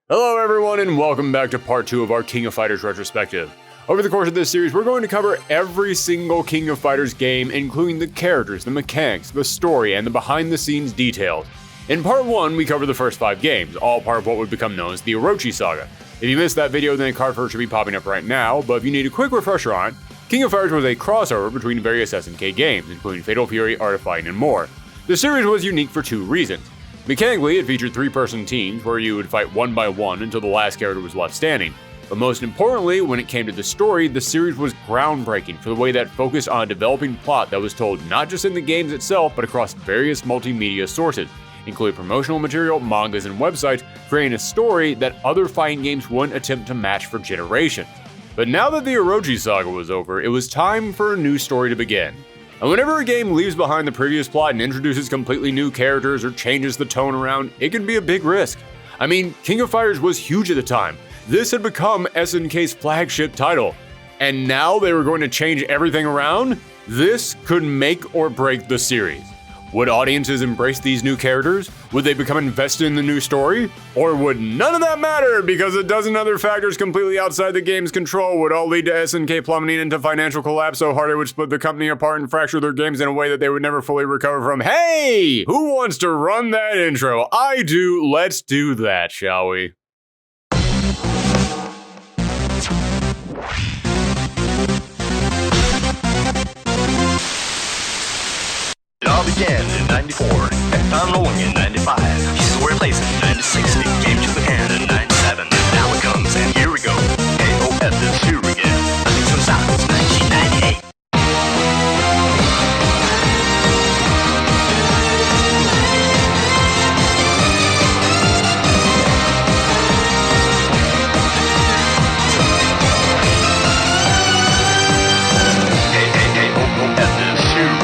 Hello everyone and welcome back to part 2 of our King of Fighters retrospective. Over the course of this series, we're going to cover every single King of Fighters game, including the characters, the mechanics, the story, and the behind-the-scenes details. In part 1, we cover the first 5 games, all part of what would become known as the Aruze Saga. If you missed that video, then a card for it should be popping up right now, but if you need a quick refresher on it, King of Fighters was a crossover between various SNK games, including Fatal Fury, Art of Fighting, and more. The series was unique for 2 reasons. Mechanically, it featured 3-person teams where you would fight one by one until the last character was left standing. But most importantly, when it came to the story, the series was groundbreaking for the way that focused on a developing plot that was told not just in the games itself, but across various multimedia sources, including promotional material, mangas, and websites, creating a story that other fighting games wouldn't attempt to match for generations. But now that the Aruze Saga was over, it was time for a new story to begin. And whenever a game leaves behind the previous plot and introduces completely new characters or changes the tone around, it can be a big risk. I mean, King of Fighters was huge at the time. This had become SNK's flagship title. And now they were going to change everything around? This could make or break the series. Would audiences embrace these new characters? Would they become invested in the new story? Or would none of that matter because a dozen other factors completely outside the game's control would all lead to SNK plummeting into financial collapse so hard it would split the company apart and fracture their games in a way that they would never fully recover from? Hey! Who wants to run that intro? I do. Let's do that, shall we? It all began in 94, kept on rolling in 95, pieces were replaced in 96, it came to the hand in 97, now it comes, and here we go, KOF is here again, nothing's gonna stop, it's 1998. KOF is here again.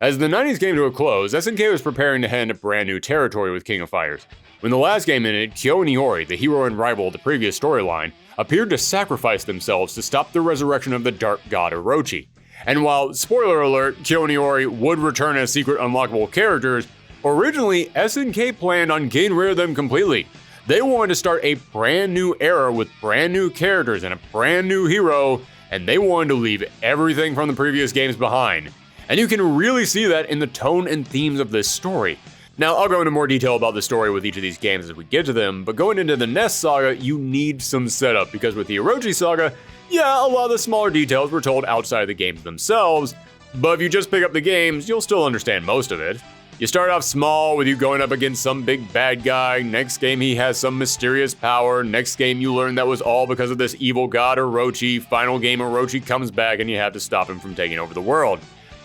As the 90s came to a close, SNK was preparing to head into brand new territory with King of Fighters. When the last game ended, Kyo and Iori, the hero and rival of the previous storyline, appeared to sacrifice themselves to stop the resurrection of the dark god Orochi. And while, spoiler alert, Kyo and Iori would return as secret unlockable characters, originally SNK planned on getting rid of them completely. They wanted to start a brand new era with brand new characters and a brand new hero, and they wanted to leave everything from the previous games behind. And you can really see that in the tone and themes of this story. Now, I'll go into more detail about the story with each of these games as we get to them, but going into the NESTS Saga, you need some setup, because with the Aruze Saga, yeah, a lot of the smaller details were told outside of the games themselves, but if you just pick up the games, you'll still understand most of it. You start off small with you going up against some big bad guy, next game he has some mysterious power, next game you learn that was all because of this evil god Orochi, final game Orochi comes back and you have to stop him from taking over the world.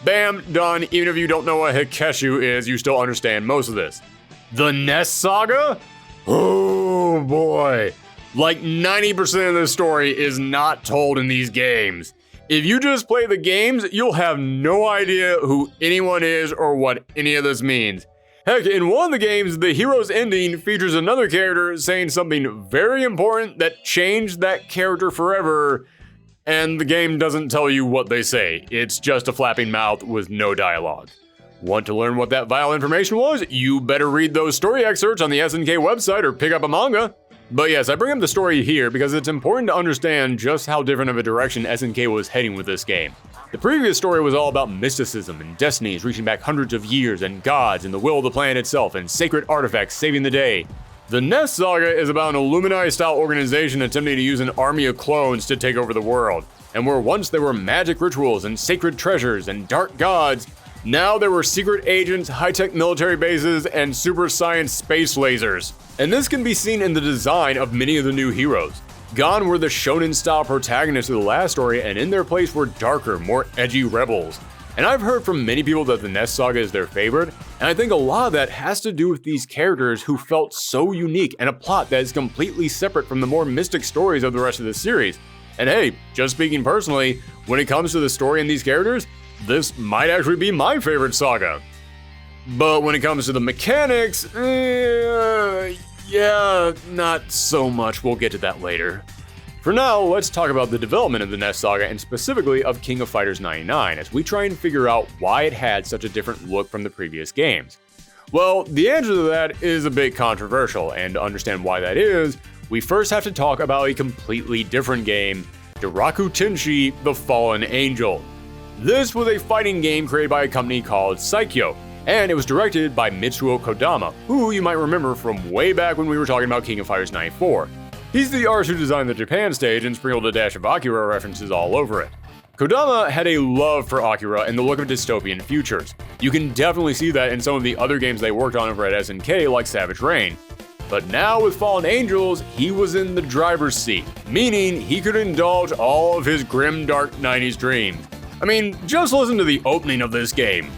Bam, done. Even if you don't know what Hikeshu is, you still understand most of this. The NESTS Saga? Oh boy. Like 90% of the story is not told in these games. If you just play the games, you'll have no idea who anyone is or what any of this means. Heck, in one of the games, the hero's ending features another character saying something very important that changed that character forever, and the game doesn't tell you what they say. It's just a flapping mouth with no dialogue. Want to learn what that vital information was? You better read those story excerpts on the SNK website or pick up a manga. But yes, I bring up the story here because it's important to understand just how different of a direction SNK was heading with this game. The previous story was all about mysticism and destinies reaching back hundreds of years and gods and the will of the planet itself and sacred artifacts saving the day. The NESTS Saga is about an Illuminati-style organization attempting to use an army of clones to take over the world. And where once there were magic rituals and sacred treasures and dark gods, now there were secret agents, high-tech military bases, and super science space lasers. And this can be seen in the design of many of the new heroes. Gone were the shonen-style protagonists of the last story, and in their place were darker, more edgy rebels. And I've heard from many people that the NESTS Saga is their favorite, and I think a lot of that has to do with these characters who felt so unique and a plot that is completely separate from the more mystic stories of the rest of the series. And hey, just speaking personally, when it comes to the story and these characters, this might actually be my favorite saga. But when it comes to the mechanics, yeah, not so much. We'll get to that later. For now, let's talk about the development of the NESTS Saga and specifically of King of Fighters 99 as we try and figure out why it had such a different look from the previous games. Well, the answer to that is a bit controversial, and to understand why that is, we first have to talk about a completely different game, Diraku Tenshi: The Fallen Angel. This was a fighting game created by a company called Saikyo, and it was directed by Mitsuo Kodama, who you might remember from way back when we were talking about King of Fighters 94. He's the artist who designed the Japan stage and sprinkled a dash of Akira references all over it. Kodama had a love for Akira and the look of dystopian futures. You can definitely see that in some of the other games they worked on over at SNK like Savage Rain. But now with Fallen Angels, he was in the driver's seat, meaning he could indulge all of his grim dark 90s dreams. I mean, just listen to the opening of this game.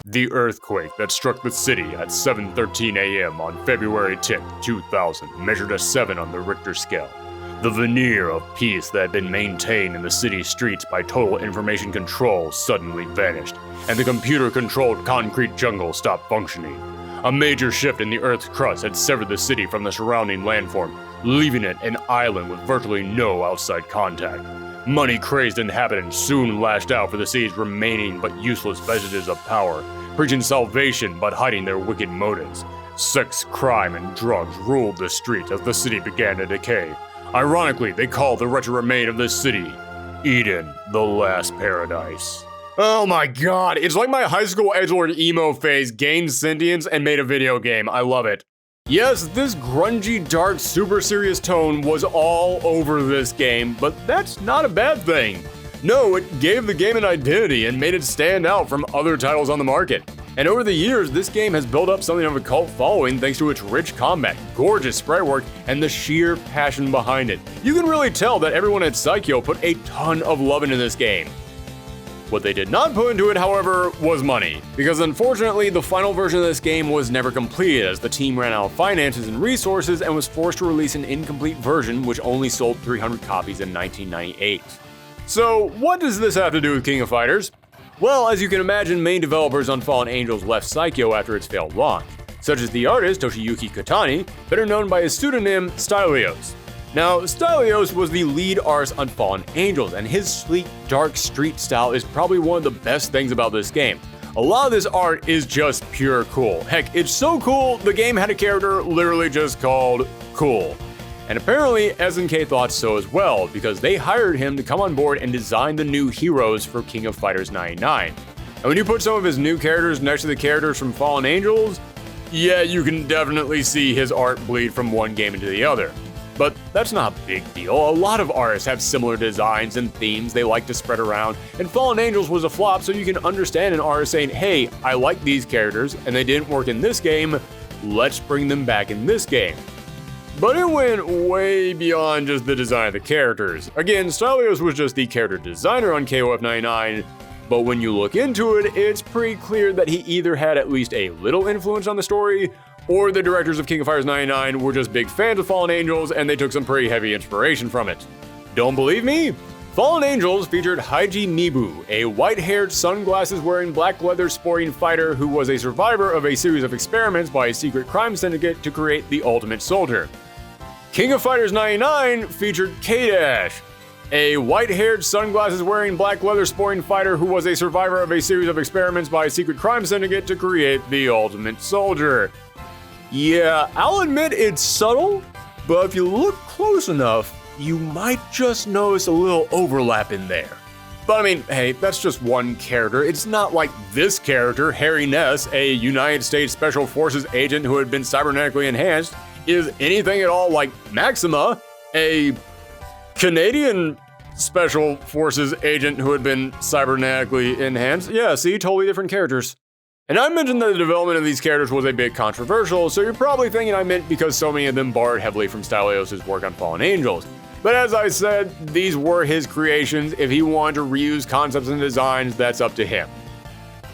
The earthquake that struck the city at 7:13 a.m. on February 10, 2000 measured a 7 on the Richter scale. The veneer of peace that had been maintained in the city streets by Total Information Control suddenly vanished, and the computer-controlled concrete jungle stopped functioning. A major shift in the Earth's crust had severed the city from the surrounding landform, leaving it an island with virtually no outside contact. Money-crazed inhabitants soon lashed out for the city's remaining but useless vestiges of power, preaching salvation but hiding their wicked motives. Sex, crime, and drugs ruled the streets as the city began to decay. Ironically, they called the wretched remain of this city Eden, the last paradise. Oh my god, it's like my high school edgelord emo phase gained sentience and made a video game. I love it. Yes, this grungy, dark, super serious tone was all over this game, but that's not a bad thing. No, it gave the game an identity and made it stand out from other titles on the market. And over the years, this game has built up something of a cult following thanks to its rich combat, gorgeous sprite work, and the sheer passion behind it. You can really tell that everyone at Saikyo put a ton of love into this game. What they did not put into it, however, was money, because unfortunately the final version of this game was never completed as the team ran out of finances and resources and was forced to release an incomplete version which only sold 300 copies in 1998. So what does this have to do with King of Fighters? Well, as you can imagine, main developers on Fallen Angels left Saikyo after its failed launch, such as the artist Toshiyuki Katani, better known by his pseudonym Stylios. Now, Stylios was the lead artist on Fallen Angels, and his sleek, dark street style is probably one of the best things about this game. A lot of this art is just pure cool. Heck, it's so cool, the game had a character literally just called Cool. And apparently, SNK thought so as well, because they hired him to come on board and design the new heroes for King of Fighters 99. And when you put some of his new characters next to the characters from Fallen Angels, yeah, you can definitely see his art bleed from one game into the other. But that's not a big deal. A lot of artists have similar designs and themes they like to spread around, and Fallen Angels was a flop, so you can understand an artist saying, hey, I like these characters, and they didn't work in this game, let's bring them back in this game. But it went way beyond just the design of the characters. Again, Stylios was just the character designer on KOF 99, but when you look into it, it's pretty clear that he either had at least a little influence on the story, or the directors of King of Fighters 99 were just big fans of Fallen Angels and they took some pretty heavy inspiration from it. Don't believe me? Fallen Angels featured Haiji Mibu, a white-haired, sunglasses-wearing, black leather-sporting fighter who was a survivor of a series of experiments by a secret crime syndicate to create the Ultimate Soldier. King of Fighters 99 featured K-Dash, a white-haired, sunglasses-wearing, black leather-sporting fighter who was a survivor of a series of experiments by a secret crime syndicate to create the Ultimate Soldier. Yeah, I'll admit it's subtle, but if you look close enough, you might just notice a little overlap in there. But I mean, hey, that's just one character. It's not like this character, Harry Ness, a United States Special Forces agent who had been cybernetically enhanced, is anything at all like Maxima, a Canadian Special Forces agent who had been cybernetically enhanced. Yeah, see, totally different characters. And I mentioned that the development of these characters was a bit controversial, so you're probably thinking I meant because so many of them borrowed heavily from Stylios' work on Fallen Angels. But as I said, these were his creations. If he wanted to reuse concepts and designs, that's up to him.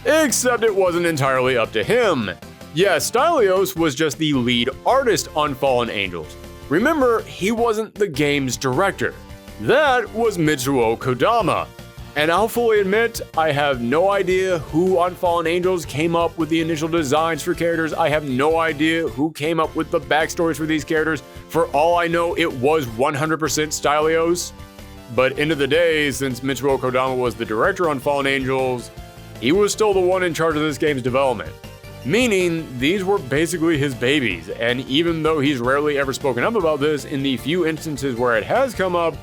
Except it wasn't entirely up to him. Yeah, Stylios was just the lead artist on Fallen Angels. Remember, he wasn't the game's director. That was Mitsuo Kodama. And I'll fully admit, I have no idea who on Fallen Angels came up with the initial designs for characters. I have no idea who came up with the backstories for these characters. For all I know, it was 100% Stylios. But end of the day, since Michiro Kodama was the director on Fallen Angels, he was still the one in charge of this game's development. Meaning, these were basically his babies, and even though he's rarely ever spoken up about this, in the few instances where it has come up,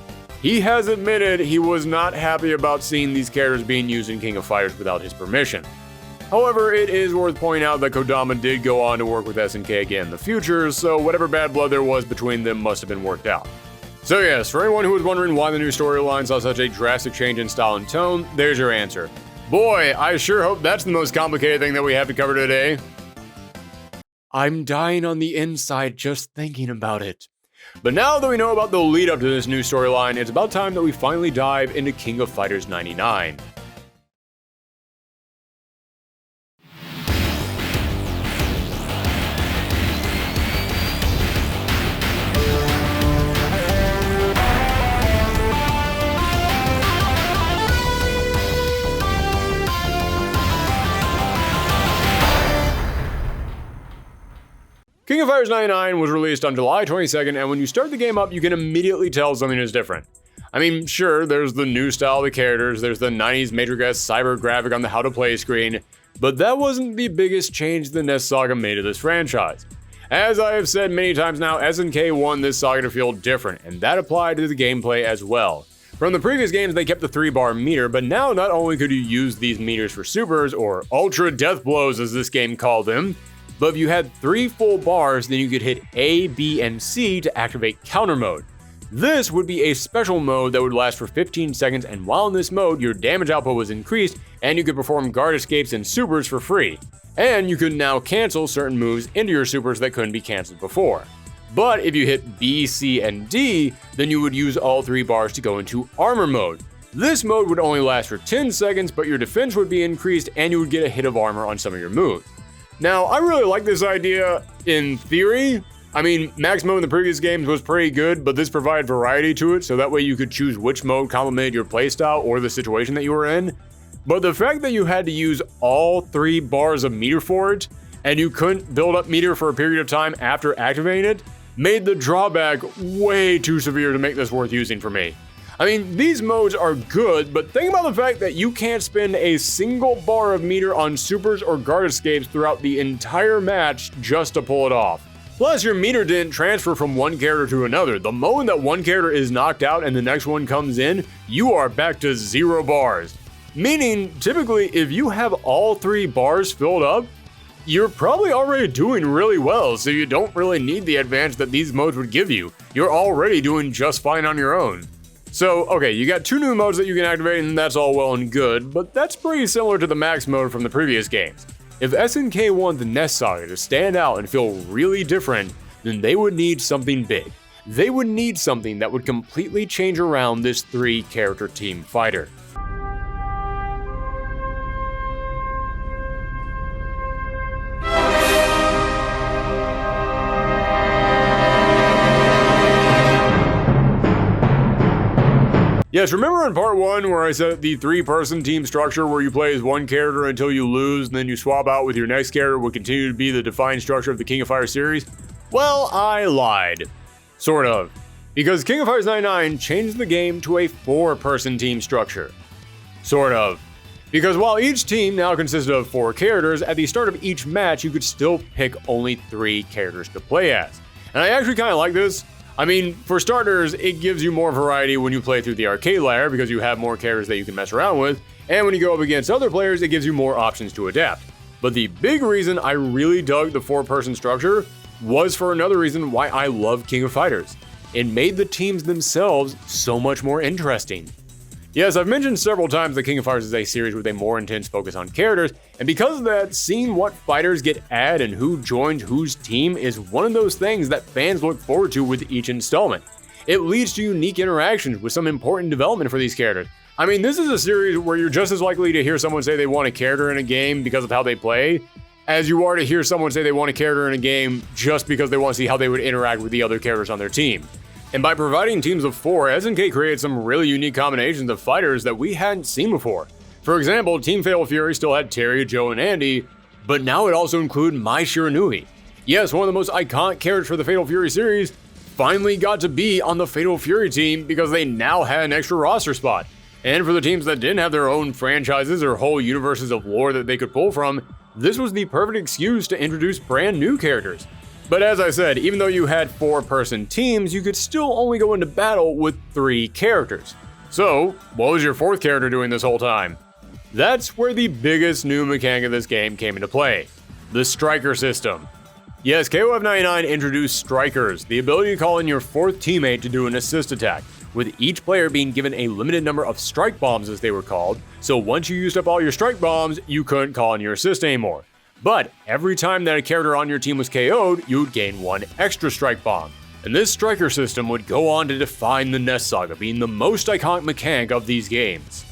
he has admitted he was not happy about seeing these characters being used in King of Fighters without his permission. However, it is worth pointing out that Kodama did go on to work with SNK again in the future, so whatever bad blood there was between them must have been worked out. So yes, for anyone who was wondering why the new storyline saw such a drastic change in style and tone, there's your answer. Boy, I sure hope that's the most complicated thing that we have to cover today. I'm dying on the inside just thinking about it. But now that we know about the lead up to this new storyline, it's about time that we finally dive into King of Fighters 99. King of Fighters 99 was released on July 22nd, and when you start the game up, you can immediately tell something is different. I mean, sure, there's the new style of the characters, there's the 90s Matrix cyber graphic on the how to play screen, but that wasn't the biggest change the NESTS Saga made to this franchise. As I have said many times now, SNK wanted this saga to feel different, and that applied to the gameplay as well. From the previous games, they kept the 3-bar meter, but now not only could you use these meters for supers, or ultra death blows as this game called them, but if you had 3 full bars, then you could hit A, B, and C to activate counter mode. This would be a special mode that would last for 15 seconds, and while in this mode, your damage output was increased, and you could perform guard escapes and supers for free. And you could now cancel certain moves into your supers that couldn't be canceled before. But if you hit B, C, and D, then you would use all 3 bars to go into armor mode. This mode would only last for 10 seconds, but your defense would be increased, and you would get a hit of armor on some of your moves. Now, I really like this idea in theory. I mean, max mode in the previous games was pretty good, but this provided variety to it, so that way you could choose which mode complemented your playstyle or the situation that you were in. But the fact that you had to use all 3 bars of meter for it, and you couldn't build up meter for a period of time after activating it, made the drawback way too severe to make this worth using for me. I mean, these modes are good, but think about the fact that you can't spend a single bar of meter on supers or guard escapes throughout the entire match just to pull it off. Plus, your meter didn't transfer from one character to another. The moment that one character is knocked out and the next one comes in, you are back to 0 bars. Meaning, typically, if you have all 3 bars filled up, you're probably already doing really well, so you don't really need the advantage that these modes would give you. You're already doing just fine on your own. So, okay, you got 2 new modes that you can activate, and that's all well and good, but that's pretty similar to the max mode from the previous games. If SNK wanted the NESTS Saga to stand out and feel really different, then they would need something big. They would need something that would completely change around this 3-character team fighter. Yes, remember in part 1 where I said the 3-person team structure where you play as one character until you lose and then you swap out with your next character would continue to be the defined structure of the King of Fighters series? Well, I lied. Sort of. Because King of Fighters 99 changed the game to a 4-person team structure. Sort of. Because while each team now consisted of 4 characters, at the start of each match you could still pick only 3 characters to play as. And I actually kind of like this. I mean, for starters, it gives you more variety when you play through the arcade layer because you have more characters that you can mess around with, and when you go up against other players, it gives you more options to adapt. But the big reason I really dug the 4-person structure was for another reason why I love King of Fighters. It made the teams themselves so much more interesting. Yes, I've mentioned several times that King of Fighters is a series with a more intense focus on characters, and because of that, seeing what fighters get added and who joins whose team is one of those things that fans look forward to with each installment. It leads to unique interactions with some important development for these characters. I mean, this is a series where you're just as likely to hear someone say they want a character in a game because of how they play, as you are to hear someone say they want a character in a game just because they want to see how they would interact with the other characters on their team. And by providing teams of 4, SNK created some really unique combinations of fighters that we hadn't seen before. For example, Team Fatal Fury still had Terry, Joe, and Andy, but now it also included Mai Shiranui. Yes, one of the most iconic characters for the Fatal Fury series finally got to be on the Fatal Fury team because they now had an extra roster spot. And for the teams that didn't have their own franchises or whole universes of lore that they could pull from, this was the perfect excuse to introduce brand new characters. But as I said, even though you had 4-person teams, you could still only go into battle with 3 characters. So, what was your 4th character doing this whole time? That's where the biggest new mechanic of this game came into play: the striker system. Yes, KOF 99 introduced strikers, the ability to call in your 4th teammate to do an assist attack, with each player being given a limited number of strike bombs as they were called, so once you used up all your strike bombs, you couldn't call in your assist anymore. But every time that a character on your team was KO'd, you would gain 1 extra strike bomb. And this striker system would go on to define the NESTS Saga, being the most iconic mechanic of these games.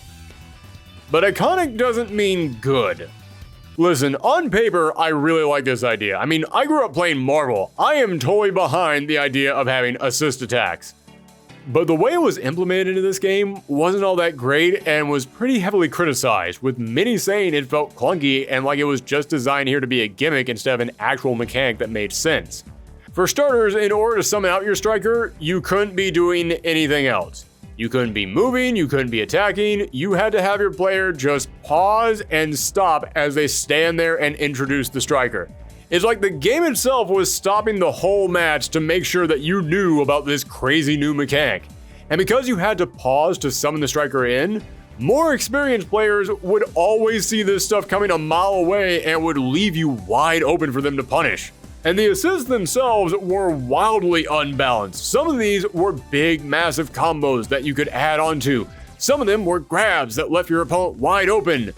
But iconic doesn't mean good. Listen, on paper, I really like this idea. I mean, I grew up playing Marvel. I am totally behind the idea of having assist attacks. But the way it was implemented into this game wasn't all that great and was pretty heavily criticized, with many saying it felt clunky and like it was just designed here to be a gimmick instead of an actual mechanic that made sense. For starters, in order to summon out your striker, you couldn't be doing anything else. You couldn't be moving, you couldn't be attacking, you had to have your player just pause and stop as they stand there and introduce the striker. It's like the game itself was stopping the whole match to make sure that you knew about this crazy new mechanic. And because you had to pause to summon the striker in, more experienced players would always see this stuff coming a mile away and would leave you wide open for them to punish. And the assists themselves were wildly unbalanced. Some of these were big, massive combos that you could add onto. Some of them were grabs that left your opponent wide open.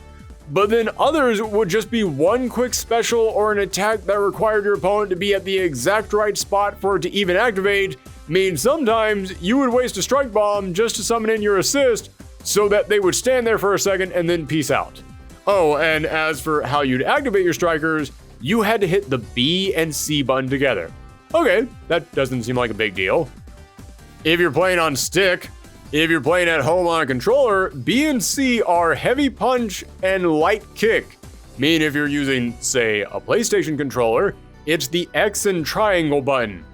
But then others would just be one quick special or an attack that required your opponent to be at the exact right spot for it to even activate, means sometimes you would waste a strike bomb just to summon in your assist so that they would stand there for a second and then peace out. Oh, and as for how you'd activate your strikers, you had to hit the B and C button together. Okay, that doesn't seem like a big deal. If you're playing on stick, if you're playing at home on a controller, B and C are heavy punch and light kick. Meaning if you're using, say, a PlayStation controller, it's the X and triangle button.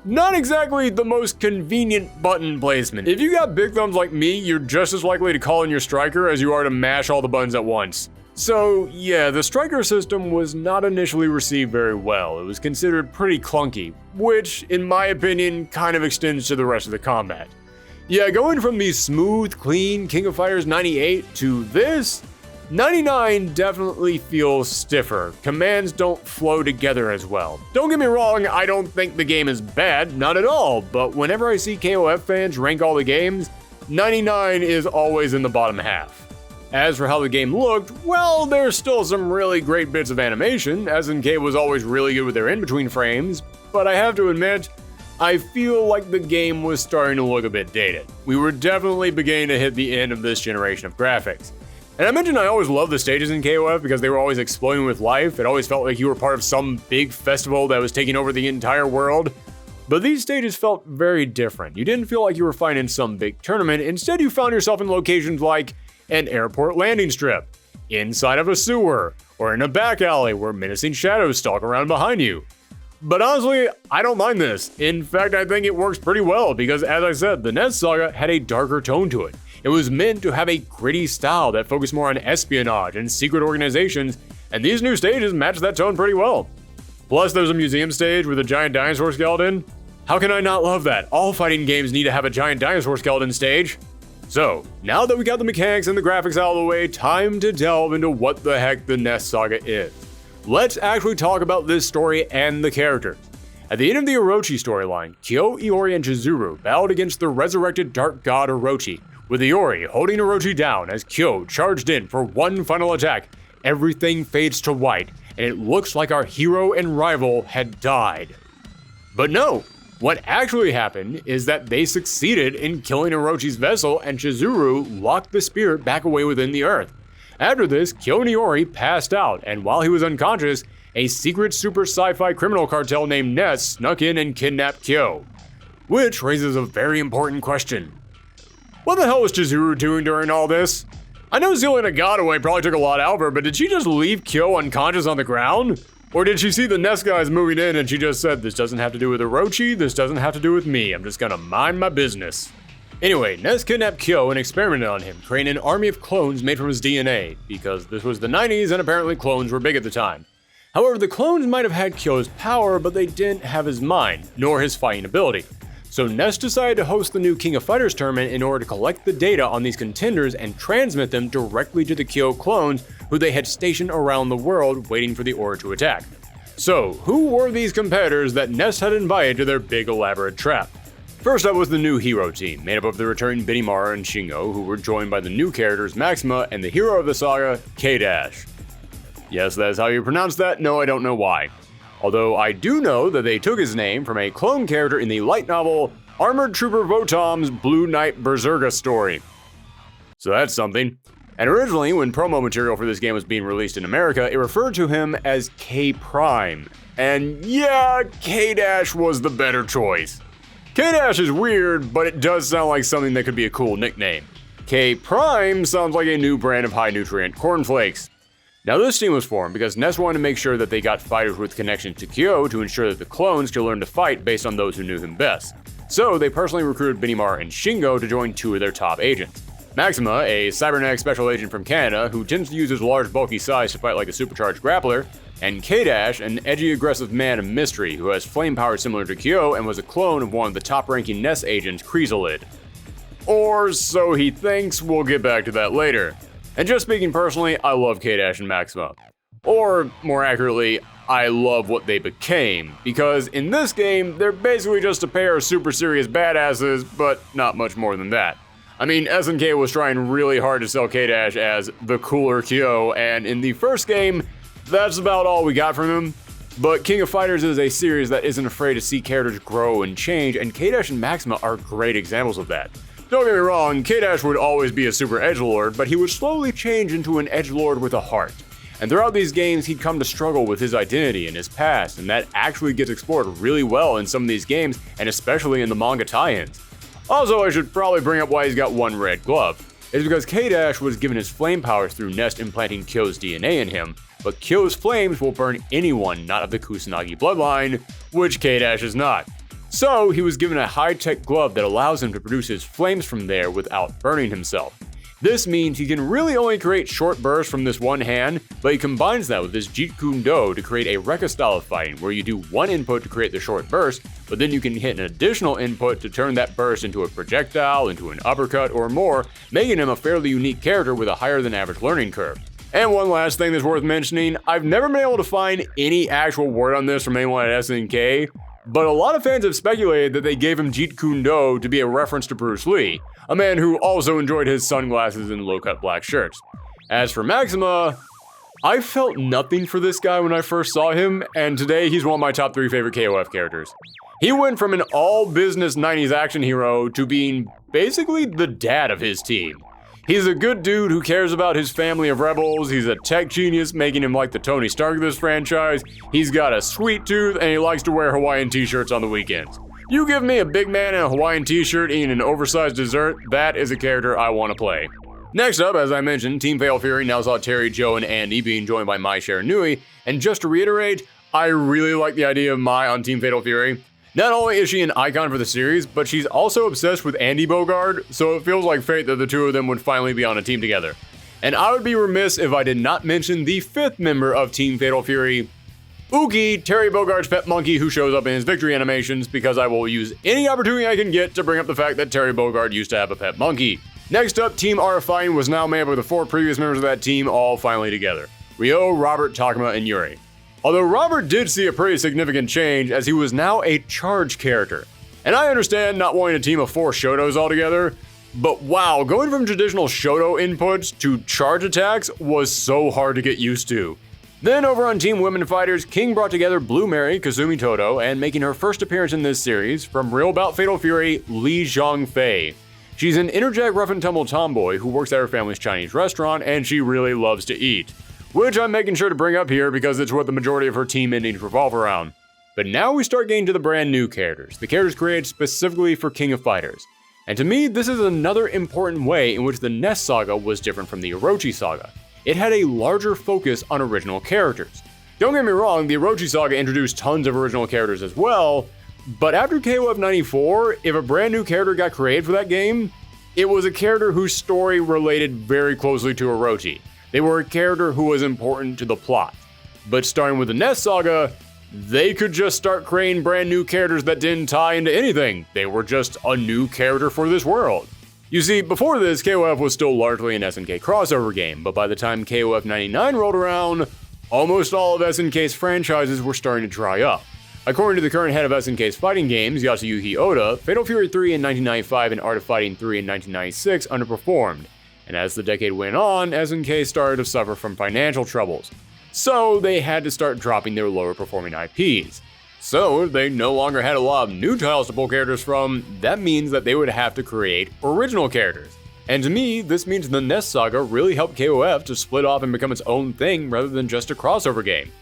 Not exactly the most convenient button placement. If you got big thumbs like me, you're just as likely to call in your striker as you are to mash all the buttons at once. So yeah, the striker system was not initially received very well. It was considered pretty clunky, which, in my opinion, kind of extends to the rest of the combat. Yeah, going from the smooth, clean King of Fighters 98 to this, 99 definitely feels stiffer. Commands don't flow together as well. Don't get me wrong, I don't think the game is bad, not at all, but whenever I see KOF fans rank all the games, 99 is always in the bottom half. As for how the game looked, well, there's still some really great bits of animation. SNK was always really good with their in-between frames, but I have to admit, I feel like the game was starting to look a bit dated. We were definitely beginning to hit the end of this generation of graphics. And I mentioned I always loved the stages in KOF because they were always exploding with life. It always felt like you were part of some big festival that was taking over the entire world. But these stages felt very different. You didn't feel like you were fighting some big tournament. Instead, you found yourself in locations like an airport landing strip, inside of a sewer, or in a back alley where menacing shadows stalk around behind you. But honestly, I don't mind this. In fact, I think it works pretty well because, as I said, the NESTS Saga had a darker tone to it. It was meant to have a gritty style that focused more on espionage and secret organizations, and these new stages match that tone pretty well. Plus, there's a museum stage with a giant dinosaur skeleton. How can I not love that? All fighting games need to have a giant dinosaur skeleton stage. So, now that we got the mechanics and the graphics out of the way, time to delve into what the heck the NESTS Saga is. Let's actually talk about this story and the characters. At the end of the Orochi storyline, Kyo, Iori, and Chizuru battled against the resurrected dark god Orochi, with Iori holding Orochi down as Kyo charged in for one final attack. Everything fades to white, and it looks like our hero and rival had died. But no! What actually happened is that they succeeded in killing Orochi's vessel, and Chizuru locked the spirit back away within the earth. After this, Kyo and Iori passed out, and while he was unconscious, a secret super sci-fi criminal cartel named NESTS snuck in and kidnapped Kyo. Which raises a very important question. What the hell was Chizuru doing during all this? I know Zealand Nagataway probably took a lot out of her, but did she just leave Kyo unconscious on the ground? Or did she see the NESTS guys moving in and she just said, this doesn't have to do with Orochi, this doesn't have to do with me, I'm just gonna mind my business. Anyway, NESTS kidnapped Kyo and experimented on him, creating an army of clones made from his DNA, because this was the 90s and apparently clones were big at the time. However, the clones might have had Kyo's power, but they didn't have his mind, nor his fighting ability. So NESTS decided to host the new King of Fighters tournament in order to collect the data on these contenders and transmit them directly to the Kyo clones who they had stationed around the world waiting for the order to attack. So, who were these competitors that NESTS had invited to their big elaborate trap? First up was the new hero team, made up of the returning Benimaru and Shingo, who were joined by the new characters Maxima and the hero of the saga, K-Dash. Yes, that is how you pronounce that, no I don't know why. Although I do know that they took his name from a clone character in the light novel Armored Trooper Votom's Blue Knight Berserker story. So that's something. And originally, when promo material for this game was being released in America, it referred to him as K-Prime. And yeah, K-Dash was the better choice. K-Dash is weird, but it does sound like something that could be a cool nickname. K-Prime sounds like a new brand of high-nutrient cornflakes. Now this team was formed because NESTS wanted to make sure that they got fighters with connections to Kyo to ensure that the clones could learn to fight based on those who knew him best. So they personally recruited Benimaru and Shingo to join two of their top agents. Maxima, a cybernetic special agent from Canada who tends to use his large bulky size to fight like a supercharged grappler, and K-Dash, an edgy aggressive man of mystery who has flame power similar to Kyo and was a clone of one of the top-ranking NESTS agents, Chrysalid. Or so he thinks, we'll get back to that later. And just speaking personally, I love K-Dash and Maxima. Or, more accurately, I love what they became, because in this game, they're basically just a pair of super serious badasses, but not much more than that. I mean, SNK was trying really hard to sell K-Dash as the cooler Kyo, and in the first game, that's about all we got from him. But King of Fighters is a series that isn't afraid to see characters grow and change, and K-Dash and Maxima are great examples of that. Don't get me wrong, K-Dash would always be a super edgelord, but he would slowly change into an edgelord with a heart. And throughout these games, he'd come to struggle with his identity and his past, and that actually gets explored really well in some of these games, and especially in the manga tie-ins. Also, I should probably bring up why he's got one red glove. It's because K-Dash was given his flame powers through NESTS implanting Kyo's DNA in him, but Kyo's flames will burn anyone not of the Kusanagi bloodline, which K-Dash is not. So, he was given a high-tech glove that allows him to produce his flames from there without burning himself. This means he can really only create short bursts from this one hand, but he combines that with his Jeet Kune Do to create a Rekka style of fighting where you do one input to create the short burst, but then you can hit an additional input to turn that burst into a projectile, into an uppercut, or more, making him a fairly unique character with a higher than average learning curve. And one last thing that's worth mentioning, I've never been able to find any actual word on this from anyone at SNK, but a lot of fans have speculated that they gave him Jeet Kune Do to be a reference to Bruce Lee, a man who also enjoyed his sunglasses and low-cut black shirts. As for Maxima, I felt nothing for this guy when I first saw him, and today he's one of my top 3 favorite KOF characters. He went from an all-business 90s action hero to being basically the dad of his team. He's a good dude who cares about his family of rebels, he's a tech genius, making him like the Tony Stark of this franchise, he's got a sweet tooth, and he likes to wear Hawaiian t-shirts on the weekends. You give me a big man in a Hawaiian t-shirt eating an oversized dessert, that is a character I want to play. Next up, as I mentioned, Team Fatal Fury now saw Terry, Joe, and Andy being joined by Mai Shiranui, and just to reiterate, I really like the idea of Mai on Team Fatal Fury. Not only is she an icon for the series, but she's also obsessed with Andy Bogard, so it feels like fate that the two of them would finally be on a team together. And I would be remiss if I did not mention the 5th member of Team Fatal Fury, Oogie, Terry Bogard's pet monkey who shows up in his victory animations, because I will use any opportunity I can get to bring up the fact that Terry Bogard used to have a pet monkey. Next up, Team RFine was now made up of the 4 previous members of that team all finally together. Ryo, Robert, Takuma, and Yuri. Although Robert did see a pretty significant change as he was now a charge character. And I understand not wanting a team of 4 Shotos altogether, but wow, going from traditional Shoto inputs to charge attacks was so hard to get used to. Then over on Team Women Fighters, King brought together Blue Mary, Kazumi Toto, and making her first appearance in this series, from Real Bout Fatal Fury, Li Zhongfei. She's an energetic rough and tumble tomboy who works at her family's Chinese restaurant, and she really loves to eat. Which I'm making sure to bring up here because it's what the majority of her team endings revolve around. But now we start getting to the brand new characters, the characters created specifically for King of Fighters. And to me, this is another important way in which the NESTS Saga was different from the Orochi Saga. It had a larger focus on original characters. Don't get me wrong, the Orochi Saga introduced tons of original characters as well, but after KOF 94, if a brand new character got created for that game, it was a character whose story related very closely to Orochi. They were a character who was important to the plot. But starting with the NESTS Saga, they could just start creating brand new characters that didn't tie into anything. They were just a new character for this world. You see, before this, KOF was still largely an SNK crossover game, but by the time KOF 99 rolled around, almost all of SNK's franchises were starting to dry up. According to the current head of SNK's fighting games, Yasuyuki Oda, Fatal Fury 3 in 1995 and Art of Fighting 3 in 1996 underperformed, and as the decade went on, SNK started to suffer from financial troubles. So they had to start dropping their lower performing IPs. So if they no longer had a lot of new titles to pull characters from, that means that they would have to create original characters. And to me, this means the NESTS Saga really helped KOF to split off and become its own thing rather than just a crossover game.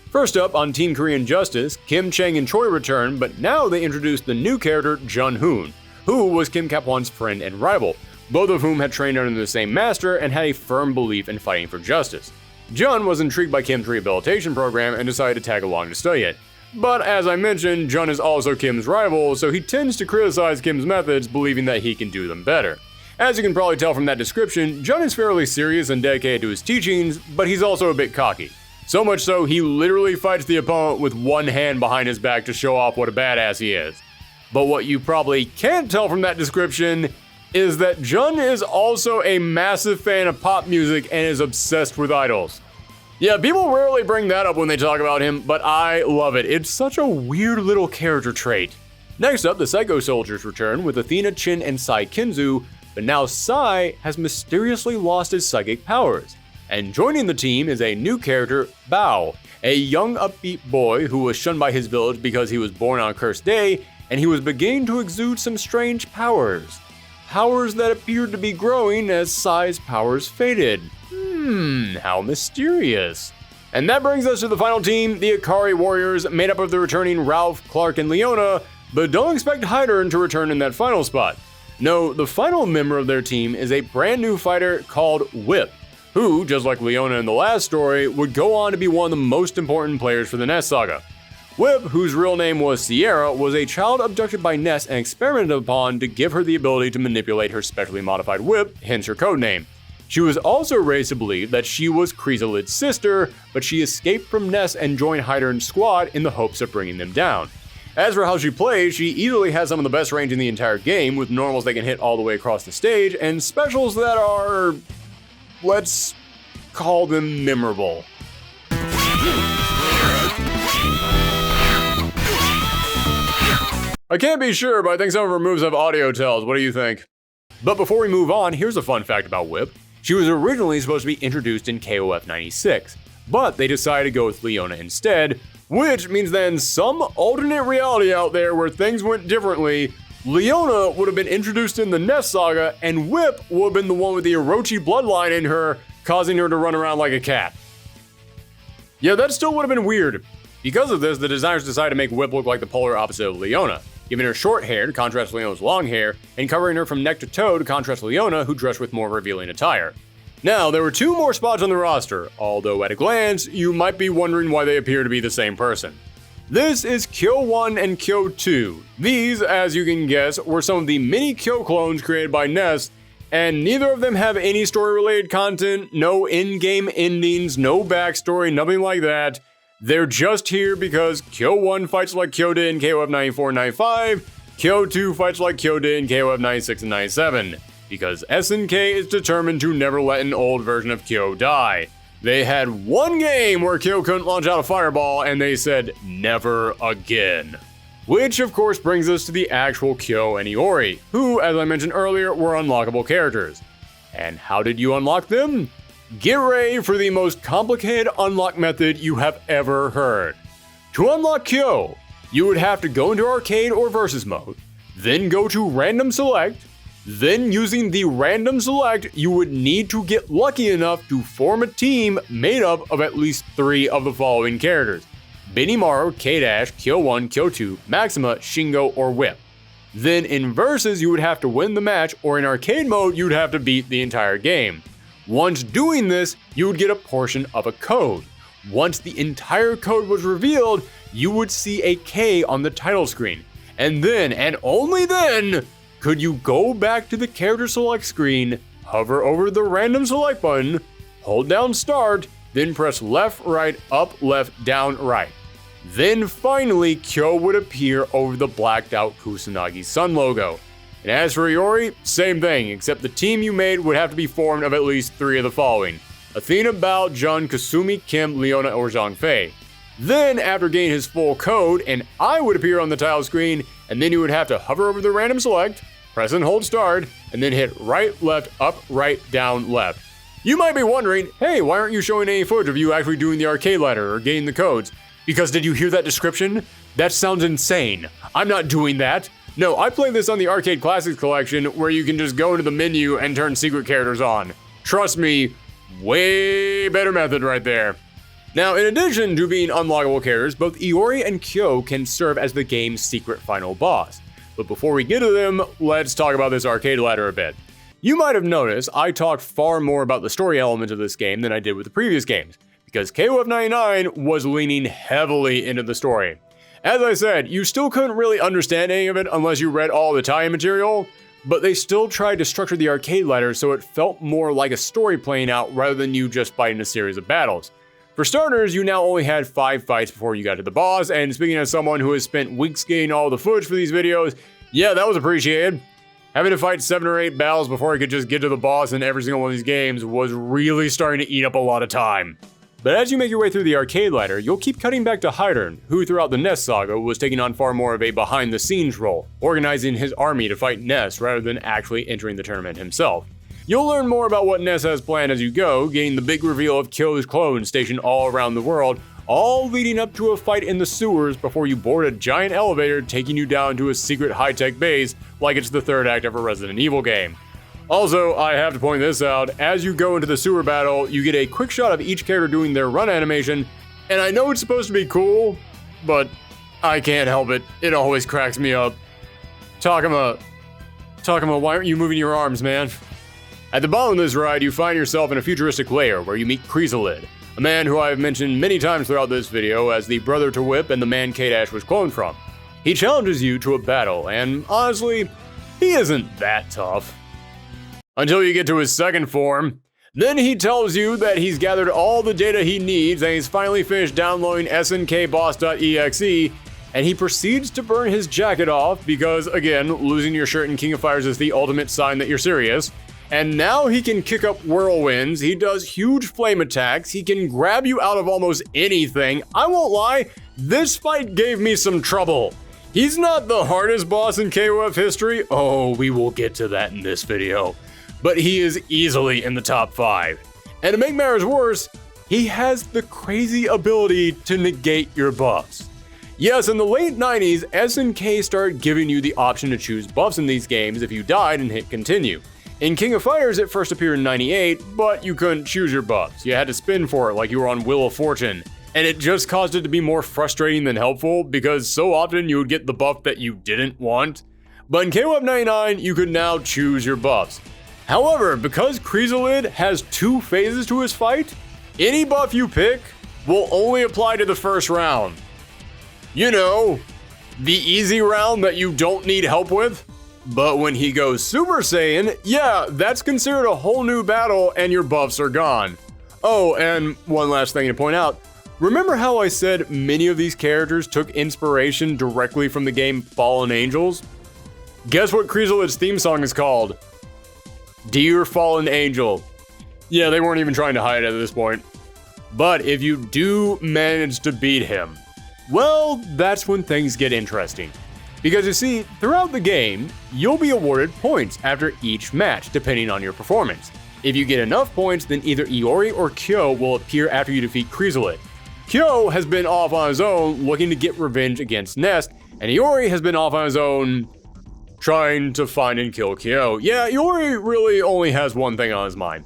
First up, on Team Korean Justice, Kim, Chang, and Choi returned, but now they introduced the new character Jun Hoon, who was Kim Kap-won's friend and rival, both of whom had trained under the same master and had a firm belief in fighting for justice. Jun was intrigued by Kim's rehabilitation program and decided to tag along to study it. But as I mentioned, Jun is also Kim's rival, so he tends to criticize Kim's methods, believing that he can do them better. As you can probably tell from that description, Jun is fairly serious and dedicated to his teachings, but he's also a bit cocky. So much so, he literally fights the opponent with one hand behind his back to show off what a badass he is. But what you probably can't tell from that description is that Jun is also a massive fan of pop music and is obsessed with idols. Yeah, people rarely bring that up when they talk about him, but I love it. It's such a weird little character trait. Next up, the Psycho Soldiers return with Athena, Chin, and Sai Kinzu, but now Sai has mysteriously lost his psychic powers. And joining the team is a new character, Bao, a young upbeat boy who was shunned by his village because he was born on a cursed day, and he was beginning to exude some strange powers. Powers that appeared to be growing as Sai's powers faded. How mysterious. And that brings us to the final team, the Ikari Warriors, made up of the returning Ralph, Clark, and Leona, but don't expect Hydern to return in that final spot. No, the final member of their team is a brand new fighter called Whip, who, just like Leona in the last story, would go on to be one of the most important players for the NESTS Saga. Whip, whose real name was Sierra, was a child abducted by Ness and experimented upon to give her the ability to manipulate her specially modified whip, hence her codename. She was also raised to believe that she was Chrysalid's sister, but she escaped from Ness and joined Hydern's squad in the hopes of bringing them down. As for how she plays, she easily has some of the best range in the entire game, with normals that can hit all the way across the stage, and specials that are, let's call them memorable. I can't be sure, but I think some of her moves have audio tells. What do you think? But before we move on, here's a fun fact about Whip. She was originally supposed to be introduced in KOF 96, but they decided to go with Leona instead, which means that in some alternate reality out there where things went differently, Leona would have been introduced in the NESTS Saga, and Whip would have been the one with the Orochi bloodline in her, causing her to run around like a cat. Yeah, that still would have been weird. Because of this, the designers decided to make Whip look like the polar opposite of Leona, giving her short hair to contrast Leona's long hair, and covering her from neck to toe to contrast Leona, who dressed with more revealing attire. Now, there were 2 more spots on the roster, although at a glance, you might be wondering why they appear to be the same person. This is Kyo 1 and Kyo 2. These, as you can guess, were some of the mini Kyo clones created by NESTS, and neither of them have any story-related content, no in-game endings, no backstory, nothing like that. They're just here because Kyo 1 fights like Kyo did in KOF 94 and 95, Kyo 2 fights like Kyo did in KOF 96 and 97, because SNK is determined to never let an old version of Kyo die. They had one game where Kyo couldn't launch out a fireball, and they said never again. Which of course brings us to the actual Kyo and Iori, who, as I mentioned earlier, were unlockable characters. And how did you unlock them? Get ready for the most complicated unlock method you have ever heard. To unlock Kyo, you would have to go into arcade or versus mode, then go to random select, then using the random select, you would need to get lucky enough to form a team made up of at least 3 of the following characters. Benimaru, K-Dash, Kyo1, Kyo2, Maxima, Shingo, or Whip. Then in Versus, you would have to win the match, or in arcade mode, you'd have to beat the entire game. Once doing this, you would get a portion of a code. Once the entire code was revealed, you would see a K on the title screen. And then, and only then, could you go back to the character select screen, hover over the random select button, hold down start, then press left, right, up, left, down, right. Then finally, Kyo would appear over the blacked out Kusanagi Sun logo. And as for Iori, same thing, except the team you made would have to be formed of at least 3 of the following: Athena, Bao, Jun, Kasumi, Kim, Leona, or Zhang Fei. Then, after getting his full code, an I would appear on the title screen, and then you would have to hover over the random select, press and hold start, and then hit right, left, up, right, down, left. You might be wondering, hey, why aren't you showing any footage of you actually doing the arcade ladder or getting the codes? Because did you hear that description? That sounds insane. I'm not doing that. No, I played this on the Arcade Classics collection where you can just go into the menu and turn secret characters on. Trust me, way better method right there. Now, in addition to being unlockable characters, both Iori and Kyo can serve as the game's secret final boss. But before we get to them, let's talk about this arcade ladder a bit. You might have noticed I talked far more about the story element of this game than I did with the previous games, because KOF 99 was leaning heavily into the story. As I said, you still couldn't really understand any of it unless you read all the tie-in material, but they still tried to structure the arcade ladder so it felt more like a story playing out rather than you just fighting a series of battles. For starters, you now only had 5 fights before you got to the boss, and speaking as someone who has spent weeks getting all the footage for these videos, yeah, that was appreciated. Having to fight 7 or 8 battles before I could just get to the boss in every single one of these games was really starting to eat up a lot of time. But as you make your way through the arcade ladder, you'll keep cutting back to Hydern, who throughout the NESTS Saga was taking on far more of a behind-the-scenes role, organizing his army to fight NEST rather than actually entering the tournament himself. You'll learn more about what NEST has planned as you go, getting the big reveal of Kyo's clones stationed all around the world, all leading up to a fight in the sewers before you board a giant elevator taking you down to a secret high-tech base like it's the 3rd act of a Resident Evil game. Also, I have to point this out, as you go into the sewer battle, you get a quick shot of each character doing their run animation, and I know it's supposed to be cool, but I can't help it. It always cracks me up. Takuma, why aren't you moving your arms, man? At the bottom of this ride, you find yourself in a futuristic lair where you meet Chrysalid, a man who I have mentioned many times throughout this video as the brother to Whip and the man K-Dash was cloned from. He challenges you to a battle, and honestly, he isn't that tough. Until you get to his second form. Then he tells you that he's gathered all the data he needs and he's finally finished downloading SNKBoss.exe, and he proceeds to burn his jacket off because, again, losing your shirt in King of Fighters is the ultimate sign that you're serious. And now he can kick up whirlwinds, he does huge flame attacks, he can grab you out of almost anything. I won't lie, this fight gave me some trouble. He's not the hardest boss in KOF history. Oh, we will get to that in this video. But he is easily in the top 5. And to make matters worse, he has the crazy ability to negate your buffs. Yes, in the late 90s, SNK started giving you the option to choose buffs in these games if you died and hit continue. In King of Fighters, it first appeared in 98, but you couldn't choose your buffs. You had to spin for it like you were on Wheel of Fortune. And it just caused it to be more frustrating than helpful because so often you would get the buff that you didn't want. But in KOF 99, you could now choose your buffs. However, because Chrysalid has 2 phases to his fight, any buff you pick will only apply to the first round. You know, the easy round that you don't need help with. But when he goes Super Saiyan, yeah, that's considered a whole new battle and your buffs are gone. Oh, and one last thing to point out. Remember how I said many of these characters took inspiration directly from the game Fallen Angels? Guess what Chrysalid's theme song is called? Dear Fallen Angel. Yeah, they weren't even trying to hide it at this point. But if you do manage to beat him, well, that's when things get interesting. Because you see, throughout the game, you'll be awarded points after each match, depending on your performance. If you get enough points, then either Iori or Kyo will appear after you defeat Chrysalid. Kyo has been off on his own, looking to get revenge against Nest, and Iori has been off on his own, trying to find and kill Kyo. Yeah, Iori really only has one thing on his mind.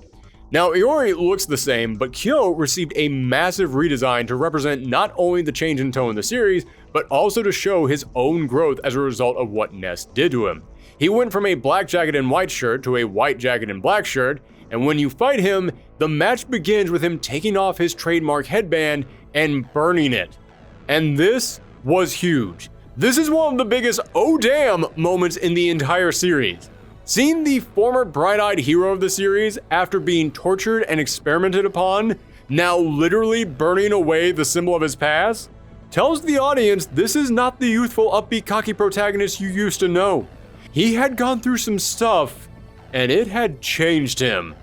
Now, Iori looks the same, but Kyo received a massive redesign to represent not only the change in tone in the series, but also to show his own growth as a result of what NEST did to him. He went from a black jacket and white shirt to a white jacket and black shirt, and when you fight him, the match begins with him taking off his trademark headband and burning it. And this was huge. This is one of the biggest oh damn moments in the entire series. Seeing the former bright-eyed hero of the series, after being tortured and experimented upon, now literally burning away the symbol of his past, tells the audience this is not the youthful, upbeat, cocky protagonist you used to know. He had gone through some stuff, and it had changed him.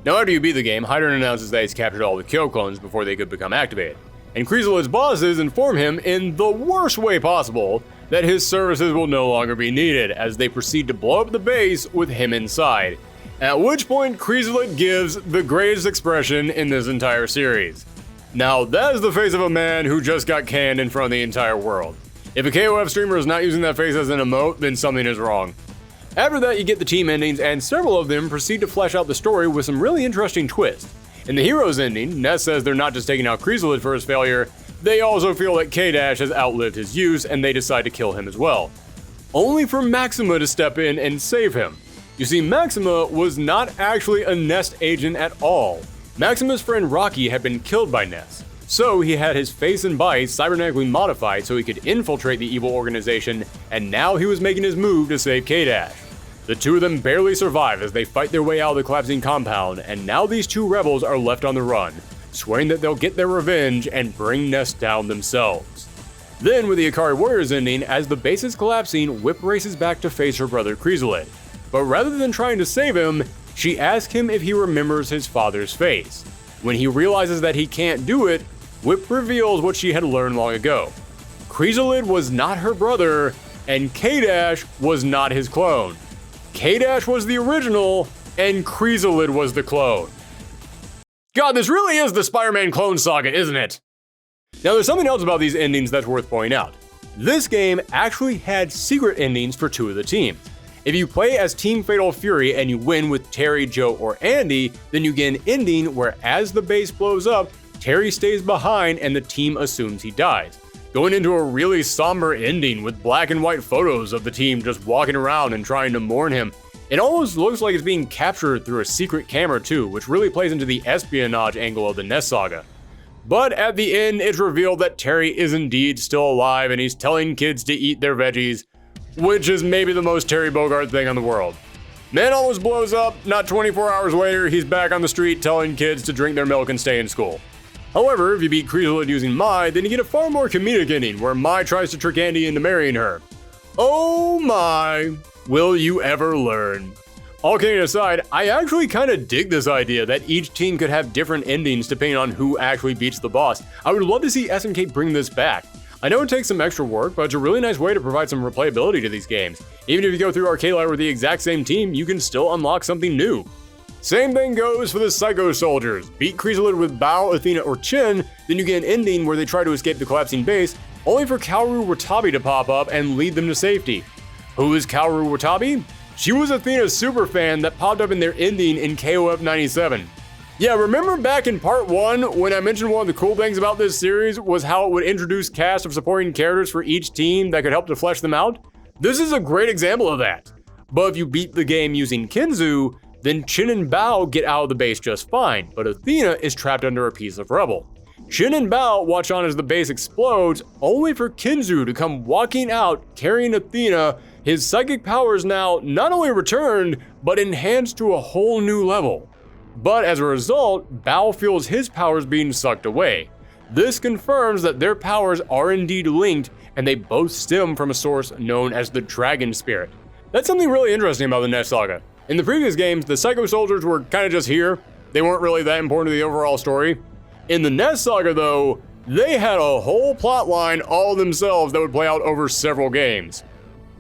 Now, after you beat the game, Hydron announces that he's captured all the Kyo clones before they could become activated, and Chrysalid's bosses inform him in the worst way possible that his services will no longer be needed as they proceed to blow up the base with him inside. At which point, Chrysalid gives the greatest expression in this entire series. Now, that is the face of a man who just got canned in front of the entire world. If a KOF streamer is not using that face as an emote, then something is wrong. After that, you get the team endings, and several of them proceed to flesh out the story with some really interesting twists. In the hero's ending, Ness says they're not just taking out Chrysalid for his failure, they also feel that K-Dash has outlived his use and they decide to kill him as well. Only for Maxima to step in and save him. You see, Maxima was not actually a Nest agent at all. Maxima's friend Rocky had been killed by Ness, so he had his face and body cybernetically modified so he could infiltrate the evil organization, and now he was making his move to save K-Dash. The two of them barely survive as they fight their way out of the collapsing compound, and now these two rebels are left on the run, swearing that they'll get their revenge and bring Nest down themselves. Then, with the Ikari Warriors ending, as the base is collapsing, Whip races back to face her brother Chrysalid. But rather than trying to save him, she asks him if he remembers his father's face. When he realizes that he can't do it, Whip reveals what she had learned long ago. Chrysalid was not her brother, and K-Dash was not his clone. K-Dash was the original, and Chrysalid was the clone. God, this really is the Spider-Man clone saga, isn't it? Now, there's something else about these endings that's worth pointing out. This game actually had secret endings for two of the teams. If you play as Team Fatal Fury and you win with Terry, Joe, or Andy, then you get an ending where as the base blows up, Terry stays behind and the team assumes he dies, going into a really somber ending with black and white photos of the team just walking around and trying to mourn him. It almost looks like it's being captured through a secret camera too, which really plays into the espionage angle of the NESTS Saga. But at the end, it's revealed that Terry is indeed still alive and he's telling kids to eat their veggies, which is maybe the most Terry Bogard thing in the world. Man almost blows up, not 24 hours later, he's back on the street telling kids to drink their milk and stay in school. However, if you beat Chrysalid using Mai, then you get a far more comedic ending where Mai tries to trick Andy into marrying her. Oh my, will you ever learn? All kidding aside, I actually kind of dig this idea that each team could have different endings depending on who actually beats the boss. I would love to see SNK bring this back. I know it takes some extra work, but it's a really nice way to provide some replayability to these games. Even if you go through Arcade Light with the exact same team, you can still unlock something new. Same thing goes for the Psycho Soldiers. Beat Chrysalid with Bao, Athena, or Chin, then you get an ending where they try to escape the collapsing base, only for Kaoru Watabi to pop up and lead them to safety. Who is Kaoru Watabi? She was Athena's superfan that popped up in their ending in KOF 97. Yeah, remember back in part 1 when I mentioned one of the cool things about this series was how it would introduce cast of supporting characters for each team that could help to flesh them out? This is a great example of that. But if you beat the game using Kinzu, then Chin and Bao get out of the base just fine, but Athena is trapped under a piece of rubble. Chin and Bao watch on as the base explodes, only for Kinzu to come walking out carrying Athena, his psychic powers now not only returned, but enhanced to a whole new level. But as a result, Bao feels his powers being sucked away. This confirms that their powers are indeed linked, and they both stem from a source known as the Dragon Spirit. That's something really interesting about the NESTS Saga. In the previous games, the Psycho Soldiers were kind of just here. They weren't really that important to the overall story. In the NESTS Saga though, they had a whole plot line all themselves that would play out over several games.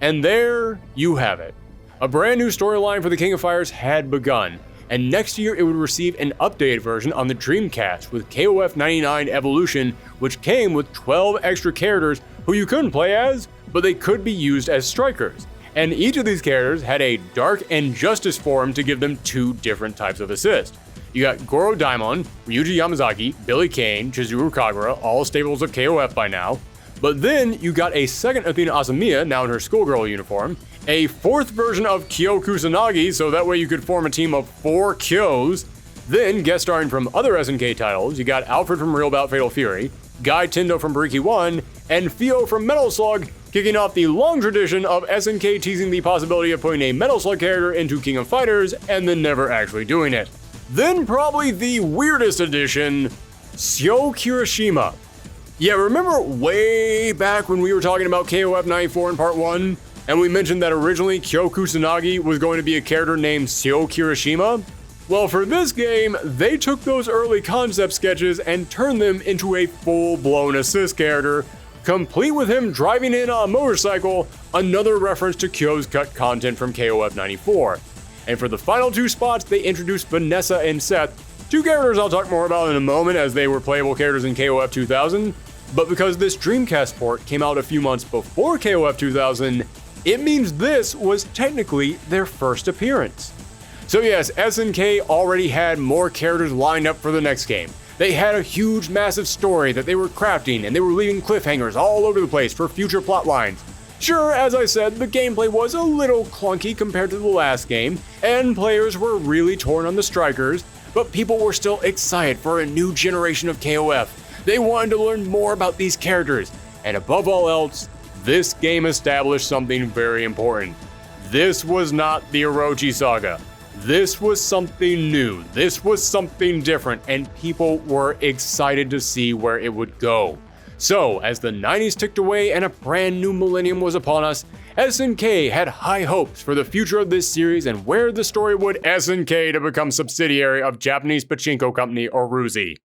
And there you have it. A brand new storyline for the King of Fighters had begun, and next year it would receive an updated version on the Dreamcast with KOF 99 Evolution, which came with 12 extra characters who you couldn't play as, but they could be used as strikers. And each of these characters had a Dark and Justice form to give them 2 different types of assist. You got Goro Daimon, Ryuji Yamazaki, Billy Kane, Chizuru Kagura, all staples of KOF by now. But then you got a second Athena Asamiya, now in her schoolgirl uniform, a fourth version of Kyo Kusanagi, so that way you could form a team of 4 Kyos. Then, guest starring from other SNK titles, you got Alfred from Real Bout Fatal Fury, Guy Tendo from Bariki 1, and Fio from Metal Slug, kicking off the long tradition of SNK teasing the possibility of putting a Metal Slug character into King of Fighters and then never actually doing it. Then probably the weirdest addition, Syo Kirishima. Yeah, remember way back when we were talking about KOF 94 in part 1, and we mentioned that originally Kyo Kusanagi was going to be a character named Syo Kirishima? Well, for this game, they took those early concept sketches and turned them into a full-blown assist character, complete with him driving in on a motorcycle, another reference to Kyo's cut content from KOF 94. And for the final 2 spots, they introduced Vanessa and Seth, 2 characters I'll talk more about in a moment as they were playable characters in KOF 2000, but because this Dreamcast port came out a few months before KOF 2000, it means this was technically their first appearance. So yes, SNK already had more characters lined up for the next game. They had a huge, massive story that they were crafting, and they were leaving cliffhangers all over the place for future plot lines. Sure, as I said, the gameplay was a little clunky compared to the last game, and players were really torn on the strikers, but people were still excited for a new generation of KOF. They wanted to learn more about these characters, and above all else, this game established something very important. This was not the Aruze Saga. This was something new, this was something different, and people were excited to see where it would go. So, as the 90s ticked away and a brand new millennium was upon us, SNK had high hopes for the future of this series and where the story would SNK to become subsidiary of Japanese pachinko company Aruze.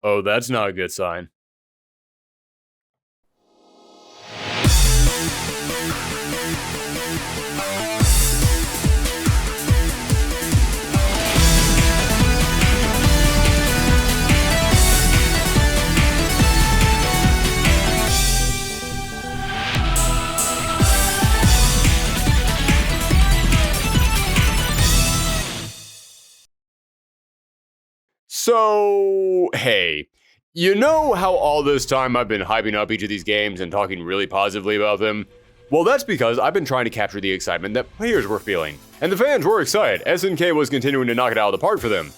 Oh, that's not a good sign. So, hey, you know how all this time I've been hyping up each of these games and talking really positively about them? Well, that's because I've been trying to capture the excitement that players were feeling. And the fans were excited. SNK was continuing to knock it out of the park for them.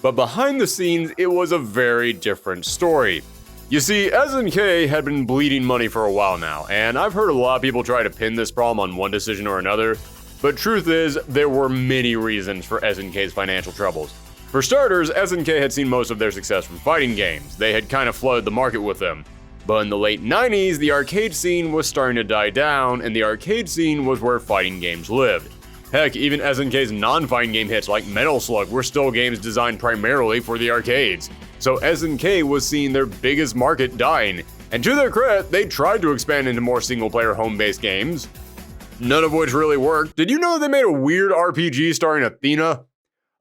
But behind the scenes, it was a very different story. You see, SNK had been bleeding money for a while now, and I've heard a lot of people try to pin this problem on one decision or another, but truth is, there were many reasons for SNK's financial troubles. For starters, SNK had seen most of their success from fighting games. They had kind of flooded the market with them. But in the late 90s, the arcade scene was starting to die down, and the arcade scene was where fighting games lived. Heck, even SNK's non-fighting game hits like Metal Slug were still games designed primarily for the arcades. So SNK was seeing their biggest market dying, and to their credit, they tried to expand into more single-player home-based games, none of which really worked. Did you know they made a weird RPG starring Athena?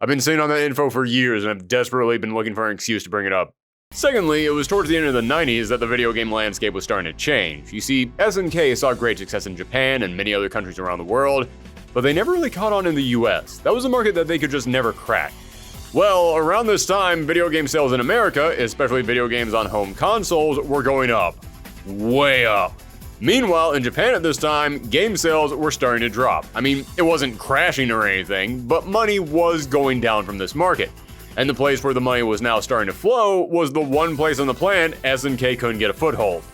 I've been sitting on that info for years and I've desperately been looking for an excuse to bring it up. Secondly, it was towards the end of the 90s that the video game landscape was starting to change. You see, SNK saw great success in Japan and many other countries around the world, but they never really caught on in the US. That was a market that they could just never crack. Well, around this time, video game sales in America, especially video games on home consoles, were going up. Way up. Meanwhile, in Japan at this time, game sales were starting to drop. I mean, it wasn't crashing or anything, but money was going down from this market. And the place where the money was now starting to flow was the one place on the planet SNK couldn't get a foothold.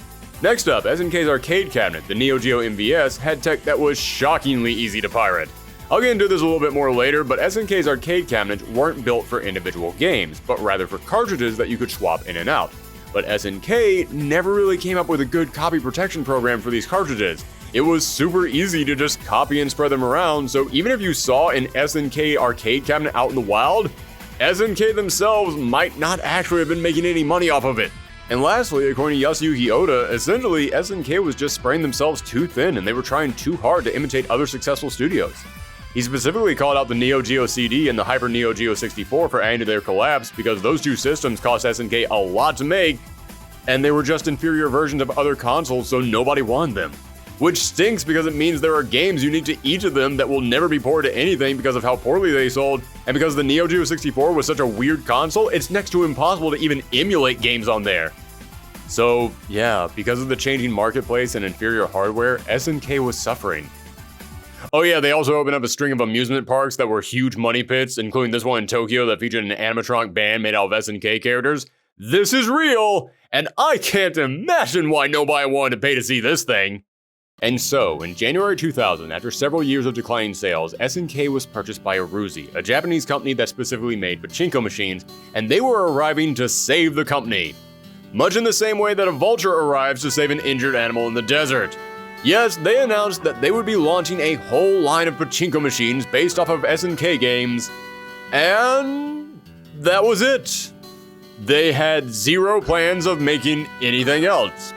Next up, SNK's arcade cabinet, the Neo Geo MVS, had tech that was shockingly easy to pirate. I'll get into this a little bit more later, but SNK's arcade cabinets weren't built for individual games, but rather for cartridges that you could swap in and out. But SNK never really came up with a good copy protection program for these cartridges. It was super easy to just copy and spread them around, so even if you saw an SNK arcade cabinet out in the wild, SNK themselves might not actually have been making any money off of it. And lastly, according to Yasuyuki Oda, essentially SNK was just spreading themselves too thin and they were trying too hard to imitate other successful studios. He specifically called out the Neo Geo CD and the Hyper Neo Geo 64 for adding to their collapse because those two systems cost SNK a lot to make, and they were just inferior versions of other consoles, so nobody wanted them. which stinks because it means there are games unique to each of them that will never be ported to anything because of how poorly they sold, and because the Neo Geo 64 was such a weird console, it's next to impossible to even emulate games on there. So yeah, because of the changing marketplace and inferior hardware, SNK was suffering. Oh yeah, they also opened up a string of amusement parks that were huge money pits, including this one in Tokyo that featured an animatronic band made out of SNK characters. This is real, and I can't imagine why nobody wanted to pay to see this thing. And so, in January 2000, after several years of declining sales, SNK was purchased by Aruze, a Japanese company that specifically made pachinko machines, and they were arriving to save the company. Much in the same way that a vulture arrives to save an injured animal in the desert. Yes, they announced that they would be launching a whole line of pachinko machines based off of SNK games, and that was it. They had zero plans of making anything else.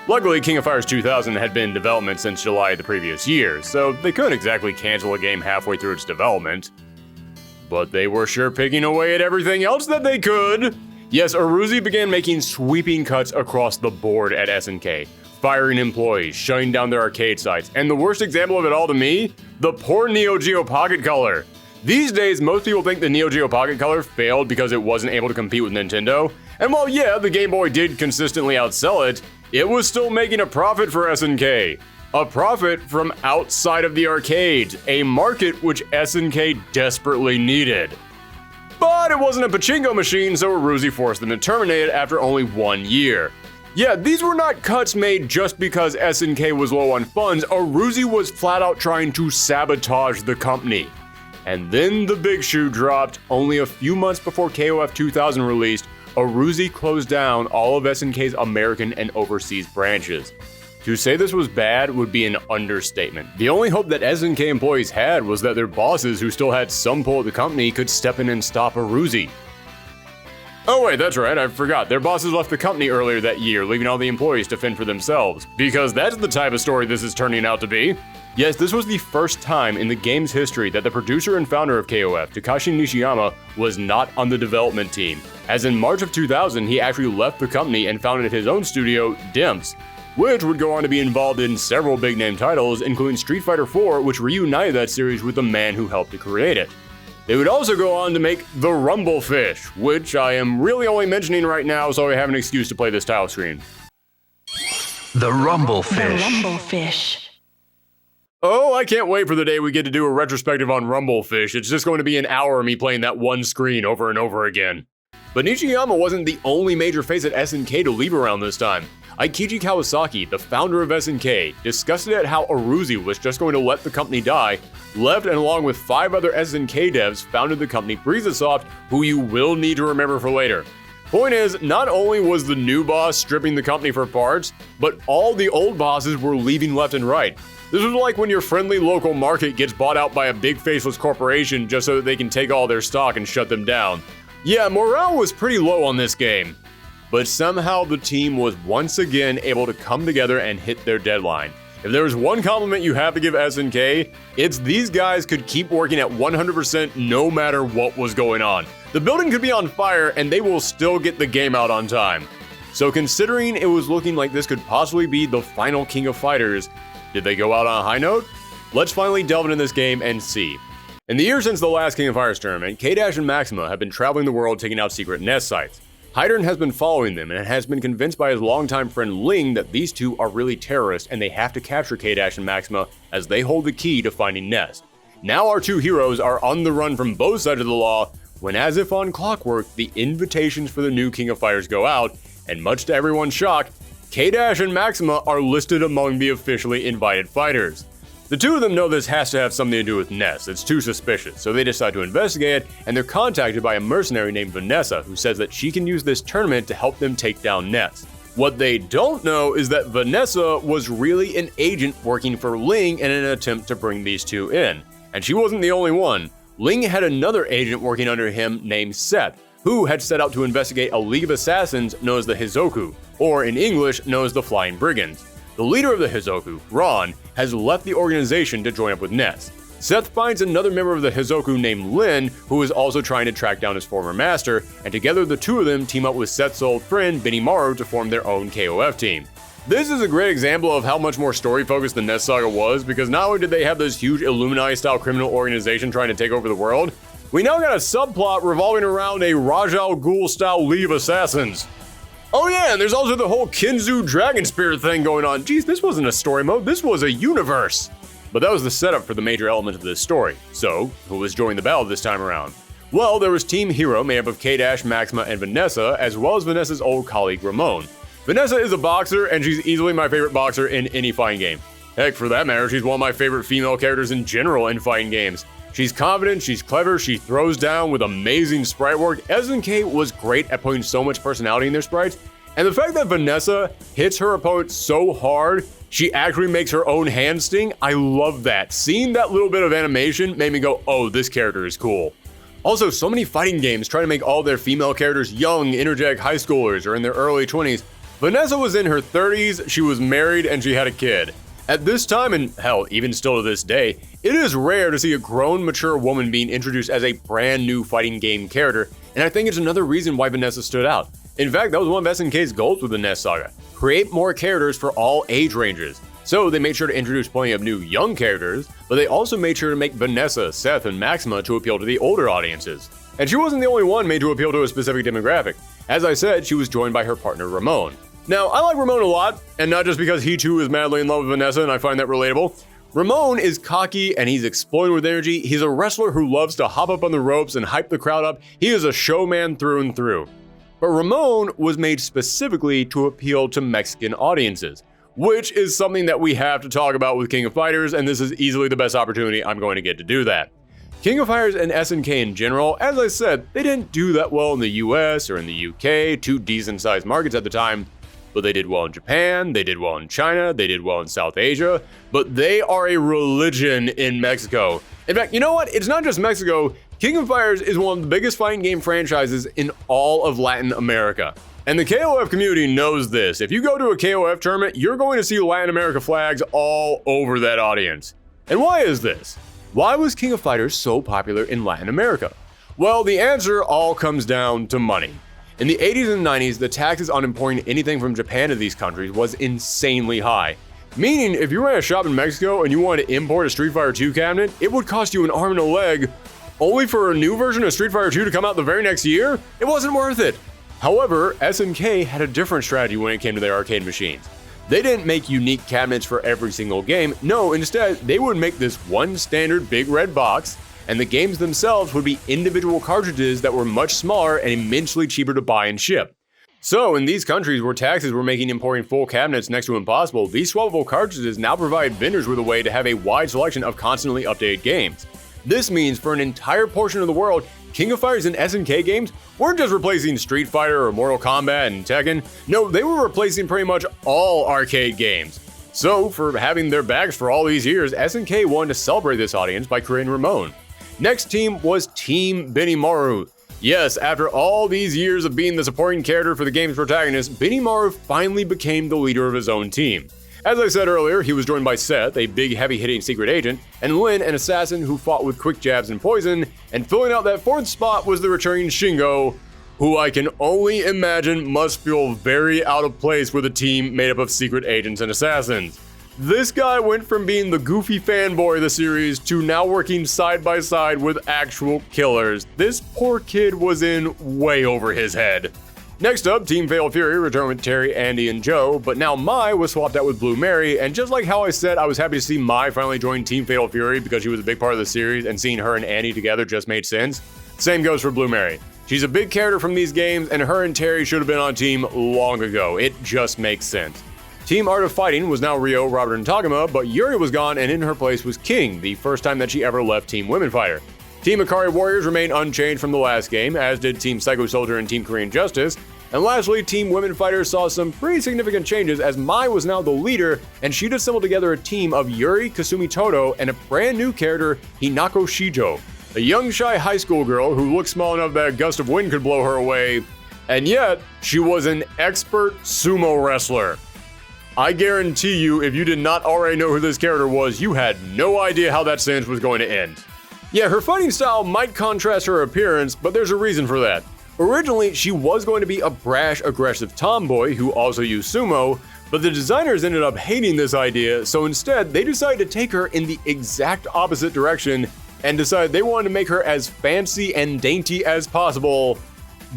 Luckily, King of Fighters 2000 had been in development since July of the previous year, so they couldn't exactly cancel a game halfway through its development. But they were sure picking away at everything else that they could. Yes, Aruze began making sweeping cuts across the board at SNK, firing employees, shutting down their arcade sites, and the worst example of it all to me, the poor Neo Geo Pocket Color. These days, most people think the Neo Geo Pocket Color failed because it wasn't able to compete with Nintendo, and while yeah, the Game Boy did consistently outsell it, it was still making a profit for SNK. A profit from outside of the arcades, a market which SNK desperately needed. But it wasn't a pachinko machine, so Aruze forced them to terminate it after only 1 year. Yeah, these were not cuts made just because SNK was low on funds. Aruze was flat out trying to sabotage the company. And then the big shoe dropped. Only a few months before KOF 2000 released, Aruze closed down all of SNK's American and overseas branches. To say this was bad would be an understatement. The only hope that SNK employees had was that their bosses, who still had some pull at the company, could step in and stop Aruze. Oh wait, that's right, I forgot. Their bosses left the company earlier that year, leaving all the employees to fend for themselves. Because that's the type of story this is turning out to be. Yes, this was the first time in the game's history that the producer and founder of KOF, Takashi Nishiyama, was not on the development team. As in March of 2000, he actually left the company and founded his own studio, DIMPS, which would go on to be involved in several big-name titles, including Street Fighter IV, which reunited that series with the man who helped to create it. They would also go on to make The Rumblefish, which I am really only mentioning right now so I have an excuse to play this title screen. The Rumblefish. The Rumblefish. Oh, I can't wait for the day we get to do a retrospective on Rumblefish. It's just going to be an hour of me playing that one screen over and over again. But Nishiyama wasn't the only major face at SNK to leave around this time. Aikichi Kawasaki, the founder of SNK, discussed it at how Aruze was just going to let the company die, left, and along with 5 other SNK devs, founded the company Brizasoft, who you will need to remember for later. Point is, not only was the new boss stripping the company for parts, but all the old bosses were leaving left and right. This was like when your friendly local market gets bought out by a big faceless corporation just so that they can take all their stock and shut them down. Yeah, morale was pretty low on this game. But somehow the team was once again able to come together and hit their deadline. If there was one compliment you have to give SNK, it's these guys could keep working at 100% no matter what was going on. The building could be on fire and they will still get the game out on time. So considering it was looking like this could possibly be the final King of Fighters, did they go out on a high note? Let's finally delve into this game and see. In the years since the last King of Fighters tournament, K-Dash and Maxima have been traveling the world taking out secret nest sites. Hydern has been following them and has been convinced by his longtime friend Ling that these two are really terrorists and they have to capture K-Dash and Maxima as they hold the key to finding Nest. Now our two heroes are on the run from both sides of the law when, as if on clockwork, the invitations for the new King of Fighters go out, and much to everyone's shock, K-Dash and Maxima are listed among the officially invited fighters. The two of them know this has to have something to do with Nest. It's too suspicious, so they decide to investigate it, and they're contacted by a mercenary named Vanessa who says that she can use this tournament to help them take down Nest. What they don't know is that Vanessa was really an agent working for Ling in an attempt to bring these two in. And she wasn't the only one. Ling had another agent working under him named Seth, who had set out to investigate a League of Assassins known as the Hizoku, or in English known as the Flying Brigands. The leader of the Hizoku, Ron, has left the organization to join up with Nest. Seth finds another member of the Hizoku named Lin, who is also trying to track down his former master, and together the two of them team up with Seth's old friend, Benimaru, to form their own KOF team. This is a great example of how much more story-focused the NESTS Saga was, because not only did they have this huge Illuminati-style criminal organization trying to take over the world, we now got a subplot revolving around a Raj Al Ghul-style League of Assassins. Oh yeah, and there's also the whole Kinzu Dragon Spirit thing going on. Geez, this wasn't a story mode, this was a universe. But that was the setup for the major element of this story. So, who was joining the battle this time around? Well, there was Team Hero made up of K-Dash, Maxima, and Vanessa, as well as Vanessa's old colleague Ramon. Vanessa is a boxer, and she's easily my favorite boxer in any fighting game. Heck, for that matter, she's one of my favorite female characters in general in fighting games. She's confident, she's clever, she throws down with amazing sprite work. SNK was great at putting so much personality in their sprites, and the fact that Vanessa hits her opponent so hard, she actually makes her own hand sting, I love that. Seeing that little bit of animation made me go, oh, this character is cool. Also, so many fighting games try to make all their female characters young, energetic high schoolers or in their early 20s. Vanessa was in her 30s, she was married, and she had a kid. At this time, and hell, even still to this day, it is rare to see a grown, mature woman being introduced as a brand new fighting game character, and I think it's another reason why Vanessa stood out. In fact, that was one of SNK's goals with the NESTS Saga: create more characters for all age ranges. So they made sure to introduce plenty of new young characters, but they also made sure to make Vanessa, Seth, and Maxima to appeal to the older audiences. And she wasn't the only one made to appeal to a specific demographic. As I said, she was joined by her partner Ramon. Now, I like Ramon a lot, and not just because he too is madly in love with Vanessa and I find that relatable. Ramon is cocky and he's exploding with energy. He's a wrestler who loves to hop up on the ropes and hype the crowd up. He is a showman through and through. But Ramon was made specifically to appeal to Mexican audiences, which is something that we have to talk about with King of Fighters, and this is easily the best opportunity I'm going to get to do that. King of Fighters and SNK in general, as I said, they didn't do that well in the US or in the UK, two decent sized markets at the time. But they did well in Japan, they did well in China, they did well in South Asia, but they are a religion in Mexico. In fact, you know what? It's not just Mexico. King of Fighters is one of the biggest fighting game franchises in all of Latin America. And the KOF community knows this. If you go to a KOF tournament, you're going to see Latin America flags all over that audience. And why is this? Why was King of Fighters so popular in Latin America? Well, the answer all comes down to money. In the 80s and 90s, the taxes on importing anything from Japan to these countries was insanely high. Meaning, if you ran a shop in Mexico and you wanted to import a Street Fighter 2 cabinet, it would cost you an arm and a leg, only for a new version of Street Fighter 2 to come out the very next year? It wasn't worth it. However, SNK had a different strategy when it came to their arcade machines. They didn't make unique cabinets for every single game. No, instead, they would make this one standard big red box, and the games themselves would be individual cartridges that were much smaller and immensely cheaper to buy and ship. So in these countries where taxes were making importing full cabinets next to impossible, these swappable cartridges now provide vendors with a way to have a wide selection of constantly updated games. This means for an entire portion of the world, King of Fighters and SNK games weren't just replacing Street Fighter or Mortal Kombat and Tekken. No, they were replacing pretty much all arcade games. So for having their backs for all these years, SNK wanted to celebrate this audience by creating Ramon. Next team was Team Benimaru. Yes, after all these years of being the supporting character for the game's protagonist, Benimaru finally became the leader of his own team. As I said earlier, he was joined by Seth, a big heavy-hitting secret agent, and Lin, an assassin who fought with quick jabs and poison, and filling out that fourth spot was the returning Shingo, who I can only imagine must feel very out of place with a team made up of secret agents and assassins. This guy went from being the goofy fanboy of the series to now working side by side with actual killers. This poor kid was in way over his head. Next up, Team Fatal Fury returned with Terry, Andy, and Joe, but now Mai was swapped out with Blue Mary, and just like how I said I was happy to see Mai finally join Team Fatal Fury because she was a big part of the series and seeing her and Andy together just made sense, same goes for Blue Mary. She's a big character from these games, and her and Terry should have been on team long ago. It just makes sense. Team Art of Fighting was now Ryo, Robert, and Takuma, but Yuri was gone and in her place was King, the first time that she ever left Team Women Fighter. Team Ikari Warriors remained unchanged from the last game, as did Team Psycho Soldier and Team Korean Justice. And lastly, Team Women Fighters saw some pretty significant changes as Mai was now the leader, and she'd assembled together a team of Yuri, Kasumi Toto, and a brand new character, Hinako Shijo, a young shy high school girl who looked small enough that a gust of wind could blow her away, and yet she was an expert sumo wrestler. I guarantee you, if you did not already know who this character was, you had no idea how that sentence was going to end. Yeah, her fighting style might contrast her appearance, but there's a reason for that. Originally, she was going to be a brash, aggressive tomboy who also used sumo, But the designers ended up hating this idea, so instead they decided to take her in the exact opposite direction and decided they wanted to make her as fancy and dainty as possible,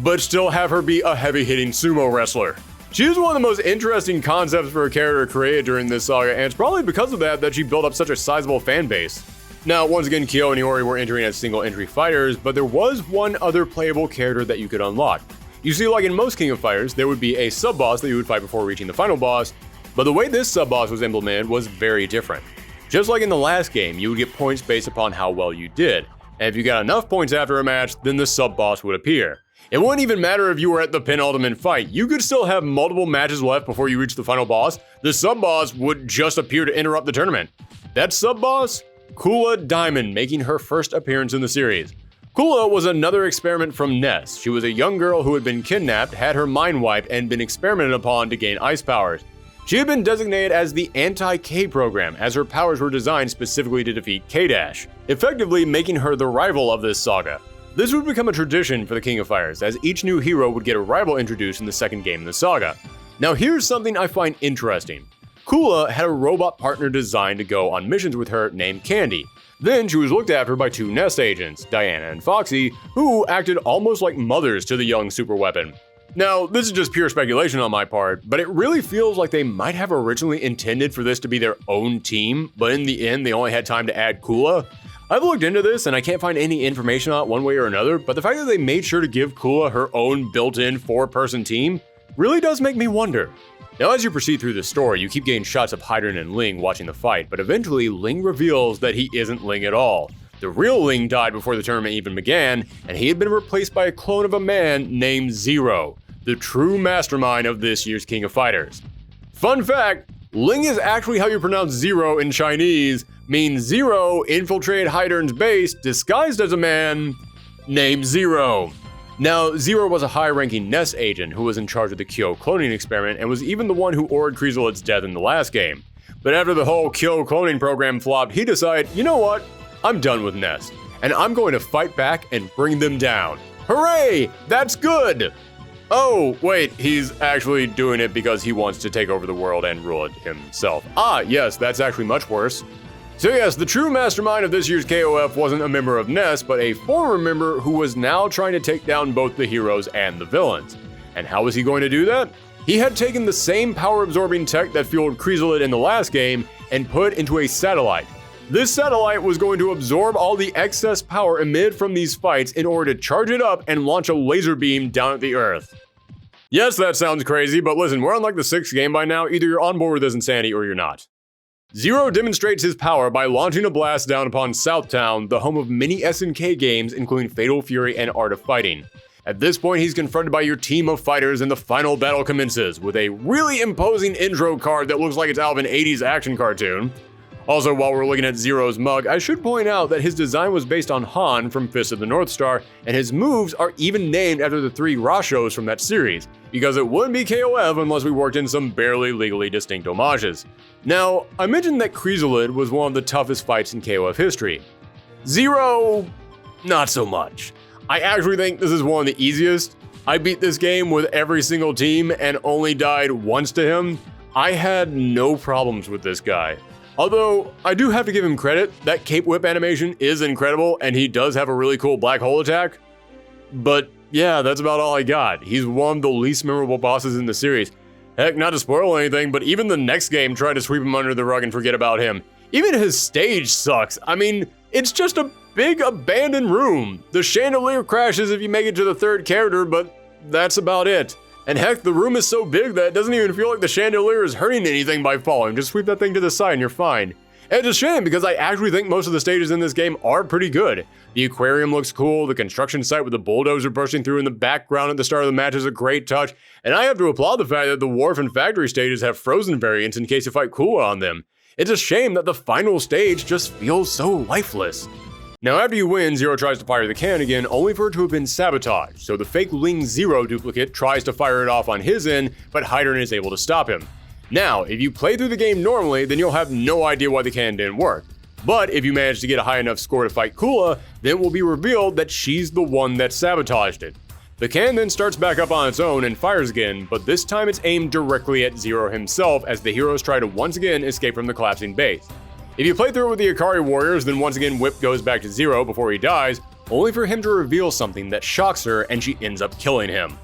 but still have her be a heavy-hitting sumo wrestler. She is one of the most interesting concepts for a character created during this saga, and it's probably because of that she built up such a sizable fan base. Now, once again, Kyo and Iori were entering as single-entry fighters, but there was one other playable character that you could unlock. You see, like in most King of Fighters, there would be a sub-boss that you would fight before reaching the final boss, but the way this sub-boss was implemented was very different. Just like in the last game, you would get points based upon how well you did, and if you got enough points after a match, then the sub-boss would appear. It wouldn't even matter if you were at the penultimate fight, you could still have multiple matches left before you reach the final boss. The sub-boss would just appear to interrupt the tournament. That sub-boss? Kula Diamond, making her first appearance in the series. Kula was another experiment from NESTS. She was a young girl who had been kidnapped, had her mind wiped, and been experimented upon to gain ice powers. She had been designated as the Anti-K program, as her powers were designed specifically to defeat K-Dash, effectively making her the rival of this saga. This would become a tradition for the King of Fighters, as each new hero would get a rival introduced in the second game in the saga. Now here's something I find interesting. Kula had a robot partner designed to go on missions with her named Candy. Then she was looked after by two NEST agents, Diana and Foxy, who acted almost like mothers to the young super weapon. Now, this is just pure speculation on my part, but it really feels like they might have originally intended for this to be their own team, but in the end they only had time to add Kula. I've looked into this and I can't find any information on it one way or another, but the fact that they made sure to give Kula her own built-in 4-person team really does make me wonder. Now, as you proceed through the story, you keep getting shots of Hydron and Ling watching the fight, but eventually Ling reveals that he isn't Ling at all. The real Ling died before the tournament even began, and he had been replaced by a clone of a man named Zero, the true mastermind of this year's King of Fighters. Fun fact, Ling is actually how you pronounce Zero in Chinese, means Zero infiltrated Hydron's base disguised as a man named Zero. Now, Zero was a high-ranking NEST agent who was in charge of the Kyo cloning experiment and was even the one who ordered Krizolith's death in the last game. But after the whole Kyo cloning program flopped, he decided, you know what, I'm done with NEST, and I'm going to fight back and bring them down. Hooray! That's good! Oh, wait, he's actually doing it because he wants to take over the world and rule it himself. Ah, yes, that's actually much worse. So yes, the true mastermind of this year's KOF wasn't a member of NEST, but a former member who was now trying to take down both the heroes and the villains. And how was he going to do that? He had taken the same power-absorbing tech that fueled Krizolith in the last game and put it into a satellite. This satellite was going to absorb all the excess power emitted from these fights in order to charge it up and launch a laser beam down at the Earth. Yes, that sounds crazy, but listen, we're on like the 6th game by now. Either you're on board with this insanity or you're not. Zero demonstrates his power by launching a blast down upon Southtown, the home of many SNK games including Fatal Fury and Art of Fighting. At this point, he's confronted by your team of fighters and the final battle commences, with a really imposing intro card that looks like it's out of an 80s action cartoon. Also, while we're looking at Zero's mug, I should point out that his design was based on Han from Fist of the North Star, and his moves are even named after the 3 Rashos from that series, because it wouldn't be KOF unless we worked in some barely legally distinct homages. Now, I mentioned that Krizolith was one of the toughest fights in KOF history. Zero, not so much. I actually think this is one of the easiest. I beat this game with every single team and only died once to him. I had no problems with this guy. Although, I do have to give him credit, that cape whip animation is incredible and he does have a really cool black hole attack. But yeah, that's about all I got. He's one of the least memorable bosses in the series. Heck, not to spoil anything, but even the next game tried to sweep him under the rug and forget about him. Even his stage sucks. I mean, it's just a big abandoned room. The chandelier crashes if you make it to the 3rd character, but that's about it. And heck, the room is so big that it doesn't even feel like the chandelier is hurting anything by falling. Just sweep that thing to the side and you're fine. And it's a shame because I actually think most of the stages in this game are pretty good. The aquarium looks cool, the construction site with the bulldozer bursting through in the background at the start of the match is a great touch, and I have to applaud the fact that the wharf and factory stages have frozen variants in case you fight Kula on them. It's a shame that the final stage just feels so lifeless. Now after you win, Zero tries to fire the cannon again, only for it to have been sabotaged, so the fake Ling Zero duplicate tries to fire it off on his end, but Hydron is able to stop him. Now, if you play through the game normally, then you'll have no idea why the cannon didn't work. But if you manage to get a high enough score to fight Kula, then it will be revealed that she's the one that sabotaged it. The cannon then starts back up on its own and fires again, but this time it's aimed directly at Zero himself as the heroes try to once again escape from the collapsing base. If you play through it with the Ikari warriors, then once again Whip goes back to Zero before he dies, only for him to reveal something that shocks her and she ends up killing him.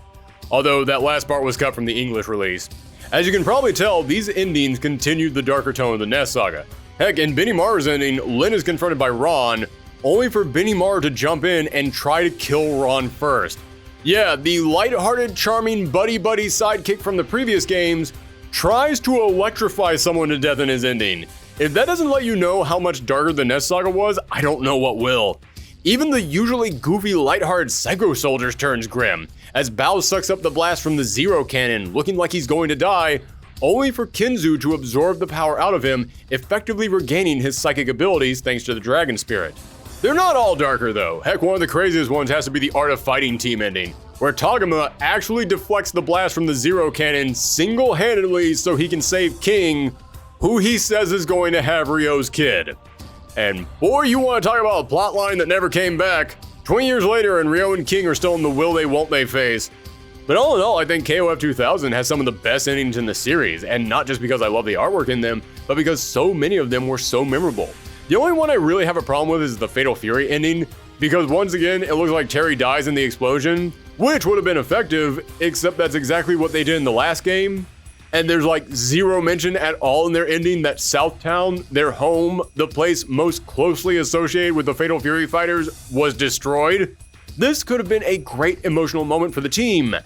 Although that last part was cut from the English release. As you can probably tell, these endings continued the darker tone of the NESTS Saga. Heck, in Benny Mar's ending, Lyn is confronted by Ron, only for Benny Mar to jump in and try to kill Ron first. Yeah, the lighthearted, charming buddy-buddy sidekick from the previous games tries to electrify someone to death in his ending. If that doesn't let you know how much darker the NESTS Saga was, I don't know what will. Even the usually goofy, lighthearted Psycho Soldiers turns grim, as Bao sucks up the blast from the Zero cannon, looking like he's going to die, only for Kinzu to absorb the power out of him, effectively regaining his psychic abilities thanks to the Dragon Spirit. They're not all darker though. Heck, one of the craziest ones has to be the Art of Fighting team ending, where Taguma actually deflects the blast from the Zero cannon single-handedly so he can save King, who he says is going to have Ryo's kid. And boy, you want to talk about a plotline that never came back. 20 years later and Ryo and King are still in the will they won't they phase. But all in all, I think KOF 2000 has some of the best endings in the series, and not just because I love the artwork in them, but because so many of them were so memorable. The only one I really have a problem with is the Fatal Fury ending, because once again, it looks like Terry dies in the explosion, which would have been effective, except that's exactly what they did in the last game. And there's like zero mention at all in their ending that Southtown, their home, the place most closely associated with the Fatal Fury fighters, was destroyed. This could have been a great emotional moment for the team.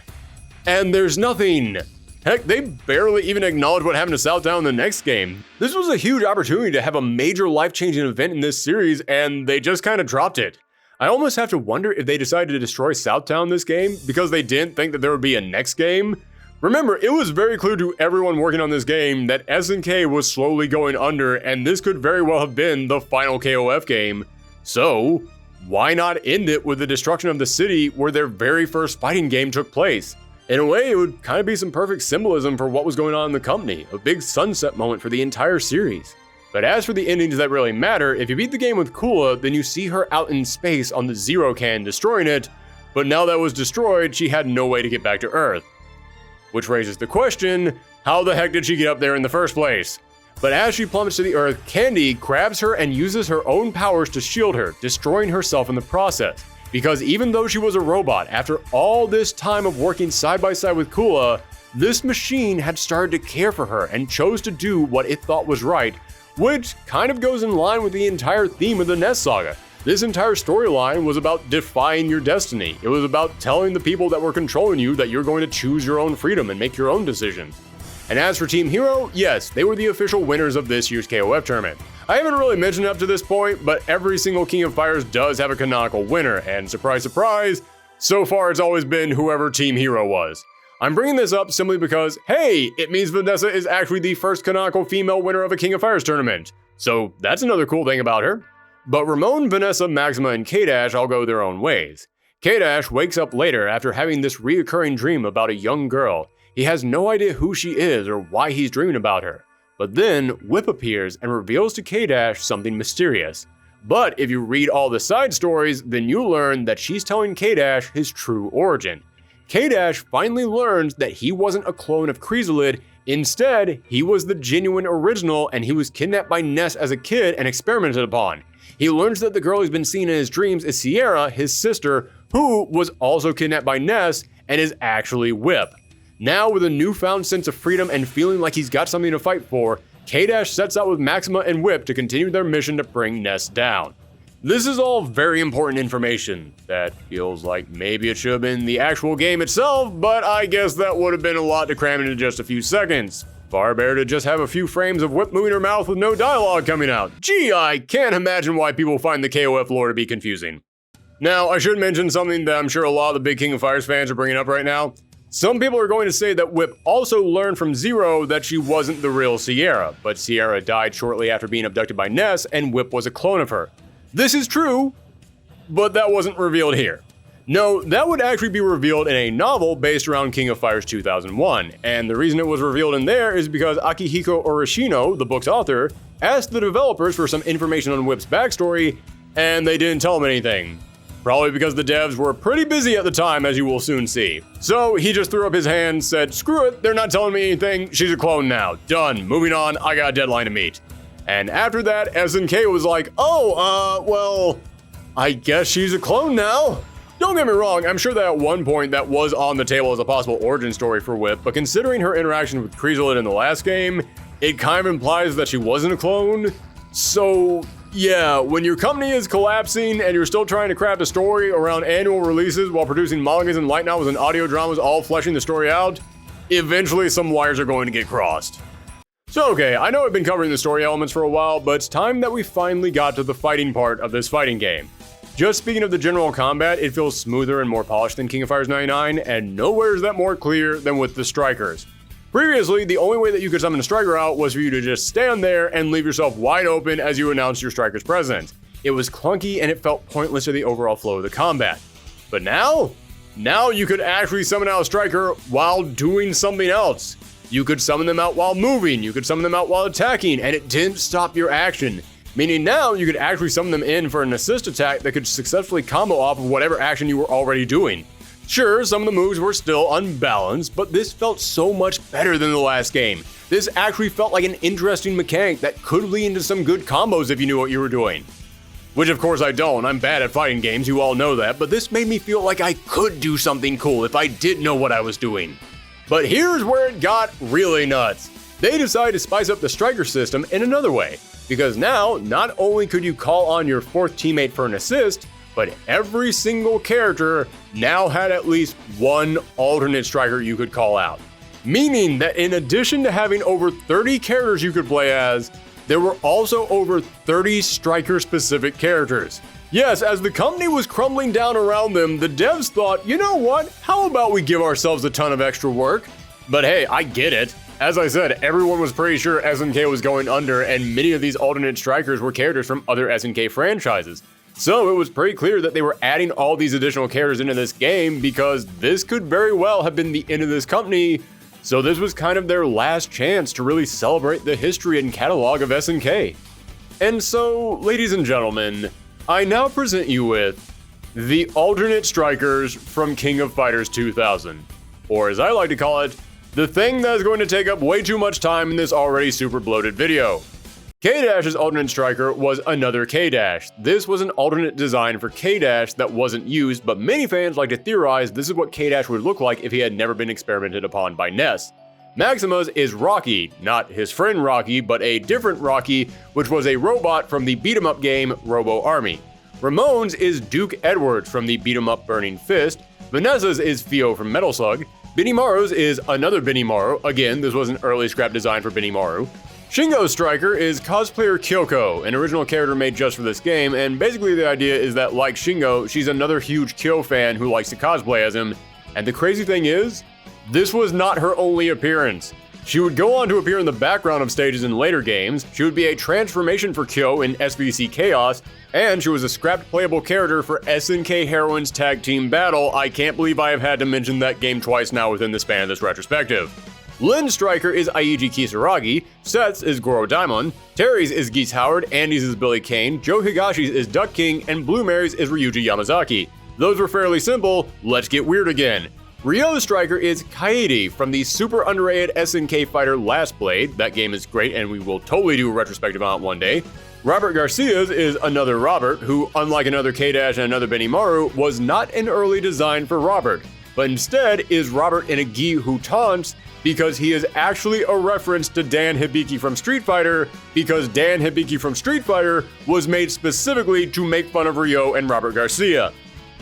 And there's nothing. Heck, they barely even acknowledge what happened to Southtown in the next game. This was a huge opportunity to have a major life-changing event in this series, and they just kind of dropped it. I almost have to wonder if they decided to destroy Southtown this game because they didn't think that there would be a next game. Remember, it was very clear to everyone working on this game that SNK was slowly going under, and this could very well have been the final KOF game. So, why not end it with the destruction of the city where their very first fighting game took place? In a way, it would kind of be some perfect symbolism for what was going on in the company, a big sunset moment for the entire series. But as for the endings that really matter, if you beat the game with Kula, then you see her out in space on the Zero cannon destroying it, but now that was destroyed, she had no way to get back to Earth. Which raises the question, how the heck did she get up there in the first place? But as she plummets to the Earth, Candy grabs her and uses her own powers to shield her, destroying herself in the process. Because even though she was a robot, after all this time of working side by side with Kula, this machine had started to care for her and chose to do what it thought was right, which kind of goes in line with the entire theme of the NESTS Saga. This entire storyline was about defying your destiny. It was about telling the people that were controlling you that you're going to choose your own freedom and make your own decisions. And as for Team Hero, yes, they were the official winners of this year's KOF tournament. I haven't really mentioned it up to this point, but every single King of Fighters does have a canonical winner, and surprise, surprise, so far it's always been whoever Team Hero was. I'm bringing this up simply because, hey, it means Vanessa is actually the first canonical female winner of a King of Fighters tournament. So that's another cool thing about her. But Ramon, Vanessa, Maxima, and K-Dash all go their own ways. K-Dash wakes up later after having this reoccurring dream about a young girl. He has no idea who she is or why he's dreaming about her. But then, Whip appears and reveals to K-Dash something mysterious. But if you read all the side stories, then you learn that she's telling K-Dash his true origin. K-Dash finally learns that he wasn't a clone of Chrysalid, instead, he was the genuine original and he was kidnapped by Ness as a kid and experimented upon. He learns that the girl he's been seeing in his dreams is Sierra, his sister, who was also kidnapped by Ness and is actually Whip. Now, with a newfound sense of freedom and feeling like he's got something to fight for, K-Dash sets out with Maxima and Whip to continue their mission to bring Ness down. This is all very important information that feels like maybe it should have been the actual game itself, but I guess that would have been a lot to cram into just a few seconds. Far better to just have a few frames of Whip moving her mouth with no dialogue coming out. Gee, I can't imagine why people find the KOF lore to be confusing. Now, I should mention something that I'm sure a lot of the big King of Fighters fans are bringing up right now. Some people are going to say that Whip also learned from Zero that she wasn't the real Sierra, but Sierra died shortly after being abducted by Ness and Whip was a clone of her. This is true, but that wasn't revealed here. No, that would actually be revealed in a novel based around King of Fighters 2001, and the reason it was revealed in there is because Akihiko Orishino, the book's author, asked the developers for some information on Whip's backstory, and they didn't tell him anything. Probably because the devs were pretty busy at the time, as you will soon see. So he just threw up his hand, said, screw it, they're not telling me anything, she's a clone now. Done, moving on, I got a deadline to meet. And after that, SNK was like, well, I guess she's a clone now. Don't get me wrong, I'm sure that at one point that was on the table as a possible origin story for Whip, but considering her interaction with Eolith in the last game, it kind of implies that she wasn't a clone. So yeah, when your company is collapsing and you're still trying to craft a story around annual releases while producing mangas and light novels and audio dramas all fleshing the story out, eventually some wires are going to get crossed. So okay, I know I've been covering the story elements for a while, but it's time that we finally got to the fighting part of this fighting game. Just speaking of the general combat, it feels smoother and more polished than King of Fighters 99, and nowhere is that more clear than with the strikers. Previously, the only way that you could summon a striker out was for you to just stand there and leave yourself wide open as you announced your striker's presence. It was clunky and it felt pointless to the overall flow of the combat. But now you could actually summon out a striker while doing something else. You could summon them out while moving, you could summon them out while attacking, and it didn't stop your action. Meaning now you could actually summon them in for an assist attack that could successfully combo off of whatever action you were already doing. Sure, some of the moves were still unbalanced, but this felt so much better than the last game. This actually felt like an interesting mechanic that could lead into some good combos if you knew what you were doing. Which of course I don't, I'm bad at fighting games, you all know that, but this made me feel like I could do something cool if I did know what I was doing. But here's where it got really nuts. They decided to spice up the striker system in another way, because now not only could you call on your fourth teammate for an assist, but every single character now had at least one alternate striker you could call out. Meaning that in addition to having over 30 characters you could play as, there were also over 30 striker-specific characters. Yes, as the company was crumbling down around them, the devs thought, you know what, how about we give ourselves a ton of extra work? But hey, I get it. As I said, everyone was pretty sure SNK was going under, and many of these alternate strikers were characters from other SNK franchises. So it was pretty clear that they were adding all these additional characters into this game because this could very well have been the end of this company. So this was kind of their last chance to really celebrate the history and catalog of SNK. And so, ladies and gentlemen, I now present you with the alternate strikers from King of Fighters 2000. Or as I like to call it, the thing that is going to take up way too much time in this already super bloated video. K-Dash's alternate striker was another K-Dash. This was an alternate design for K-Dash that wasn't used, but many fans like to theorize this is what K-Dash would look like if he had never been experimented upon by NESTS. Maxima's is Rocky, not his friend Rocky, but a different Rocky, which was a robot from the beat-em-up game Robo Army. Ramon's is Duke Edwards from the beat-em-up Burning Fist. Vanessa's is Fio from Metal Slug. Benimaru's is another Benimaru, again this was an early scrap design for Benimaru. Shingo's striker is cosplayer Kyoko, an original character made just for this game, and basically the idea is that like Shingo, she's another huge Kyo fan who likes to cosplay as him, and the crazy thing is, this was not her only appearance. She would go on to appear in the background of stages in later games, she would be a transformation for Kyo in SVC Chaos, and she was a scrapped playable character for SNK Heroines Tag Team Battle. I can't believe I have had to mention that game twice now within the span of this retrospective. Lynn's striker is Aiji Kisaragi, Seth's is Goro Daimon, Terry's is Geese Howard, Andy's is Billy Kane, Joe Higashi's is Duck King, and Blue Mary's is Ryuji Yamazaki. Those were fairly simple, let's get weird again. Ryo's striker is Kaede from the super underrated SNK fighter Last Blade. That game is great and we will totally do a retrospective on it one day. Robert Garcia's is another Robert, who, unlike another K-Dash and another Benimaru, was not an early design for Robert, but instead is Robert in a gi who taunts because he is actually a reference to Dan Hibiki from Street Fighter, because Dan Hibiki from Street Fighter was made specifically to make fun of Ryo and Robert Garcia.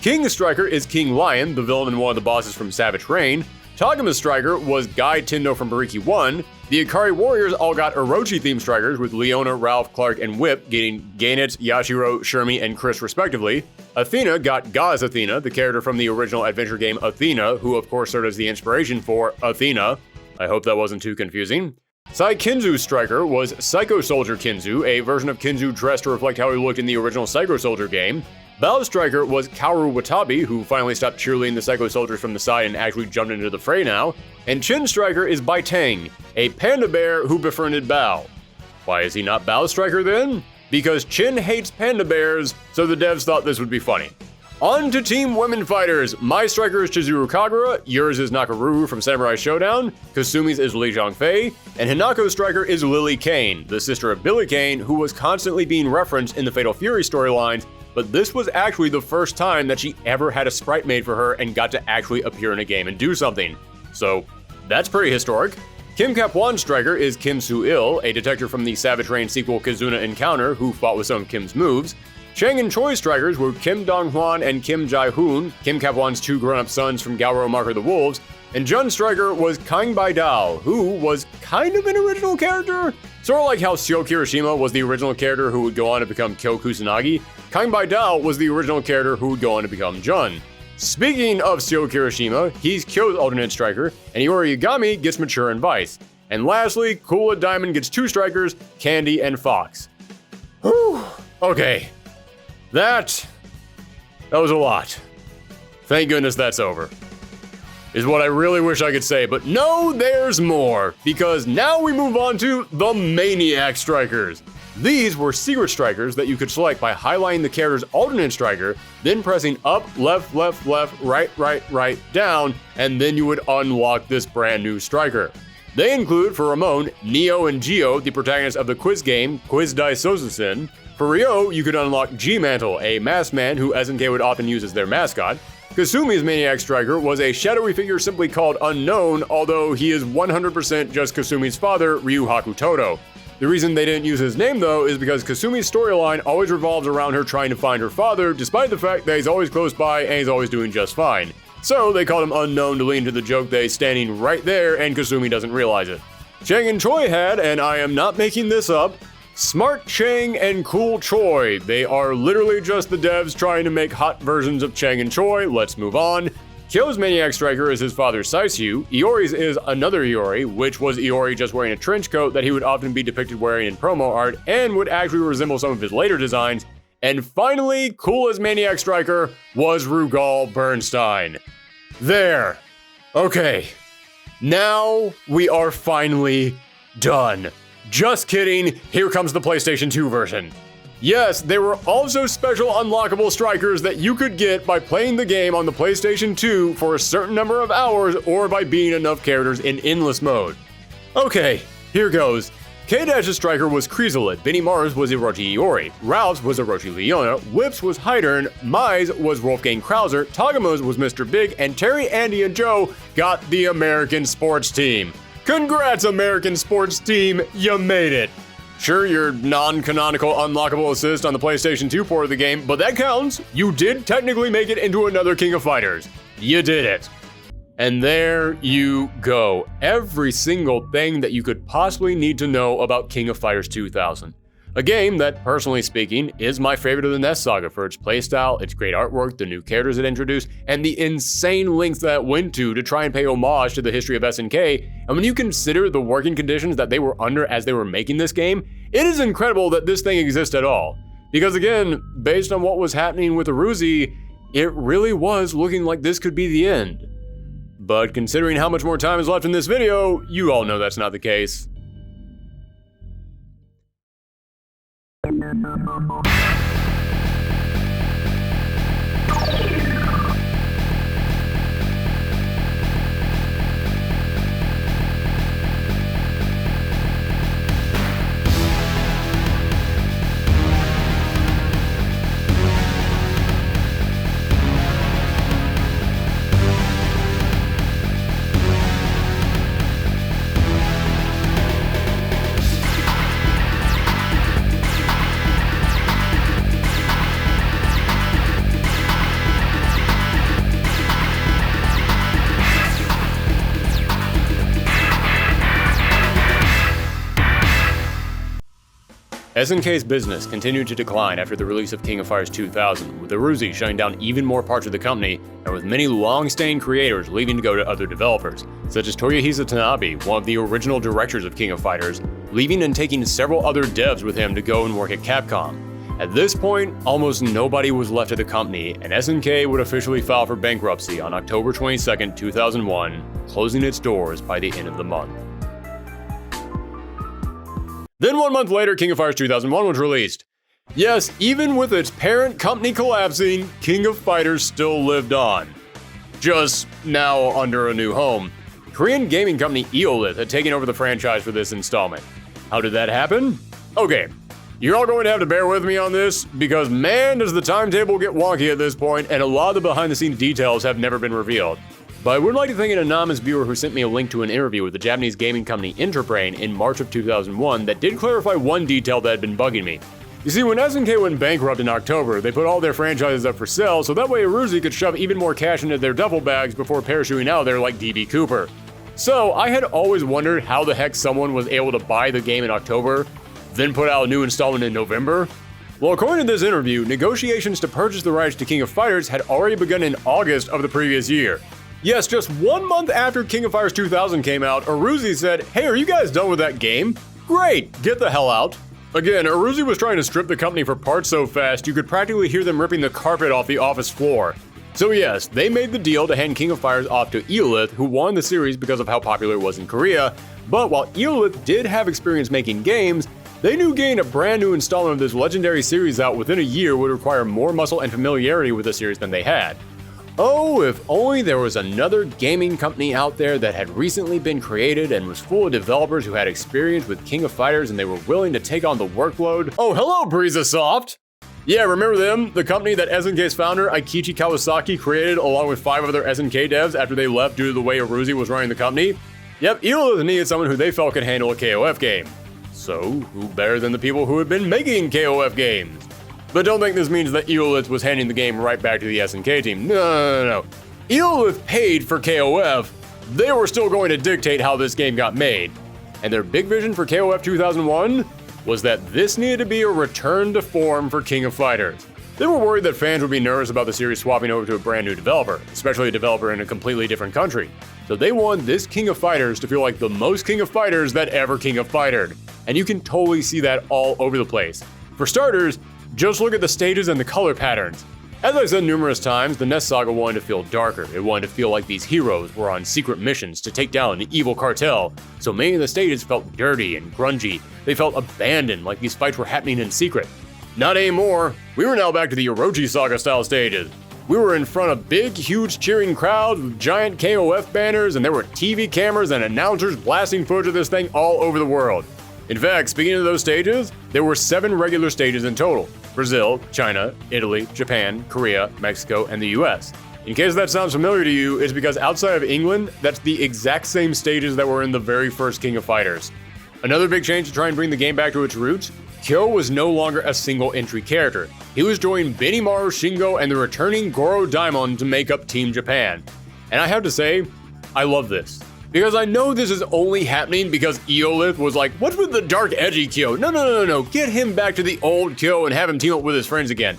King's striker is King Lion, the villain and one of the bosses from Savage Rain. Tagama's striker was Guy Tendo from Bariki 1. The Ikari Warriors all got Orochi themed strikers, with Leona, Ralph, Clark, and Whip getting Ganet, Yashiro, Shermie, and Chris respectively. Athena got Gaz Athena, the character from the original adventure game Athena, who of course served as the inspiration for Athena. I hope that wasn't too confusing. Sai Kinzu's striker was Psycho Soldier Kinzu, a version of Kinzu dressed to reflect how he looked in the original Psycho Soldier game. Bao's striker was Kaoru Watabe, who finally stopped cheerleading the Psycho Soldiers from the side and actually jumped into the fray now. And Chin's striker is Bai Tang, a panda bear who befriended Bao. Why is he not Bao's striker then? Because Chin hates panda bears, so the devs thought this would be funny. On to Team Women Fighters. My striker is Chizuru Kagura, yours is Nakaruru from Samurai Showdown, Kasumi's is Li Zhangfei, and Hanako's striker is Lily Kane, the sister of Billy Kane, who was constantly being referenced in the Fatal Fury storylines, but this was actually the first time that she ever had a sprite made for her and got to actually appear in a game and do something. So, that's pretty historic. Kim Kap-won's striker is Kim Soo-il, a detective from the Savage Rain sequel Kizuna Encounter who fought with some of Kim's moves. Chang and Choi's strikers were Kim Dong-hwan and Kim Jae-hoon, Kim Kap-won's two grown-up sons from Gaoro Mark of the Wolves, and Jun's striker was Kang Bai-dao, who was kind of an original character. Sort of like how Seo Kirishima was the original character who would go on to become Kyo Kusanagi, Kang Bai-dao was the original character who would go on to become Jun. Speaking of Seo Kirishima, he's Kyo's alternate striker, and Iori Yagami gets Mature and Vice. And lastly, Cool and Diamond gets two strikers, Candy and Fox. Whew. Okay. That was a lot. Thank goodness that's over. Is what I really wish I could say, but no, there's more. Because now we move on to the Maniac Strikers. These were secret strikers that you could select by highlighting the character's alternate striker, then pressing up, left, left, left, right, right, right, down, and then you would unlock this brand new striker. They include, for Ramon, Neo and Geo, the protagonists of the quiz game Quiz Dai Sozusen. For Ryo, you could unlock G-Mantle, a masked man who SNK would often use as their mascot. Kasumi's Maniac Striker was a shadowy figure simply called Unknown, although he is 100% just Kasumi's father, Ryu Hakutoto. The reason they didn't use his name though is because Kasumi's storyline always revolves around her trying to find her father, despite the fact that he's always close by and he's always doing just fine. So they called him Unknown to lean to the joke that he's standing right there and Kasumi doesn't realize it. Chang and Choi had, and I am not making this up, Smart Chang and Cool Choi. They are literally just the devs trying to make hot versions of Chang and Choi. Let's move on. Kyo's Maniac Striker is his father Saisyu. Iori's is another Iori, which was Iori just wearing a trench coat that he would often be depicted wearing in promo art and would actually resemble some of his later designs. And finally, Cool's Maniac Striker was Rugal Bernstein. There. Okay. Now we are finally done. Just kidding, here comes the PlayStation 2 version. Yes, there were also special unlockable strikers that you could get by playing the game on the PlayStation 2 for a certain number of hours or by beating enough characters in endless mode. Okay, here goes. K-Dash's striker was Chrysalid, Benny Mars was Orochi Iori, Ralph's was Orochi Leona, Whip's was Hydern, Mai's was Wolfgang Krauser, Tagama's was Mr. Big, and Terry, Andy, and Joe got the American Sports Team. Congrats, American Sports Team, you made it! Sure, your non-canonical unlockable assist on the PlayStation 2 port of the game, but that counts. You did technically make it into another King of Fighters. You did it. And there you go. Every single thing that you could possibly need to know about King of Fighters 2000. A game that, personally speaking, is my favorite of the NESTS Saga for its playstyle, its great artwork, the new characters it introduced, and the insane lengths that it went to try and pay homage to the history of SNK. And when you consider the working conditions that they were under as they were making this game, it is incredible that this thing exists at all. Because again, based on what was happening with Aruze, it really was looking like this could be the end. But considering how much more time is left in this video, you all know that's not the case. SNK's business continued to decline after the release of King of Fighters 2000, with Aruze shutting down even more parts of the company, and with many long-staying creators leaving to go to other developers, such as Toyohisa Tanabe, one of the original directors of King of Fighters, leaving and taking several other devs with him to go and work at Capcom. At this point, almost nobody was left at the company, and SNK would officially file for bankruptcy on October 22, 2001, closing its doors by the end of the month. Then 1 month later, King of Fighters 2001 was released. Yes, even with its parent company collapsing, King of Fighters still lived on. Just now under a new home. Korean gaming company Eolith had taken over the franchise for this installment. How did that happen? Okay, you're all going to have to bear with me on this, because man does the timetable get wonky at this point, and a lot of the behind-the-scenes details have never been revealed. But I would like to thank an anonymous viewer who sent me a link to an interview with the Japanese gaming company Interbrain in March of 2001 that did clarify one detail that had been bugging me. You see, when SNK went bankrupt in October, they put all their franchises up for sale so that way Aruze could shove even more cash into their duffel bags before parachuting out there like DB Cooper. So I had always wondered how the heck someone was able to buy the game in October, then put out a new installment in November. Well, according to this interview, negotiations to purchase the rights to King of Fighters had already begun in August of the previous year. Yes, just 1 month after King of Fighters 2000 came out, Aruze said, "Hey, are you guys done with that game? Great, get the hell out." Again, Aruze was trying to strip the company for parts so fast you could practically hear them ripping the carpet off the office floor. So yes, they made the deal to hand King of Fighters off to Eolith, who won the series because of how popular it was in Korea, but while Eolith did have experience making games, they knew getting a brand new installment of this legendary series out within a year would require more muscle and familiarity with the series than they had. Oh, if only there was another gaming company out there that had recently been created and was full of developers who had experience with King of Fighters and they were willing to take on the workload. Oh, hello, Breezasoft! Yeah, remember them? The company that SNK's founder, Aikichi Kawasaki, created along with 5 other SNK devs after they left due to the way Aruze was running the company? Yep, Eolith needed someone who they felt could handle a KOF game. So, who better than the people who had been making KOF games? But don't think this means that Eolith was handing the game right back to the SNK team. No. Eolith paid for KOF. They were still going to dictate how this game got made. And their big vision for KOF 2001 was that this needed to be a return to form for King of Fighters. They were worried that fans would be nervous about the series swapping over to a brand new developer, especially a developer in a completely different country. So they wanted this King of Fighters to feel like the most King of Fighters that ever King of Fightered. And you can totally see that all over the place. For starters, just look at the stages and the color patterns. As I said numerous times, the NESTS Saga wanted to feel darker. It wanted to feel like these heroes were on secret missions to take down an evil cartel, so many of the stages felt dirty and grungy. They felt abandoned, like these fights were happening in secret. Not anymore. We were now back to the Aruze Saga style stages. We were in front of big, huge cheering crowds with giant KOF banners, and there were TV cameras and announcers blasting footage of this thing all over the world. In fact, speaking of those stages, there were 7 regular stages in total: Brazil, China, Italy, Japan, Korea, Mexico, and the US. In case that sounds familiar to you, it's because outside of England, that's the exact same stages that were in the very first King of Fighters. Another big change to try and bring the game back to its roots, Kyo was no longer a single entry character. He was joining Benimaru Shingo and the returning Goro Daimon to make up Team Japan. And I have to say, I love this. Because I know this is only happening because Eolith was like, what's with the dark edgy Kyo? No, get him back to the old Kyo and have him team up with his friends again.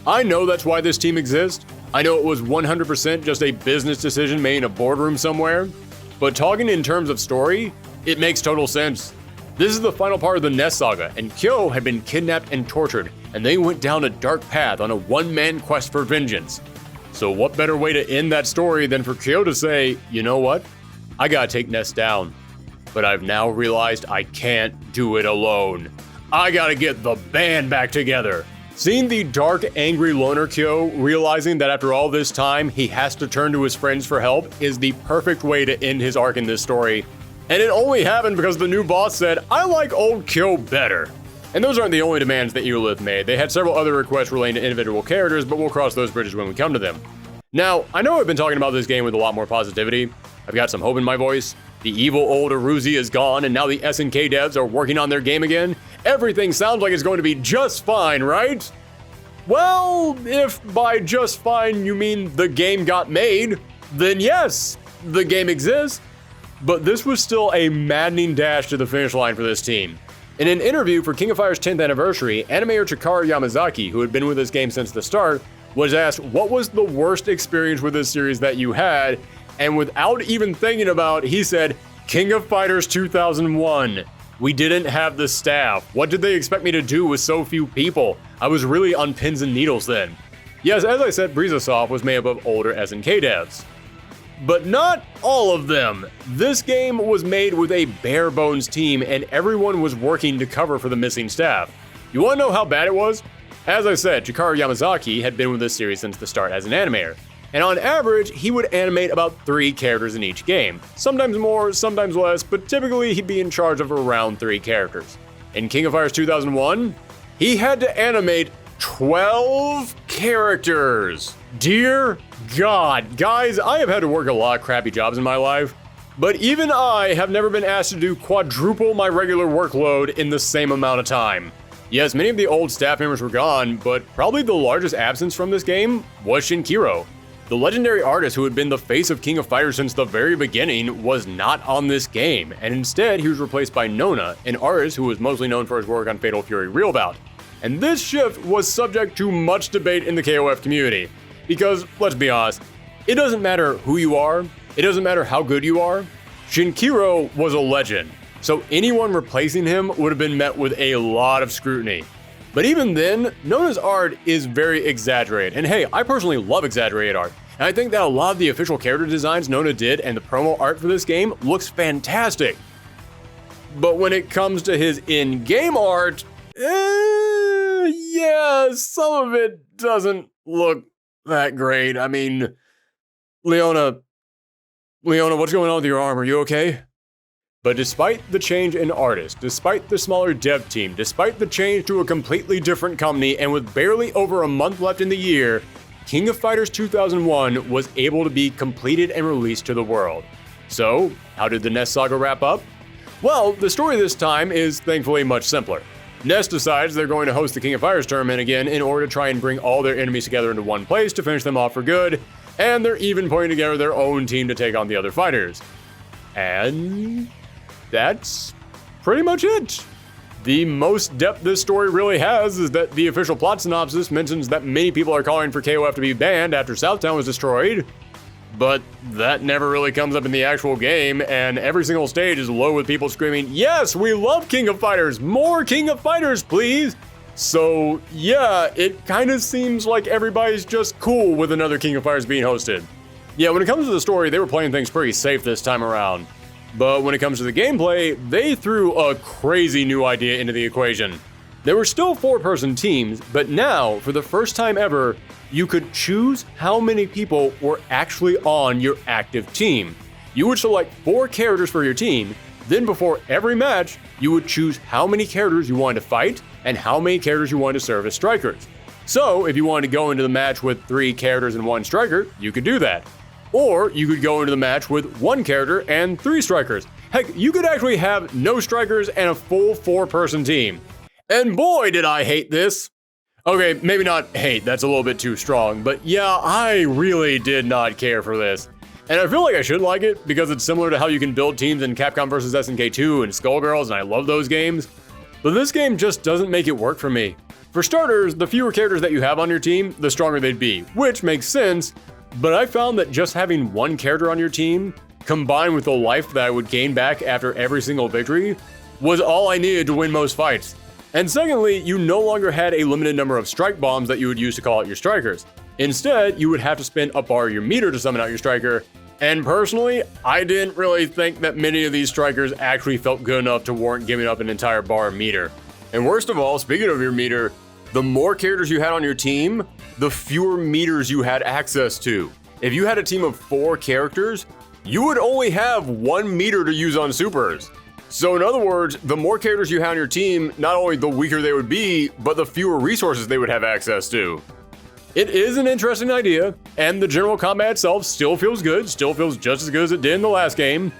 I know that's why this team exists. I know it was 100% just a business decision made in a boardroom somewhere. But talking in terms of story, it makes total sense. This is the final part of the NESTS Saga, and Kyo had been kidnapped and tortured, and they went down a dark path on a one-man quest for vengeance. So what better way to end that story than for Kyo to say, you know what? I gotta take NESTS down, but I've now realized I can't do it alone. I gotta get the band back together. Seeing the dark, angry loner Kyo realizing that after all this time he has to turn to his friends for help is the perfect way to end his arc in this story. And it only happened because the new boss said, I like old Kyo better. And those aren't the only demands that Eolith made. They had several other requests relating to individual characters, but we'll cross those bridges when we come to them. Now, I know I've been talking about this game with a lot more positivity. I've got some hope in my voice. The evil old Aruze is gone, and now the SNK devs are working on their game again. Everything sounds like it's going to be just fine, right? Well, if by just fine you mean the game got made, then yes, the game exists. But this was still a maddening dash to the finish line for this team. In an interview for King of Fighters' 10th anniversary, animator Chikaru Yamazaki, who had been with this game since the start, was asked what was the worst experience with this series that you had, and without even thinking about it, he said, King of Fighters 2001. We didn't have the staff. What did they expect me to do with so few people? I was really on pins and needles then. Yes, as I said, Breezasoft was made up of older SNK devs. But not all of them. This game was made with a bare bones team and everyone was working to cover for the missing staff. You wanna know how bad it was? As I said, Chikara Yamazaki had been with this series since the start as an animator, and on average, he would animate about 3 characters in each game. Sometimes more, sometimes less, but typically he'd be in charge of around 3 characters. In King of Fighters 2001, he had to animate 12 characters. Dear God, guys, I have had to work a lot of crappy jobs in my life, but even I have never been asked to do quadruple my regular workload in the same amount of time. Yes, many of the old staff members were gone, but probably the largest absence from this game was Shinkiro. The legendary artist who had been the face of King of Fighters since the very beginning was not on this game, and instead he was replaced by Nona, an artist who was mostly known for his work on Fatal Fury Real Bout. And this shift was subject to much debate in the KOF community. Because, let's be honest, it doesn't matter who you are, it doesn't matter how good you are, Shinkiro was a legend, so anyone replacing him would have been met with a lot of scrutiny. But even then, Nona's art is very exaggerated, and hey, I personally love exaggerated art, and I think that a lot of the official character designs Nona did and the promo art for this game looks fantastic. But when it comes to his in-game art, yeah, some of it doesn't look that great. I mean, Leona, what's going on with your arm? Are you okay? But despite the change in artist, despite the smaller dev team, despite the change to a completely different company, and with barely over a month left in the year, King of Fighters 2001 was able to be completed and released to the world. So, how did the NESTS Saga wrap up? Well, the story this time is thankfully much simpler. NEST decides they're going to host the King of Fighters tournament again in order to try and bring all their enemies together into one place to finish them off for good, and they're even putting together their own team to take on the other fighters. And that's pretty much it. The most depth this story really has is that the official plot synopsis mentions that many people are calling for KOF to be banned after Southtown was destroyed, but that never really comes up in the actual game, and every single stage is low with people screaming, "Yes, we love King of Fighters! More King of Fighters, please!" So yeah, it kind of seems like everybody's just cool with another King of Fighters being hosted. Yeah, when it comes to the story, they were playing things pretty safe this time around. But when it comes to the gameplay, they threw a crazy new idea into the equation. There were still 4-person teams, but now, for the first time ever, you could choose how many people were actually on your active team. You would select 4 characters for your team, then before every match, you would choose how many characters you wanted to fight and how many characters you wanted to serve as strikers. So, if you wanted to go into the match with 3 characters and 1 striker, you could do that. Or you could go into the match with 1 character and 3 strikers. Heck, you could actually have no strikers and a full 4-person team. And boy, did I hate this. Okay, maybe not hate, that's a little bit too strong, but yeah, I really did not care for this. And I feel like I should like it because it's similar to how you can build teams in Capcom vs SNK 2 and Skullgirls, and I love those games. But this game just doesn't make it work for me. For starters, the fewer characters that you have on your team, the stronger they'd be, which makes sense. But I found that just having 1 character on your team, combined with the life that I would gain back after every single victory, was all I needed to win most fights. And secondly, you no longer had a limited number of strike bombs that you would use to call out your strikers. Instead, you would have to spend a bar of your meter to summon out your striker, and personally, I didn't really think that many of these strikers actually felt good enough to warrant giving up an entire bar of meter. And worst of all, speaking of your meter, the more characters you had on your team, the fewer meters you had access to. If you had a team of 4 characters, you would only have 1 meter to use on supers. So in other words, the more characters you had on your team, not only the weaker they would be, but the fewer resources they would have access to. It is an interesting idea, and the general combat itself still feels good, still feels just as good as it did in the last game.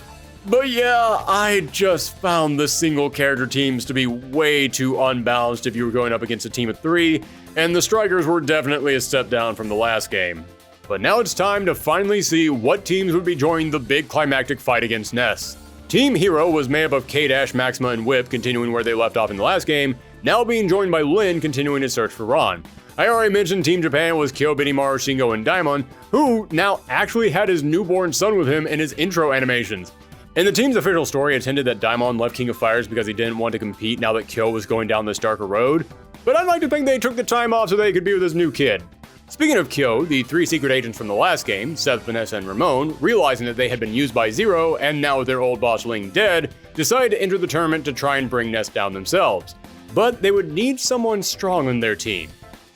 But yeah, I just found the single character teams to be way too unbalanced if you were going up against a team of 3, and the strikers were definitely a step down from the last game. But now it's time to finally see what teams would be joining the big climactic fight against NESTS. Team Hero was made up of K-Dash, Maxima, and Whip, continuing where they left off in the last game, now being joined by Lin, continuing his search for Ron. I already mentioned Team Japan was Kyo, Benimaru, Shingo, and Daimon, who now actually had his newborn son with him in his intro animations. In the team's official story, it hinted that Daimon left King of Fighters because he didn't want to compete now that Kyo was going down this darker road, but I'd like to think they took the time off so they could be with his new kid. Speaking of Kyo, the 3 secret agents from the last game, Seth, Vanessa, and Ramon, realizing that they had been used by Zero and now with their old boss Ling dead, decided to enter the tournament to try and bring NEST down themselves. But they would need someone strong on their team.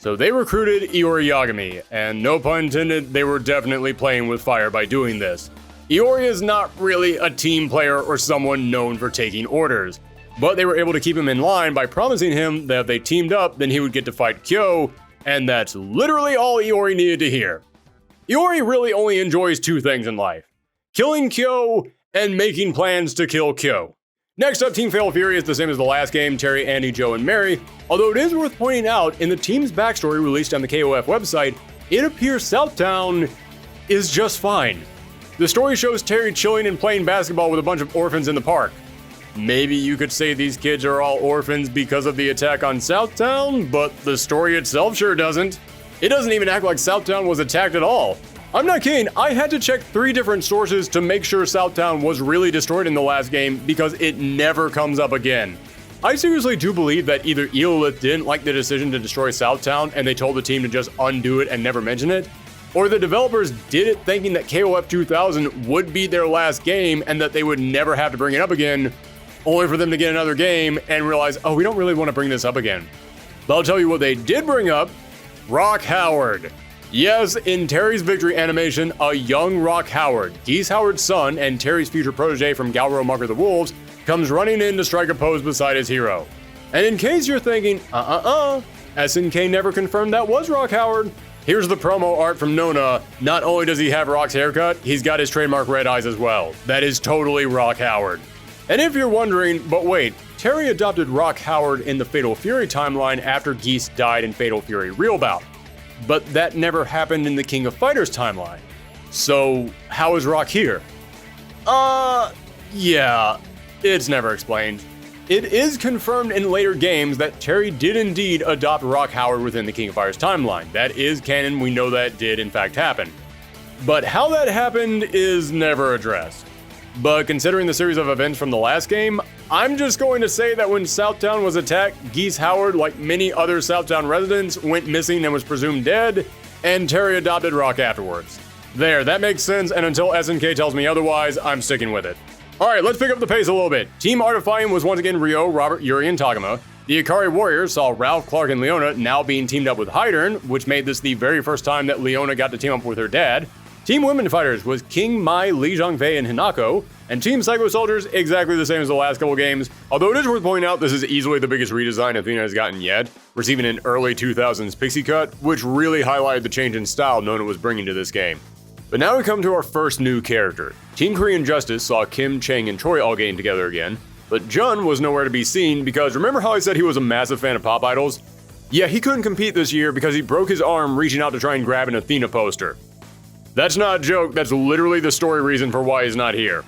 So they recruited Iori Yagami, and no pun intended, they were definitely playing with fire by doing this. Iori is not really a team player or someone known for taking orders, but they were able to keep him in line by promising him that if they teamed up, then he would get to fight Kyo, and that's literally all Iori needed to hear. Iori really only enjoys two things in life: killing Kyo and making plans to kill Kyo. Next up, Team Fatal Fury is the same as the last game, Terry, Andy, Joe, and Mary, although it is worth pointing out, in the team's backstory released on the KOF website, it appears Southtown is just fine. The story shows Terry chilling and playing basketball with a bunch of orphans in the park. Maybe you could say these kids are all orphans because of the attack on Southtown, but the story itself sure doesn't. It doesn't even act like Southtown was attacked at all. I'm not kidding, I had to check 3 different sources to make sure Southtown was really destroyed in the last game because it never comes up again. I seriously do believe that either Eolith didn't like the decision to destroy Southtown and they told the team to just undo it and never mention it, or the developers did it thinking that KOF 2000 would be their last game and that they would never have to bring it up again, only for them to get another game and realize, oh, we don't really want to bring this up again. But I'll tell you what they did bring up: Rock Howard. Yes, in Terry's victory animation, a young Rock Howard, Geese Howard's son and Terry's future protege from Galro Mark of the Wolves, comes running in to strike a pose beside his hero. And in case you're thinking, SNK never confirmed that was Rock Howard, here's the promo art from Nona. Not only does he have Rock's haircut, he's got his trademark red eyes as well. That is totally Rock Howard. And if you're wondering, but wait, Terry adopted Rock Howard in the Fatal Fury timeline after Geese died in Fatal Fury Real Bout. But that never happened in the King of Fighters timeline. So, how is Rock here? Yeah, it's never explained. It is confirmed in later games that Terry did indeed adopt Rock Howard within the King of Fighters timeline. That is canon, we know that did in fact happen. But how that happened is never addressed. But considering the series of events from the last game, I'm just going to say that when Southtown was attacked, Geese Howard, like many other Southtown residents, went missing and was presumed dead, and Terry adopted Rock afterwards. There, that makes sense, and until SNK tells me otherwise, I'm sticking with it. Alright, let's pick up the pace a little bit. Team Artifium was once again Ryo, Robert, Yuri, and Tagama. The Ikari Warriors saw Ralph, Clark, and Leona now being teamed up with Hydern, which made this the very first time that Leona got to team up with her dad. Team Women Fighters was King Mai, Li Zhangfei, and Hinako, and Team Psycho Soldiers exactly the same as the last couple games, although it is worth pointing out this is easily the biggest redesign Athena has gotten yet, receiving an early 2000s pixie cut, which really highlighted the change in style Nona was bringing to this game. But now we come to our first new character. Team Korean Justice saw Kim, Chang, and Choi all getting together again, but Jun was nowhere to be seen because remember how I said he was a massive fan of pop idols? Yeah, he couldn't compete this year because he broke his arm reaching out to try and grab an Athena poster. That's not a joke, that's literally the story reason for why he's not here.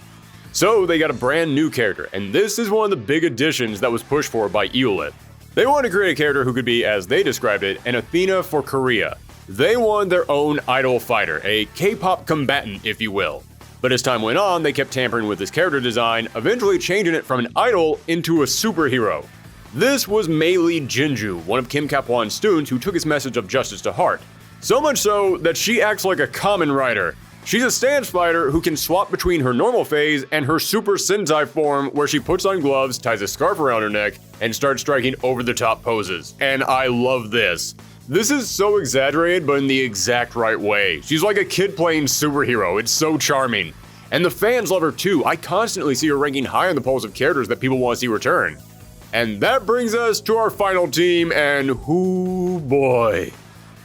So they got a brand new character, and this is one of the big additions that was pushed for by Eolith. They wanted to create a character who could be, as they described it, an Athena for Korea. They wanted their own idol fighter, a K-pop combatant, if you will. But as time went on, they kept tampering with this character design, eventually changing it from an idol into a superhero. This was Mei Lee Jinju, one of Kim Kap-won's students who took his message of justice to heart. So much so that she acts like a Kamen Rider. She's a stance fighter who can swap between her normal phase and her Super Sentai form where she puts on gloves, ties a scarf around her neck, and starts striking over-the-top poses. And I love this. This is so exaggerated, but in the exact right way. She's like a kid playing superhero, it's so charming. And the fans love her too. I constantly see her ranking high on the polls of characters that people want to see return. And that brings us to our final team, and hoo boy.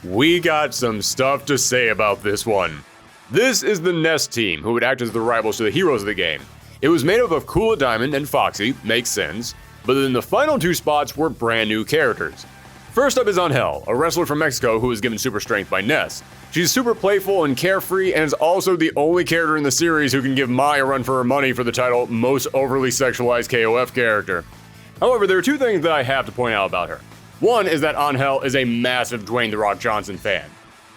We got some stuff to say about this one. This is the NESTS team, who would act as the rivals to the heroes of the game. It was made up of Kula Diamond and Foxy, makes sense, but then the final 2 spots were brand new characters. First up is Angel, a wrestler from Mexico who was given super strength by NESTS. She's super playful and carefree, and is also the only character in the series who can give Mai a run for her money for the title Most Overly Sexualized KOF Character. However, there are 2 things that I have to point out about her. One is that Angel is a massive Dwayne "The Rock" Johnson fan.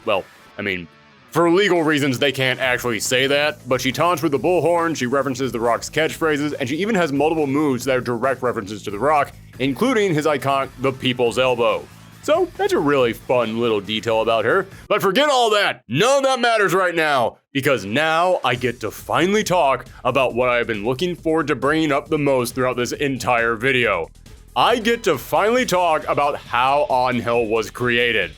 Well, I mean, for legal reasons they can't actually say that, but she taunts with the bullhorn, she references The Rock's catchphrases, and she even has multiple moves that are direct references to The Rock, including his iconic The People's Elbow. So that's a really fun little detail about her. But forget all that, none of that matters right now, because now I get to finally talk about what I've been looking forward to bringing up the most throughout this entire video. I get to finally talk about how Angel was created.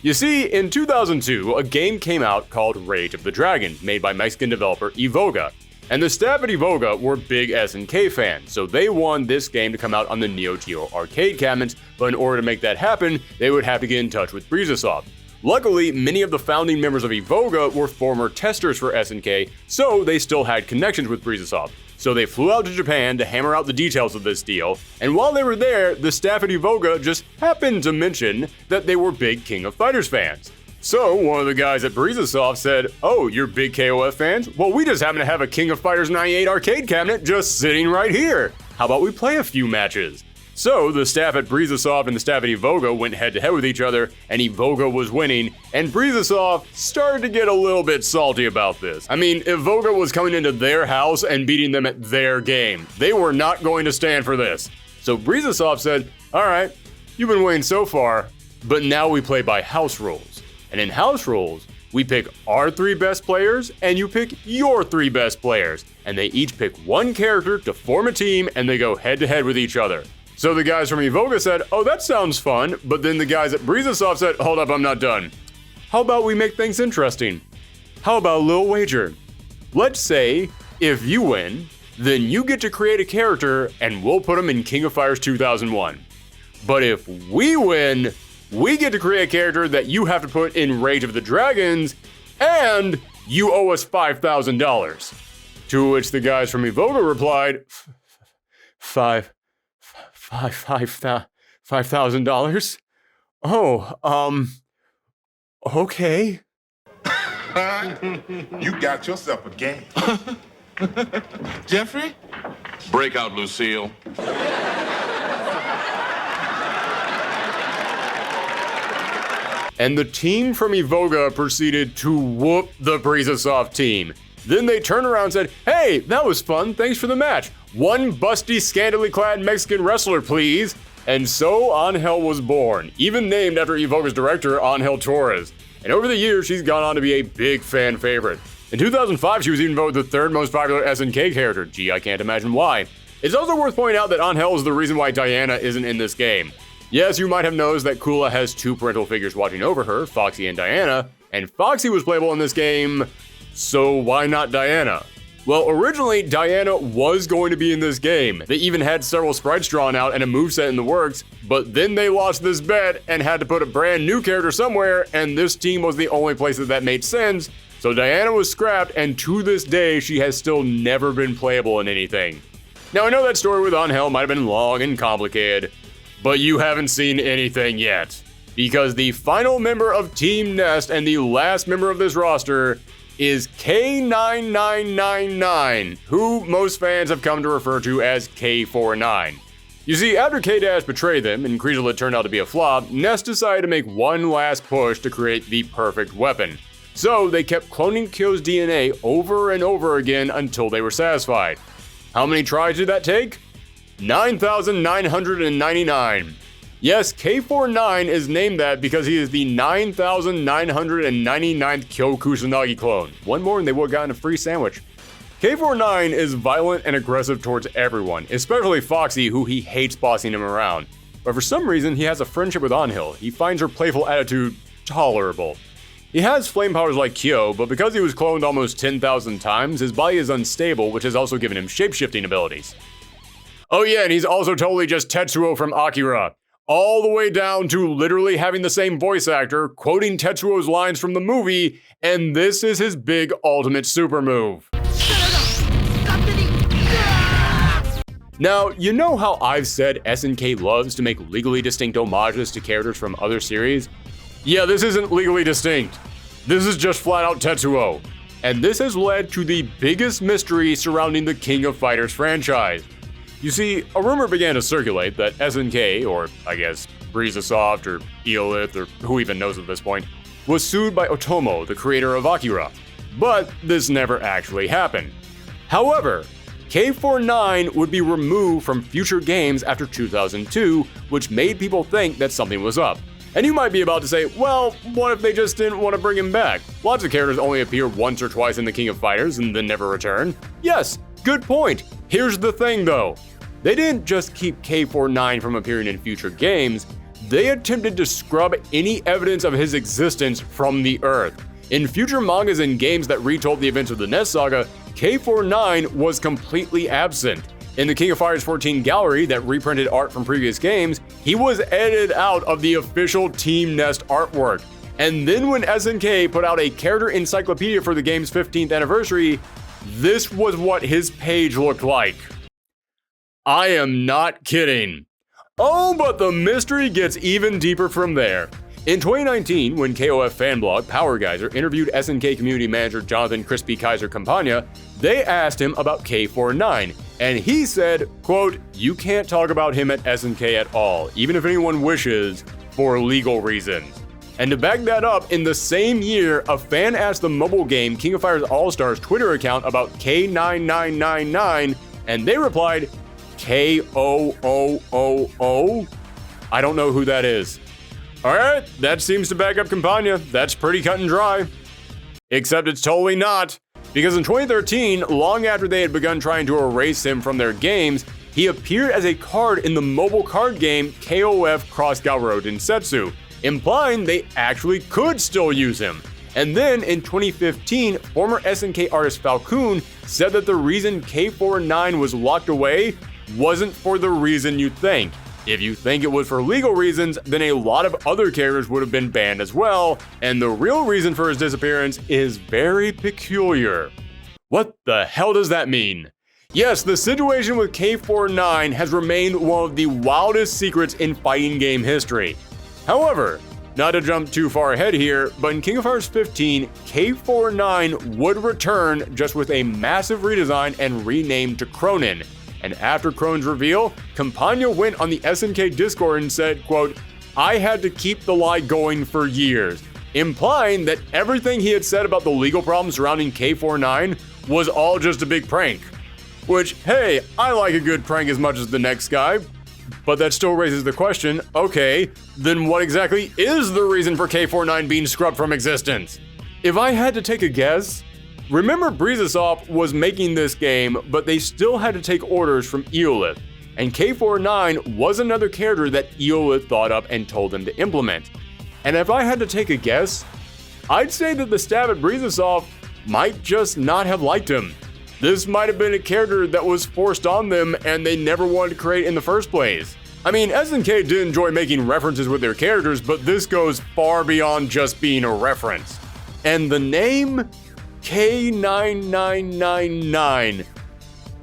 You see, in 2002, a game came out called Rage of the Dragon, made by Mexican developer Evoga. And the staff at Evoga were big SNK fans, so they wanted this game to come out on the Neo Geo arcade cabinets, but in order to make that happen, they would have to get in touch with Brizasoft. Luckily, many of the founding members of Evoga were former testers for SNK, so they still had connections with Brizasoft. So they flew out to Japan to hammer out the details of this deal, and while they were there, the staff at Evoga just happened to mention that they were big King of Fighters fans. So one of the guys at Brizasoft said, "Oh, you're big KOF fans? Well, we just happen to have a King of Fighters 98 arcade cabinet just sitting right here. How about we play a few matches?" So the staff at Brizasoft and the staff at Evoga went head-to-head with each other, and Evoga was winning, and Brizasoft started to get a little bit salty about this. I mean, Evoga was coming into their house and beating them at their game. They were not going to stand for this. So Brizasoft said, "Alright, you've been winning so far, but now we play by house rules. And in house rules, we pick our 3 best players, and you pick your 3 best players. And they each pick one character to form a team, and they go head-to-head with each other." So the guys from Evoga said, "Oh, that sounds fun," but then the guys at Brizasoft said, "Hold up, I'm not done. How about we make things interesting? How about a little wager? Let's say, if you win, then you get to create a character and we'll put him in King of Fighters 2001. But if we win, we get to create a character that you have to put in Rage of the Dragons, and you owe us $5,000. To which the guys from Evoga replied, $5,000? Oh, okay. You got yourself a game. Jeffrey? Break out, Lucille. And the team from Evoga proceeded to whoop the Brizasoft team. Then they turned around and said, "Hey, that was fun, thanks for the match. One busty, scantily clad Mexican wrestler, please." And so Angel was born, even named after Evoga's director, Angel Torres. And over the years, she's gone on to be a big fan favorite. In 2005, she was even voted the 3rd most popular SNK character. Gee, I can't imagine why. It's also worth pointing out that Angel is the reason why Diana isn't in this game. Yes, you might have noticed that Kula has 2 parental figures watching over her, Foxy and Diana, and Foxy was playable in this game, so why not Diana? Well, originally, Diana was going to be in this game. They even had several sprites drawn out and a moveset in the works, but then they lost this bet and had to put a brand new character somewhere, and this team was the only place that made sense, so Diana was scrapped, and to this day, she has still never been playable in anything. Now, I know that story with Angel might have been long and complicated, but you haven't seen anything yet, because the final member of Team Nest and the last member of this roster is K9999, who most fans have come to refer to as K49. You see, after K-Dash betrayed them and Chrysalis turned out to be a flop, Nest decided to make one last push to create the perfect weapon. So they kept cloning Kyo's DNA over and over again until they were satisfied. How many tries did that take? 9,999. Yes, K49 is named that because he is the 9,999th Kyo Kusanagi clone. One more and they would have gotten a free sandwich. K49 is violent and aggressive towards everyone, especially Foxy, who he hates bossing him around. But for some reason, he has a friendship with Angel. He finds her playful attitude tolerable. He has flame powers like Kyo, but because he was cloned almost 10,000 times, his body is unstable, which has also given him shapeshifting abilities. Oh yeah, and he's also totally just Tetsuo from Akira. All the way down to literally having the same voice actor, quoting Tetsuo's lines from the movie, and this is his big ultimate super move. Now, you know how I've said SNK loves to make legally distinct homages to characters from other series? Yeah, this isn't legally distinct. This is just flat out Tetsuo. And this has led to the biggest mystery surrounding the King of Fighters franchise. You see, a rumor began to circulate that SNK, or I guess Brizasoft or Eolith, or who even knows at this point, was sued by Otomo, the creator of Akira. But this never actually happened. However, K49 would be removed from future games after 2002, which made people think that something was up. And you might be about to say, well, what if they just didn't want to bring him back? Lots of characters only appear once or twice in the King of Fighters and then never return. Yes, good point. Here's the thing though. They didn't just keep K49 from appearing in future games, they attempted to scrub any evidence of his existence from the Earth. In future mangas and games that retold the events of the NESTS Saga, K49 was completely absent. In the King of Fighters 14 gallery that reprinted art from previous games, he was edited out of the official Team Nest artwork. And then when SNK put out a character encyclopedia for the game's 15th anniversary, this was what his page looked like. I am not kidding. Oh, but the mystery gets even deeper from there. In 2019, when KOF fanblog Power Geyser interviewed SNK community manager Jonathan Crispy Kaiser Campagna, they asked him about K49, and he said, quote, "You can't talk about him at SNK at all, even if anyone wishes, for legal reasons." And to back that up, in the same year, a fan asked the mobile game King of Fighters All-Stars Twitter account about K9999, and they replied, K-O-O-O-O? I don't know who that is. Alright, that seems to back up Campagna. That's pretty cut and dry. Except it's totally not. Because in 2013, long after they had begun trying to erase him from their games, he appeared as a card in the mobile card game KOF Cross Galro Densetsu, implying they actually could still use him. And then in 2015, former SNK artist Falcoon said that the reason K49 was locked away wasn't for the reason you think. If you think it was for legal reasons, then a lot of other characters would have been banned as well, and the real reason for his disappearance is very peculiar. What the hell does that mean? Yes, the situation with K49 has remained one of the wildest secrets in fighting game history. However, not to jump too far ahead here, but in King of Fighters 15, K49 would return just with a massive redesign and renamed to Cronin. And after Cronin's reveal, Campagna went on the SNK Discord and said, quote, "I had to keep the lie going for years," implying that everything he had said about the legal problems surrounding K49 was all just a big prank. Which, hey, I like a good prank as much as the next guy. But that still raises the question, okay, then what exactly is the reason for K49 being scrubbed from existence? If I had to take a guess, remember Breezesoft was making this game, but they still had to take orders from Eolith, and K49 was another character that Eolith thought up and told them to implement. And if I had to take a guess, I'd say that the staff at Breezesoft might just not have liked him. This might have been a character that was forced on them and they never wanted to create in the first place. I mean, SNK did enjoy making references with their characters, but this goes far beyond just being a reference. And the name? K9999.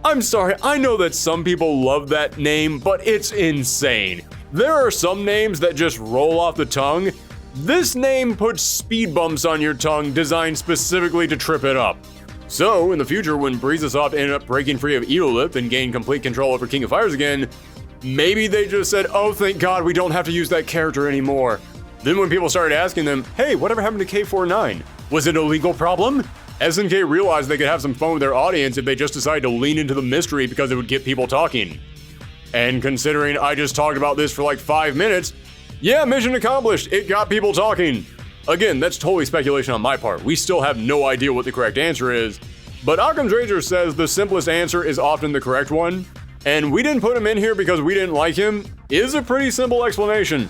I'm sorry, I know that some people love that name, but it's insane. There are some names that just roll off the tongue. This name puts speed bumps on your tongue designed specifically to trip it up. So, in the future, when Breezesoft ended up breaking free of Eolith and gained complete control over King of Fighters again, maybe they just said, oh, thank God we don't have to use that character anymore. Then when people started asking them, hey, whatever happened to K49? Was it a legal problem? SNK realized they could have some fun with their audience if they just decided to lean into the mystery because it would get people talking. And considering I just talked about this for like 5 minutes, yeah, mission accomplished, it got people talking. Again, that's totally speculation on my part. We still have no idea what the correct answer is, but Occam's Razor says the simplest answer is often the correct one, and we didn't put him in here because we didn't like him is a pretty simple explanation.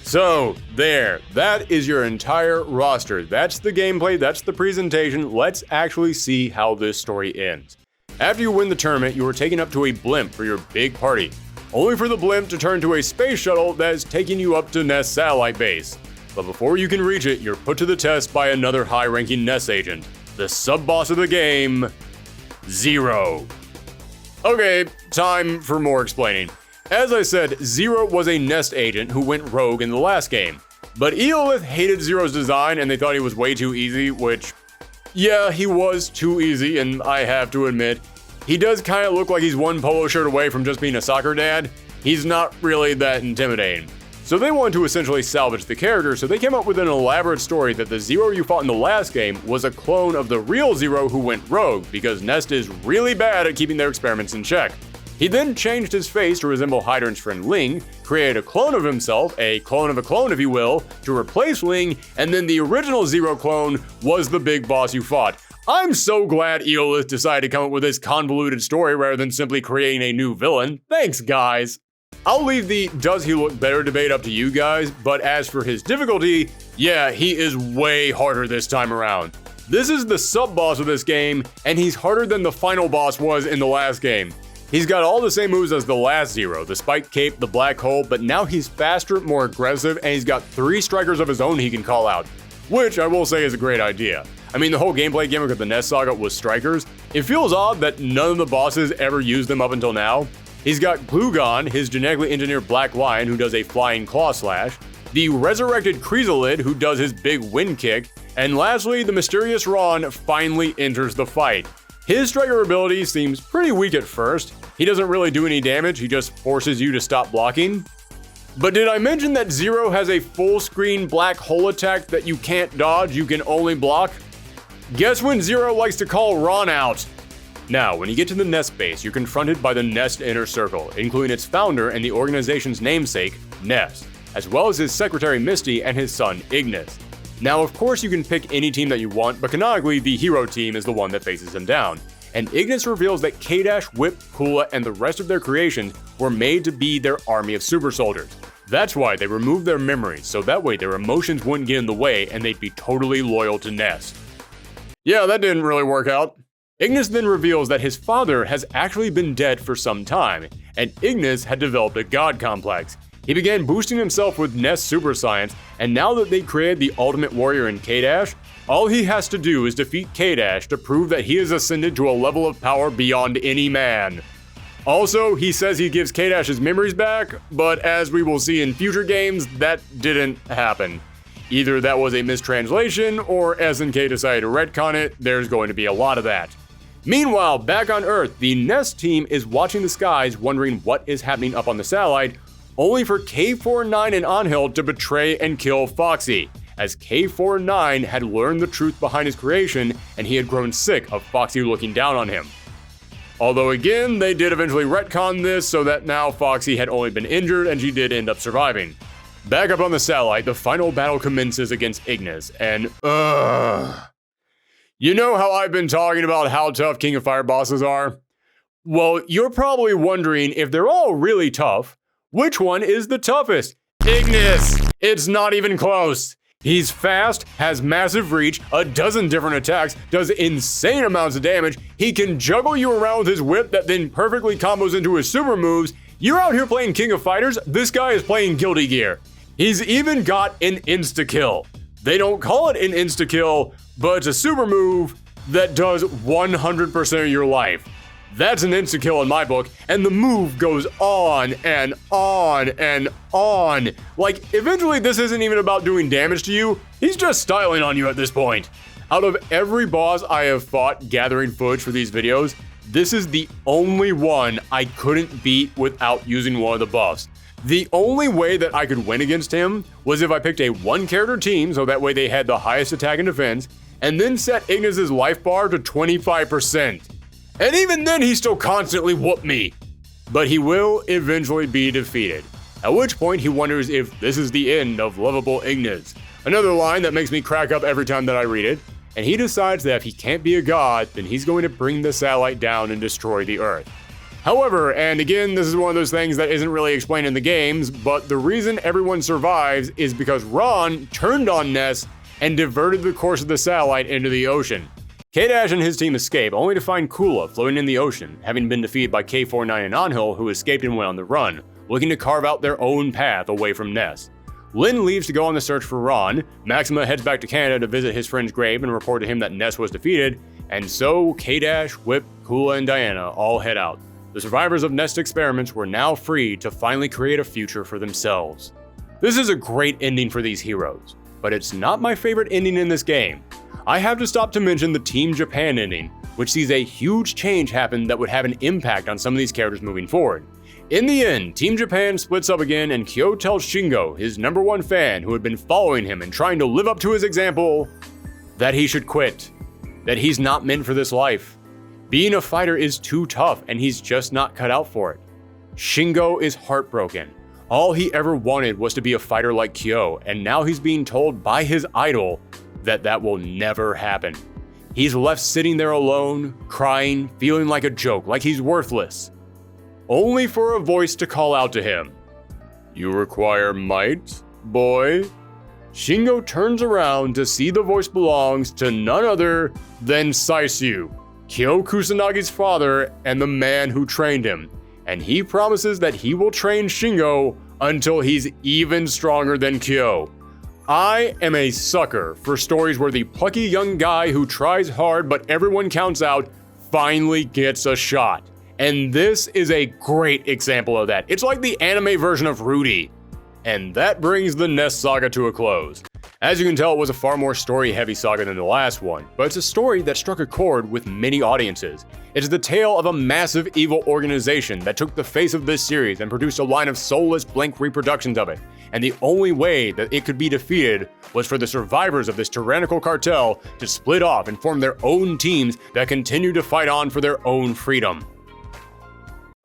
So, there, that is your entire roster. That's the gameplay, that's the presentation. Let's actually see how this story ends. After you win the tournament, you are taken up to a blimp for your big party, only for the blimp to turn to a space shuttle that is taking you up to NESTS Satellite Base. But before you can reach it, you're put to the test by another high-ranking NESTS agent, the sub-boss of the game, Zero. Okay, time for more explaining. As I said, Zero was a NESTS agent who went rogue in the last game. But Eolith hated Zero's design and they thought he was way too easy, which, yeah, he was too easy, and I have to admit, he does kind of look like he's one polo shirt away from just being a soccer dad. He's not really that intimidating. So they wanted to essentially salvage the character, so they came up with an elaborate story that the Zero you fought in the last game was a clone of the real Zero who went rogue, because NEST is really bad at keeping their experiments in check. He then changed his face to resemble Hydron's friend Ling, created a clone of himself, a clone of a clone if you will, to replace Ling, and then the original Zero clone was the big boss you fought. I'm so glad Eolith decided to come up with this convoluted story rather than simply creating a new villain. Thanks, guys! I'll leave the does he look better debate up to you guys, but as for his difficulty, yeah, he is way harder this time around. This is the sub-boss of this game, and he's harder than the final boss was in the last game. He's got all the same moves as the last Zero, the Spike Cape, the Black Hole, but now he's faster, more aggressive, and he's got 3 strikers of his own he can call out, which I will say is a great idea. I mean, the whole gameplay gimmick of the NESTS Saga was strikers. It feels odd that none of the bosses ever used them up until now. He's got Glugon, his genetically engineered Black Lion who does a flying claw slash, the resurrected Chrysalid who does his big wind kick, and lastly, the mysterious Ron finally enters the fight. His striker ability seems pretty weak at first. He doesn't really do any damage, he just forces you to stop blocking. But did I mention that Zero has a full screen black hole attack that you can't dodge, you can only block? Guess when Zero likes to call Ron out? Now, when you get to the NEST base, you're confronted by the NEST Inner Circle, including its founder and the organization's namesake, NEST, as well as his secretary Misty and his son Ignis. Now, of course you can pick any team that you want, but canonically the hero team is the one that faces him down. And Ignis reveals that K-Dash, Whip, Kula, and the rest of their creations were made to be their army of super soldiers. That's why they removed their memories, so that way their emotions wouldn't get in the way and they'd be totally loyal to NEST. Yeah, that didn't really work out. Ignis then reveals that his father has actually been dead for some time, and Ignis had developed a god complex. He began boosting himself with NEST Super Science, and now that they created the Ultimate Warrior in K-Dash, all he has to do is defeat K-Dash to prove that he has ascended to a level of power beyond any man. Also, he says he gives K-Dash his memories back, but as we will see in future games, that didn't happen. Either that was a mistranslation, or SNK decided to retcon it. There's going to be a lot of that. Meanwhile, back on Earth, the NEST team is watching the skies wondering what is happening up on the satellite, only for K49 and Angel to betray and kill Foxy, as K49 had learned the truth behind his creation and he had grown sick of Foxy looking down on him. Although again, they did eventually retcon this so that now Foxy had only been injured and she did end up surviving. Back up on the satellite, the final battle commences against Ignis, and you know how I've been talking about how tough King of Fire bosses are? Well, you're probably wondering if they're all really tough, which one is the toughest? Ignis! It's not even close. He's fast, has massive reach, a dozen different attacks, does insane amounts of damage, he can juggle you around with his whip that then perfectly combos into his super moves. You're out here playing King of Fighters, this guy is playing Guilty Gear. He's even got an insta-kill. They don't call it an insta-kill, but it's a super move that does 100% of your life. That's an insta-kill in my book, and the move goes on and on and on. Like, eventually this isn't even about doing damage to you, he's just styling on you at this point. Out of every boss I have fought gathering footage for these videos, this is the only one I couldn't beat without using one of the buffs. The only way that I could win against him was if I picked a one-character team, so that way they had the highest attack and defense, and then set Ignis' life bar to 25%. And even then, he still constantly whooped me. But he will eventually be defeated. At which point, he wonders if this is the end of lovable Ignis. Another line that makes me crack up every time that I read it. And he decides that if he can't be a god, then he's going to bring the satellite down and destroy the Earth. However, and again, this is one of those things that isn't really explained in the games, but the reason everyone survives is because Ron turned on Ness and diverted the course of the satellite into the ocean. K-Dash and his team escape, only to find Kula floating in the ocean, having been defeated by K49 and Angel, who escaped and went on the run, looking to carve out their own path away from Ness. Lynn leaves to go on the search for Ron, Maxima heads back to Canada to visit his friend's grave and report to him that Ness was defeated, and so K-Dash, Whip, Kula, and Diana all head out. The survivors of NEST experiments were now free to finally create a future for themselves. This is a great ending for these heroes, but it's not my favorite ending in this game. I have to stop to mention the Team Japan ending, which sees a huge change happen that would have an impact on some of these characters moving forward. In the end, Team Japan splits up again and Kyo tells Shingo, his #1 fan who had been following him and trying to live up to his example, that he should quit, that he's not meant for this life. Being a fighter is too tough and he's just not cut out for it. Shingo is heartbroken. All he ever wanted was to be a fighter like Kyo, and now he's being told by his idol that will never happen. He's left sitting there alone, crying, feeling like a joke, like he's worthless. only for a voice to call out to him. "You require might, boy?" Shingo turns around to see the voice belongs to none other than Saisyu, Kyo Kusanagi's father and the man who trained him, and he promises that he will train Shingo until he's even stronger than Kyo. I am a sucker for stories where the plucky young guy who tries hard but everyone counts out finally gets a shot. And this is a great example of that. It's like the anime version of Rudy. And that brings the NESTS Saga to a close. As you can tell, it was a far more story-heavy saga than the last one, but it's a story that struck a chord with many audiences. It's the tale of a massive evil organization that took the face of this series and produced a line of soulless blank reproductions of it. And the only way that it could be defeated was for the survivors of this tyrannical cartel to split off and form their own teams that continue to fight on for their own freedom.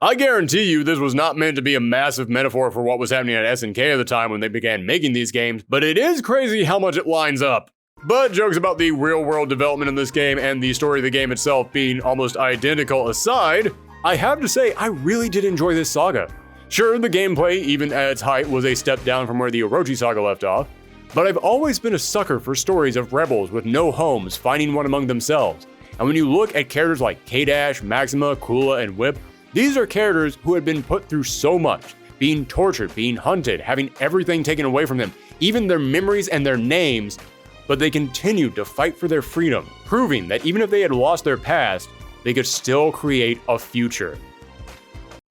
I guarantee you this was not meant to be a massive metaphor for what was happening at SNK at the time when they began making these games, but it is crazy how much it lines up. But jokes about the real-world development in this game and the story of the game itself being almost identical aside, I have to say I really did enjoy this saga. Sure, the gameplay, even at its height, was a step down from where the Orochi saga left off, but I've always been a sucker for stories of rebels with no homes finding one among themselves. And when you look at characters like K-Dash, Maxima, Kula, and Whip, these are characters who had been put through so much, being tortured, being hunted, having everything taken away from them, even their memories and their names, but they continued to fight for their freedom, proving that even if they had lost their past, they could still create a future.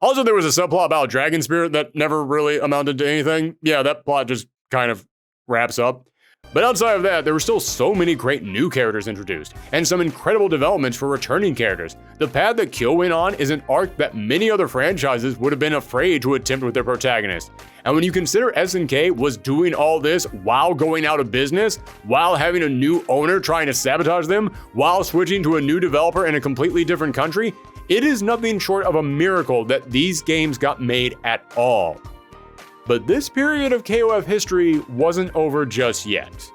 Also, there was a subplot about Dragon Spirit that never really amounted to anything. Yeah, that plot just kind of wraps up. But outside of that, there were still so many great new characters introduced, and some incredible developments for returning characters. The path that Kyo went on is an arc that many other franchises would have been afraid to attempt with their protagonist. And when you consider SNK was doing all this while going out of business, while having a new owner trying to sabotage them, while switching to a new developer in a completely different country, it is nothing short of a miracle that these games got made at all. But this period of KOF history wasn't over just yet.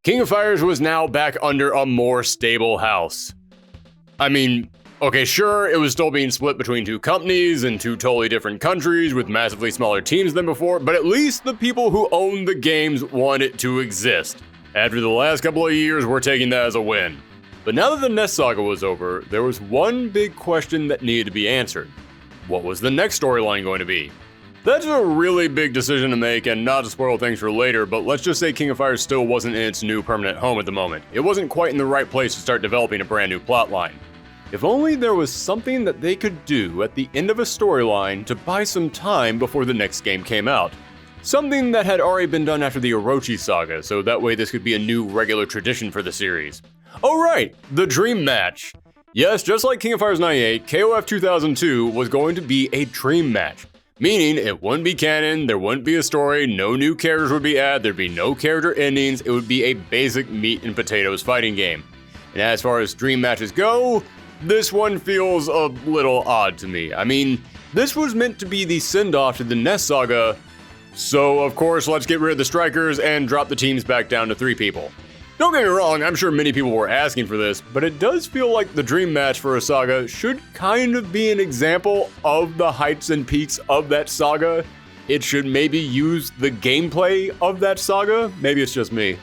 King of Fighters was now back under a more stable house. I mean, okay, sure, it was still being split between two companies and two totally different countries with massively smaller teams than before, but at least the people who owned the games want it to exist. After the last couple of years, we're taking that as a win. But now that the NESTS Saga was over, there was one big question that needed to be answered. What was the next storyline going to be? That's a really big decision to make, and not to spoil things for later, but let's just say King of Fighters still wasn't in its new permanent home at the moment. It wasn't quite in the right place to start developing a brand new plotline. If only there was something that they could do at the end of a storyline to buy some time before the next game came out. Something that had already been done after the Orochi saga, so that way this could be a new regular tradition for the series. Oh right, the Dream Match. Yes, just like King of Fighters 98, KOF 2002 was going to be a dream match. Meaning, it wouldn't be canon, there wouldn't be a story, no new characters would be added, there'd be no character endings, it would be a basic meat and potatoes fighting game. And as far as dream matches go, this one feels a little odd to me. I mean, this was meant to be the send-off to the NESTS Saga, so of course let's get rid of the strikers and drop the teams back down to 3 people. Don't get me wrong, I'm sure many people were asking for this, but it does feel like the dream match for a saga should kind of be an example of the heights and peaks of that saga. It should maybe use the gameplay of that saga. Maybe it's just me.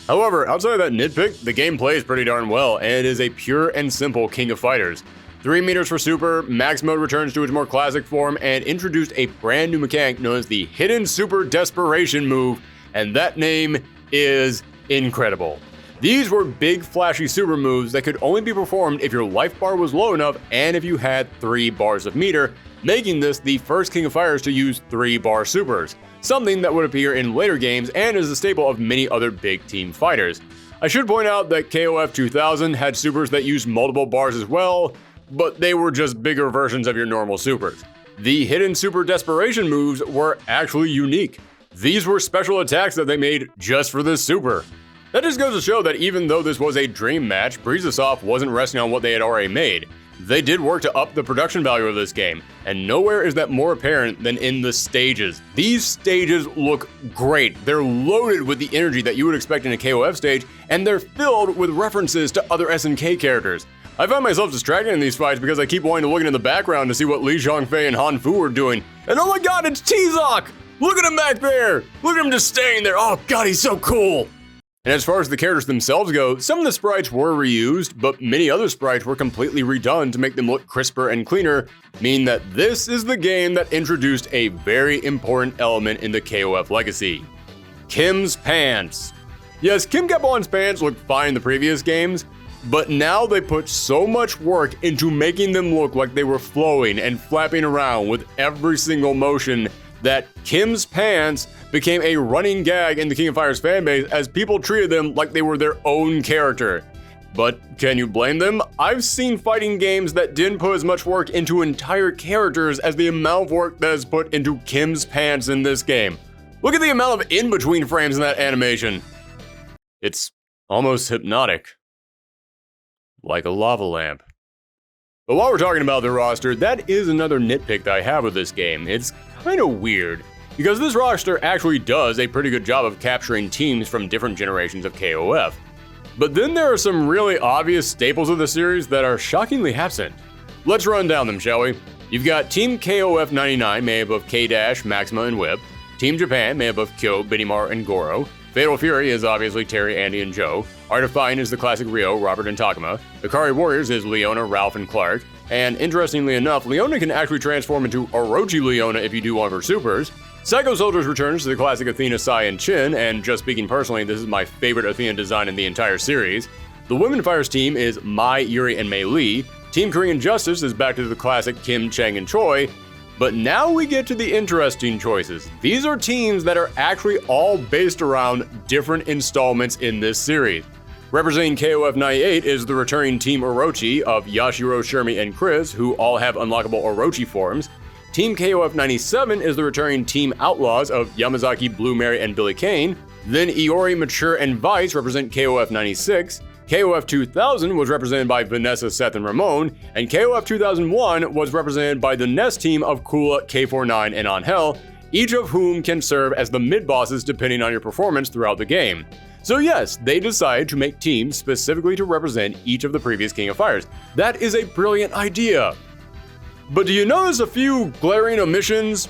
However, outside of that nitpick, the game plays pretty darn well, and it is a pure and simple King of Fighters. 3 meters for super, max mode returns to its more classic form, and introduced a brand new mechanic known as the Hidden Super Desperation move, and that name is incredible. These were big flashy super moves that could only be performed if your life bar was low enough and if you had 3 bars of meter, making this the first King of Fighters to use 3-bar supers, something that would appear in later games and is a staple of many other big team fighters. I should point out that KOF 2000 had supers that used multiple bars as well, but they were just bigger versions of your normal supers. The hidden super desperation moves were actually unique. These were special attacks that they made just for this super. That just goes to show that even though this was a dream match, Breezesoft wasn't resting on what they had already made. They did work to up the production value of this game, and nowhere is that more apparent than in the stages. These stages look great. They're loaded with the energy that you would expect in a KOF stage, and they're filled with references to other SNK characters. I find myself distracted in these fights because I keep wanting to look into the background to see what Li Zhongfei and Han Fu are doing. And oh my god, it's T-Zoc! Look at him back there! Look at him just staying there! Oh god, he's so cool! And as far as the characters themselves go, some of the sprites were reused, but many other sprites were completely redone to make them look crisper and cleaner, meaning that this is the game that introduced a very important element in the KOF legacy. Kim's pants. Yes, Kim Kaplan's pants looked fine in the previous games, but now they put so much work into making them look like they were flowing and flapping around with every single motion that Kim's pants became a running gag in the King of Fighters fanbase as people treated them like they were their own character. But can you blame them? I've seen fighting games that didn't put as much work into entire characters as the amount of work that is put into Kim's pants in this game. Look at the amount of in-between frames in that animation. It's almost hypnotic. Like a lava lamp. But while we're talking about the roster, that is another nitpick that I have with this game. It's kind of weird, because this roster actually does a pretty good job of capturing teams from different generations of KOF. But then there are some really obvious staples of the series that are shockingly absent. Let's run down them, shall we? You've got Team KOF 99 made up of K-Dash, Maxima, and Whip. Team Japan made up of Kyo, Bidimar, and Goro. Fatal Fury is obviously Terry, Andy, and Joe. Art of Fine is the classic Ryo, Robert, and Takuma. Ikari Warriors is Leona, Ralph, and Clark. And interestingly enough, Leona can actually transform into Orochi Leona if you do one of her supers. Psycho Soldiers returns to the classic Athena, Sai, and Chin, and just speaking personally, this is my favorite Athena design in the entire series. The Women Fighters team is Mai, Yuri, and Mei Li. Team Korean Justice is back to the classic Kim, Chang, and Choi. But now we get to the interesting choices. These are teams that are actually all based around different installments in this series. Representing KOF 98 is the returning Team Orochi of Yashiro, Shermie, and Chris, who all have unlockable Orochi forms. Team KOF 97 is the returning Team Outlaws of Yamazaki, Blue Mary, and Billy Kane. Then Iori, Mature, and Vice represent KOF 96. KOF 2000 was represented by Vanessa, Seth, and Ramon, and KOF 2001 was represented by the NEST team of Kula, K49, and Angel, each of whom can serve as the mid-bosses depending on your performance throughout the game. So yes, they decided to make teams specifically to represent each of the previous King of Fighters. That is a brilliant idea. But do you notice a few glaring omissions?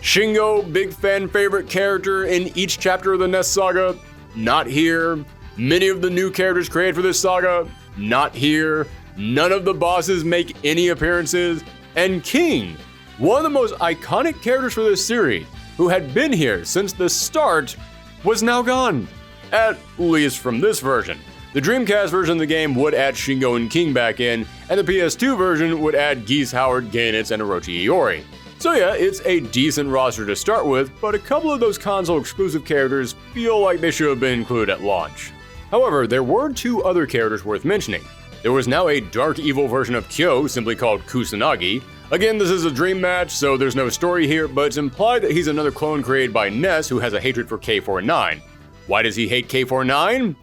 Shingo, big fan favorite character in each chapter of the NESTS Saga, not here. Many of the new characters created for this saga, not here. None of the bosses make any appearances. And King, one of the most iconic characters for this series, who had been here since the start, was now gone. At least from this version. The Dreamcast version of the game would add Shingo and King back in, and the PS2 version would add Geese, Howard, Gainitz, and Orochi Iori. So yeah, it's a decent roster to start with, but a couple of those console exclusive characters feel like they should have been included at launch. However, there were two other characters worth mentioning. There was now a dark evil version of Kyo, simply called Kusanagi. Again, this is a dream match, so there's no story here, but it's implied that he's another clone created by NEST who has a hatred for K49. Why does he hate K49?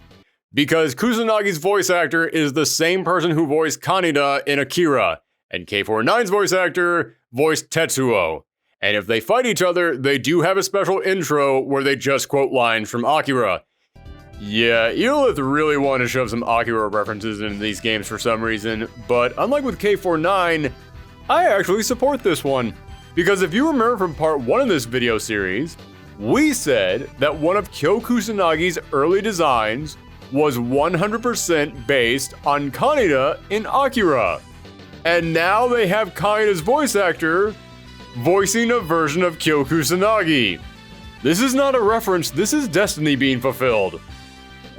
Because Kusanagi's voice actor is the same person who voiced Kaneda in Akira, and K49's voice actor voiced Tetsuo. And if they fight each other, they do have a special intro where they just quote lines from Akira. Yeah, Eolith really wanted to shove some Akira references into these games for some reason, but unlike with K49, I actually support this one. Because if you remember from part 1 of this video series, we said that one of Kyo Kusanagi's early designs was 100% based on Kaneda in Akira. And now they have Kaneda's voice actor voicing a version of Kyo Kusanagi. This is not a reference, this is destiny being fulfilled.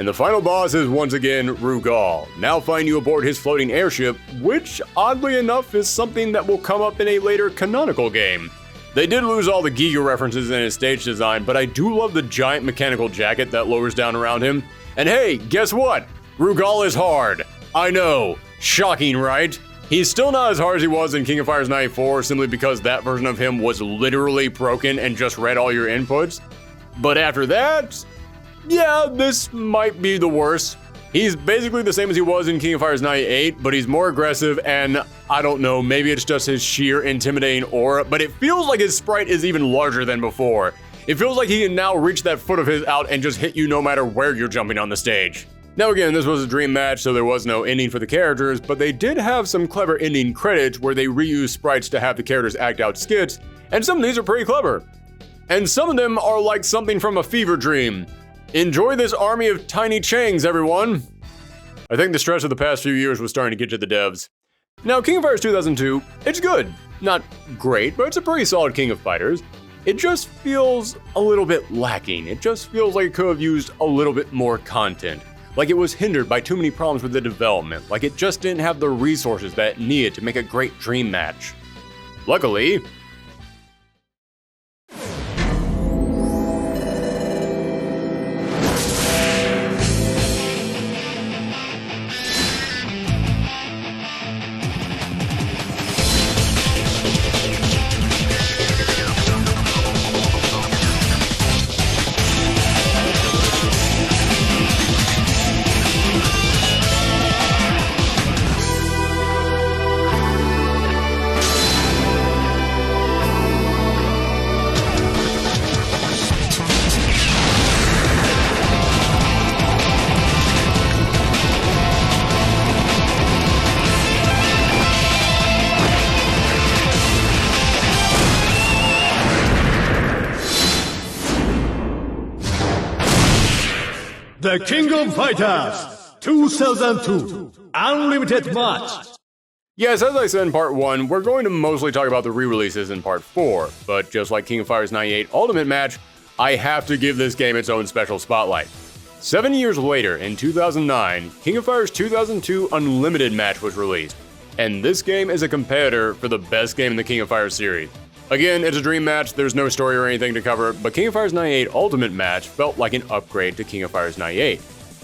And the final boss is once again Rugal. Now find you aboard his floating airship, which oddly enough is something that will come up in a later canonical game. They did lose all the Giga references in his stage design, but I do love the giant mechanical jacket that lowers down around him. And hey, guess what? Rugal is hard. I know. Shocking, right? He's still not as hard as he was in King of Fighters 94 simply because that version of him was literally broken and just read all your inputs. But after that, yeah, this might be the worst. He's basically the same as he was in King of Fighters 98, but he's more aggressive and I don't know, maybe it's just his sheer intimidating aura, but it feels like his sprite is even larger than before. It feels like he can now reach that foot of his out and just hit you no matter where you're jumping on the stage. Now again, this was a dream match, so there was no ending for the characters, but they did have some clever ending credits where they reused sprites to have the characters act out skits, and some of these are pretty clever. And some of them are like something from a fever dream. Enjoy this army of tiny Changs, everyone! I think the stress of the past few years was starting to get to the devs. Now, King of Fighters 2002, it's good. Not great, but it's a pretty solid King of Fighters. It just feels a little bit lacking. It just feels like it could have used a little bit more content. Like it was hindered by too many problems with the development. Like it just didn't have the resources that it needed to make a great dream match. Luckily, The King of Fighters 2002 Unlimited Match. yes, as I said in part 1, we're going to mostly talk about the re-releases in part 4, but just like King of Fighters 98 Ultimate Match, I have to give this game its own special spotlight. 7 years later, in 2009, King of Fighters 2002 Unlimited Match was released, and this game is a competitor for the best game in the King of Fighters series. Again, it's a dream match, there's no story or anything to cover, but King of Fighters 98 Ultimate Match felt like an upgrade to King of Fighters 98.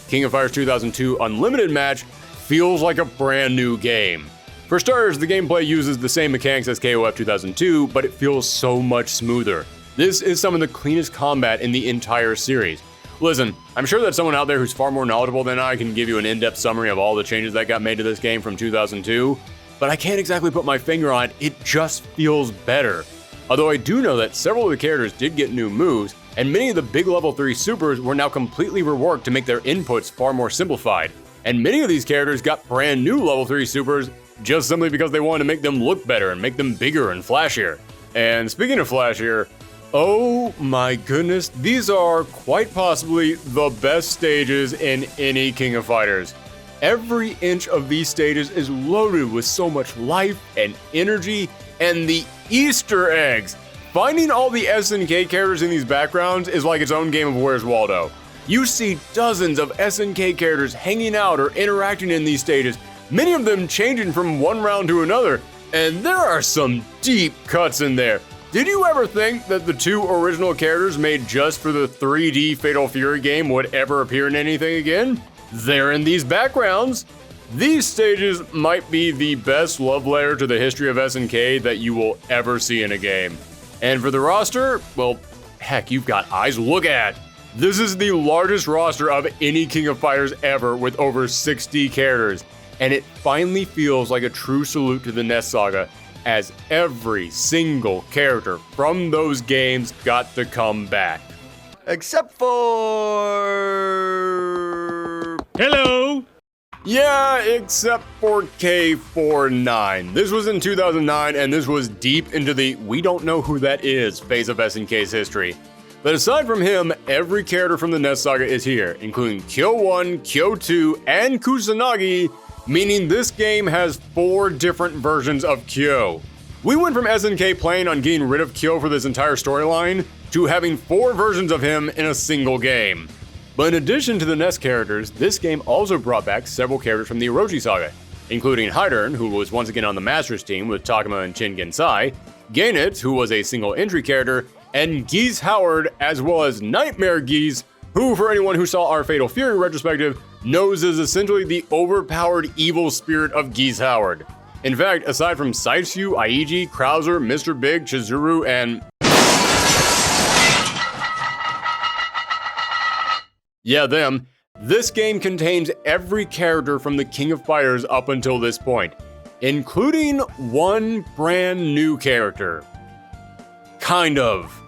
King of Fighters 2002 Unlimited Match feels like a brand new game. For starters, the gameplay uses the same mechanics as KOF 2002, but it feels so much smoother. This is some of the cleanest combat in the entire series. Listen, I'm sure that someone out there who's far more knowledgeable than I can give you an in-depth summary of all the changes that got made to this game from 2002, but I can't exactly put my finger on it, it just feels better. Although I do know that several of the characters did get new moves, and many of the big level 3 supers were now completely reworked to make their inputs far more simplified. And many of these characters got brand new level 3 supers just simply because they wanted to make them look better and make them bigger and flashier. And speaking of flashier, oh my goodness, these are quite possibly the best stages in any King of Fighters. Every inch of these stages is loaded with so much life and energy, and the Easter eggs! Finding all the SNK characters in these backgrounds is like its own game of Where's Waldo. You see dozens of SNK characters hanging out or interacting in these stages, many of them changing from one round to another, and there are some deep cuts in there. Did you ever think that the 2 original characters made just for the 3D Fatal Fury game would ever appear in anything again? They're in these backgrounds. These stages might be the best love letter to the history of SNK that you will ever see in a game. And for the roster, well, heck, you've got eyes, look at! This is the largest roster of any King of Fighters ever with over 60 characters. And it finally feels like a true salute to the NESTS Saga, as every single character from those games got to come back. Except for... Hello. Yeah, except for K49. This was in 2009, and this was deep into the we don't know who that is phase of SNK's history. But aside from him, every character from the NESTS Saga is here, including Kyo 1, Kyo 2, and Kusanagi, meaning this game has 4 different versions of Kyo. We went from SNK playing on getting rid of Kyo for this entire storyline to having 4 versions of him in a single game. But in addition to the NEST characters, this game also brought back several characters from the Aruze Saga, including Hydern, who was once again on the Masters team with Takuma and Shin Gensai, Gainit, who was a single entry character, and Geese Howard, as well as Nightmare Geese, who, for anyone who saw our Fatal Fury retrospective, knows is essentially the overpowered evil spirit of Geese Howard. In fact, aside from Saitsu, Aiji, Krauser, Mr. Big, Chizuru, and... yeah, them, this game contains every character from the King of Fighters up until this point, including one brand new character. Kind of.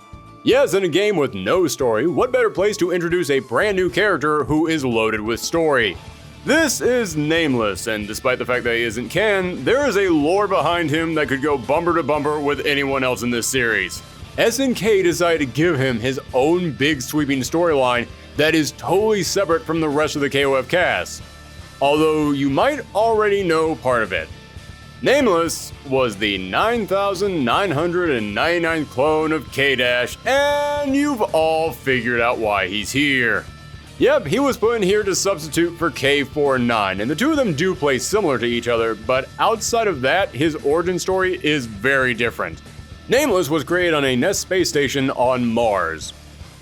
Yes, in a game with no story, what better place to introduce a brand new character who is loaded with story? This is Nameless, and despite the fact that he isn't canon, there is a lore behind him that could go bumper to bumper with anyone else in this series. SNK decided to give him his own big sweeping storyline that is totally separate from the rest of the KOF cast, although you might already know part of it. Nameless was the 9,999th clone of K-Dash, and you've all figured out why he's here. Yep, he was put in here to substitute for K49, and the two of them do play similar to each other, but outside of that, his origin story is very different. Nameless was created on a NEST space station on Mars,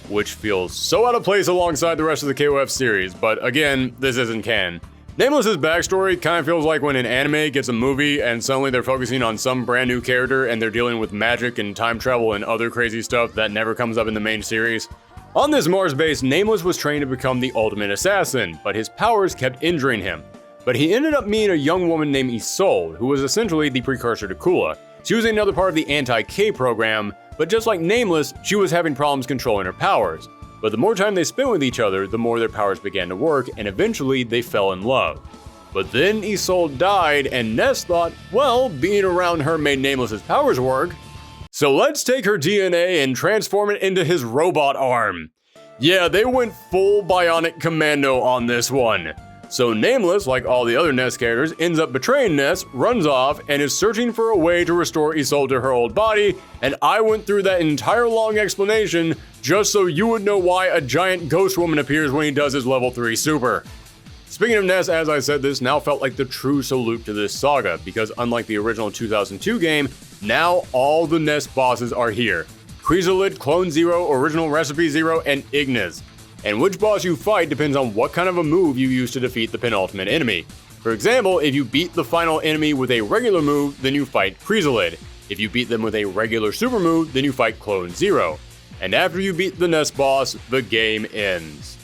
which feels so out of place alongside the rest of the KOF series, but again, this isn't canon. Nameless's backstory kind of feels like when an anime gets a movie and suddenly they're focusing on some brand new character and they're dealing with magic and time travel and other crazy stuff that never comes up in the main series. On this Mars base, Nameless was trained to become the ultimate assassin, but his powers kept injuring him. But he ended up meeting a young woman named Isolde, who was essentially the precursor to Kula. She was another part of the anti-K program, but just like Nameless, she was having problems controlling her powers. But the more time they spent with each other, the more their powers began to work, and eventually they fell in love. But then Isolde died, and Ness thought, well, being around her made Nameless's powers work, so let's take her DNA and transform it into his robot arm. Yeah, they went full Bionic Commando on this one. So Nameless, like all the other NEST characters, ends up betraying Ness, runs off, and is searching for a way to restore Isolde to her old body, and I went through that entire long explanation just so you would know why a giant ghost woman appears when he does his level 3 super. Speaking of Ness, as I said, this now felt like the true salute to this saga, because unlike the original 2002 game, now all the NEST bosses are here. Chrysalid, Clone Zero, Original Recipe Zero, and Ignis. And which boss you fight depends on what kind of a move you use to defeat the penultimate enemy. For example, if you beat the final enemy with a regular move, then you fight Chrysalid. If you beat them with a regular super move, then you fight Clone Zero. And after you beat the NEST boss, the game ends.